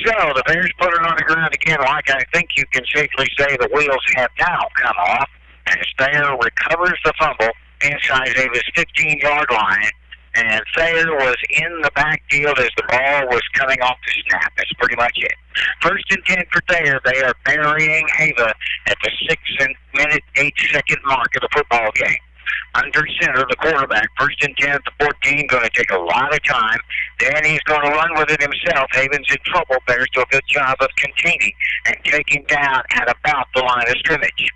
So the Bears put it on the ground again. Like I think you can safely say the wheels have now come off, as Thayer recovers the fumble inside Ava's 15-yard line. And Thayer was in the backfield as the ball was coming off the snap. That's pretty much it. First and 10 for Thayer. They are burying Ava at the 6-minute, 8-second mark of the football game. Under center, the quarterback, first and 10 at the 14, going to take a lot of time. Then he's going to run with it himself. Haven's in trouble. Bears do a good job of containing and taking down at about the line of scrimmage.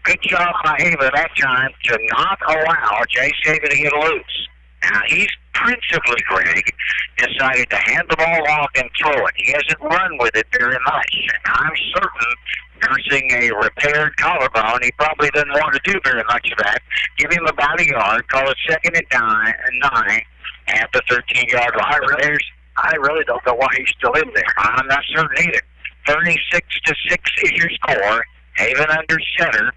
Good job by Ava that time to not allow Jay Saban to get loose. Now, he's principally, Greg, decided to hand the ball off and throw it. He hasn't run with it very much. And I'm certain, nursing a repaired collarbone, he probably doesn't want to do very much of that. Give him about a yard, call it 2nd and 9 at the 13-yard line. I really don't know why he's still in there. I'm not certain either. 36-6 is your score. Haven under center.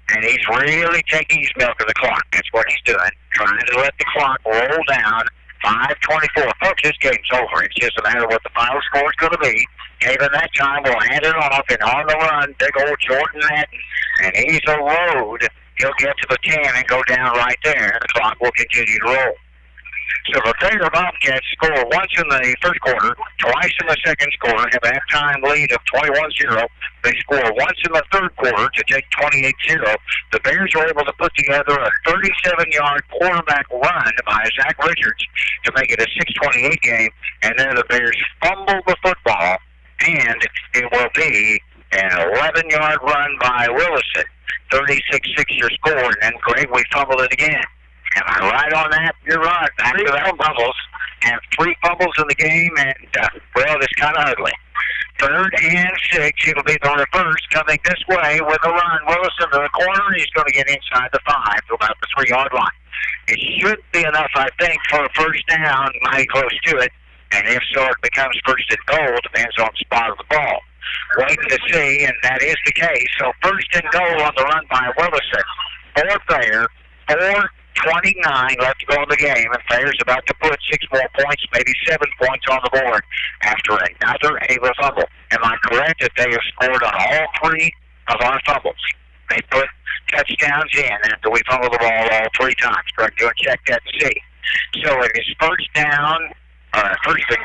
And he's really taking his milk of the clock. That's what he's doing. Trying to let the clock roll down. 5:24. Folks, this game's over. It's just a matter of what the final score is going to be. Haven that time will hand it off, and on the run, big old Jordan Madden. And he's a load. He'll get to the 10 and go down right there. The clock will continue to roll. So the Thayer Bobcats score once in the first quarter, twice in the second quarter, have a halftime lead of 21-0. They score once in the third quarter to take 28-0. The Bears were able to put together a 37-yard quarterback run by Zach Richards to make it a 6-28 game, and then the Bears fumbled the football, and it will be an 11-yard run by Willison. 36-6 your score, and then Greg, we fumbled it again. Am I right on that? You're right. Back to the fumbles. Have 3 fumbles in the game, and, well, it's kind of ugly. 3rd and 6. It'll be the reverse coming this way with a run. Willison to the corner. He's going to get inside the 5 to about the 3-yard line. It should be enough, I think, for a first down, mighty close to it. And if so, it becomes first and goal. Depends on the spot of the ball. Waiting to see, and that is the case. So first and goal on the run by Willison. 4 Thayer. 4:29 left to go in the game, and Thayer's about to put 6 more points, maybe 7 points on the board after another Ava fumble. Am I correct that they have scored on all 3 of our fumbles? They put touchdowns in after we fumbled the ball all 3 times. Correct? Go and check that and see. So it is first and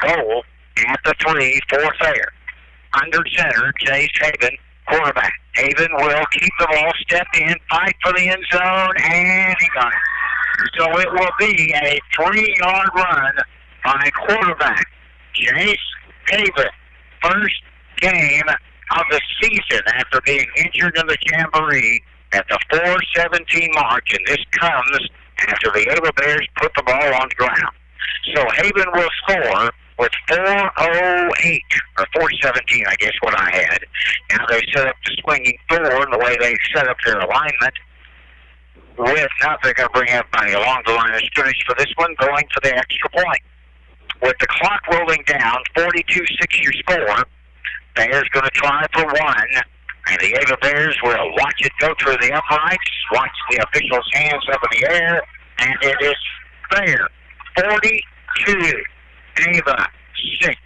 goal at the 3 for Thayer. Under center, Chase Haven, quarterback. Haven will keep the ball, step in, fight for the end zone, and he got it. So it will be a 3-yard run by quarterback Chase Haven. First game of the season after being injured in the jamboree at the 4:17 mark, and this comes after the Ava Bears put the ball on the ground. So Haven will score with 4:08, or 4:17, I guess, what I had. Now they set up the swinging door, and the way they set up their alignment, with now they're going to bring everybody along the line of scrimmage for this one, going for the extra point. With the clock rolling down, 42-6 your score, Bears going to try for 1, and the Ava Bears will watch it go through the uprights, watch the officials' hands up in the air, and it is fair. 42. Ava 6.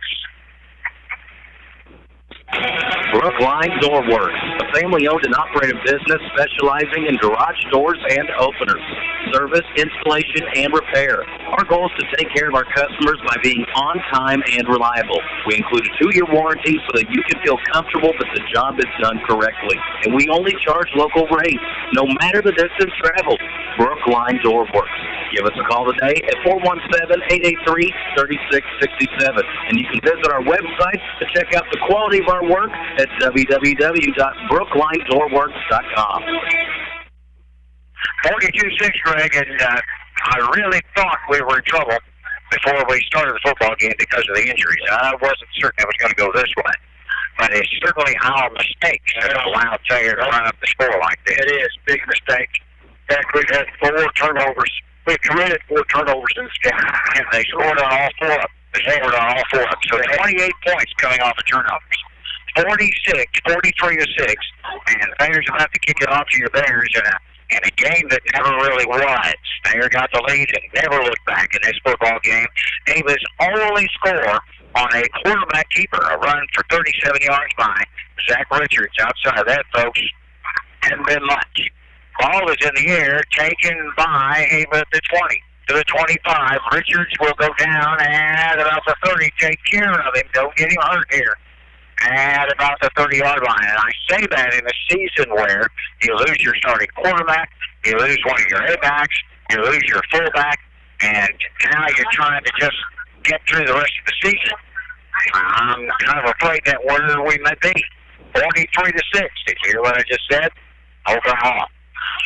Brookline Door Works, a family-owned and operated business specializing in garage doors and openers, service, installation, and repair. Our goal is to take care of our customers by being on time and reliable. We include a 2-year warranty so that you can feel comfortable that the job is done correctly. And we only charge local rates, no matter the distance traveled. Brookline Door Works. Give us a call today at 417-883-3667. And you can visit our website to check out the quality of our work at www.brooklinedoorworks.com. 42-6, Greg, and I really thought we were in trouble before we started the football game because of the injuries. I wasn't certain it was going to go this way. But it's certainly our mistake that allowed Thayer to run up the score like this. It is. Big mistake. In fact, we've had 4 turnovers. We've committed 4 turnovers in this game, and they scored on all 4 of them. They scored on all 4 of them. So 28 points coming off of turnovers. 43-6, and Thayer's about to kick it off to your Bears in a game that never really was. Thayer got the lead and never looked back in this football game. Ava's only score on a quarterback keeper, a run for 37 yards by Zach Richards. Outside of that, folks, hadn't been much. Ball is in the air, taken by Ava at the 20 to the 25. Richards will go down at about the 30. Take care of him. Don't get him hurt here. At about the 30-yard line. And I say that in a season where you lose your starting quarterback, you lose one of your A-backs, you lose your fullback, and now you're trying to just get through the rest of the season. I'm kind of afraid that where we may be. 43-6. Did you hear what I just said? Oklahoma.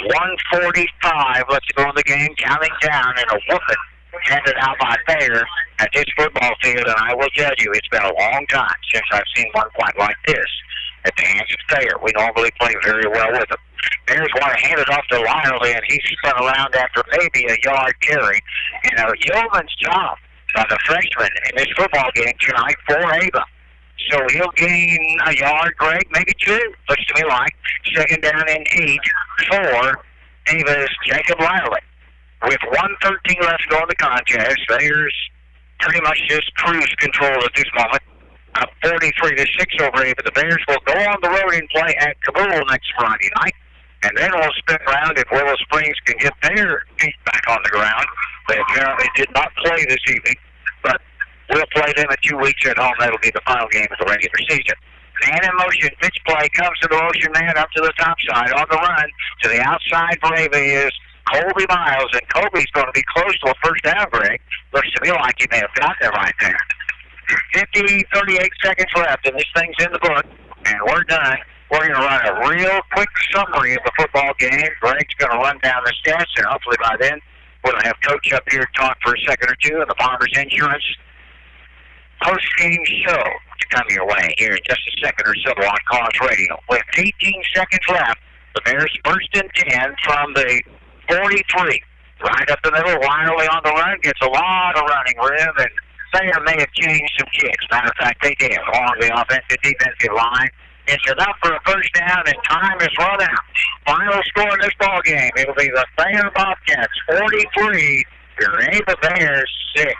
1:45 left to go in the game, counting down, and a whooping handed out by Thayer at this football field, and I will tell you, it's been a long time since I've seen one quite like this at the hands of Thayer. We normally play very well with them. Bears want to hand it off to Lively, and he spun around after maybe a yard carry. And a yeoman's job by the freshman in this football game tonight for Ava. So he'll gain a yard, Greg, maybe 2, looks to me like. Second down and 8 for Ava's Jacob Lively. With 1:13 left to go in the contest, Thayer's pretty much just cruise control at this moment. Up 43-6 over Ava. The Bears will go on the road and play at Kabul next Friday night. And then we'll spin around if Willow Springs can get their feet back on the ground They apparently did not play this evening, but we'll play them in 2 weeks at home. That'll be the final game of the regular season. Man in motion, pitch play comes to the motion man up to the top side. On the run to the outside for Ava is Colby Miles, and Colby's going to be close to a first down, Greg. Looks to me like he may have got there right there. 38 seconds left, and this thing's in the book, and we're done. We're going to run a real quick summary of the football game. Greg's going to run down the stats, and hopefully by then we're going to have Coach up here talk for a second or two, and the Farmers Insurance post-game show to come your way here in just a second or so on Cause Radio. With 18 seconds left, the Bears first and 10 from the 43. Right up the middle, Wiley on the run, gets a lot of running room, and Thayer may have changed some kicks. Matter of fact, they did along the offensive defensive line. It's enough for a first down, and time is run out. Final score in this ball game, it'll be the Thayer Bobcats 43, your Ava Bears 6.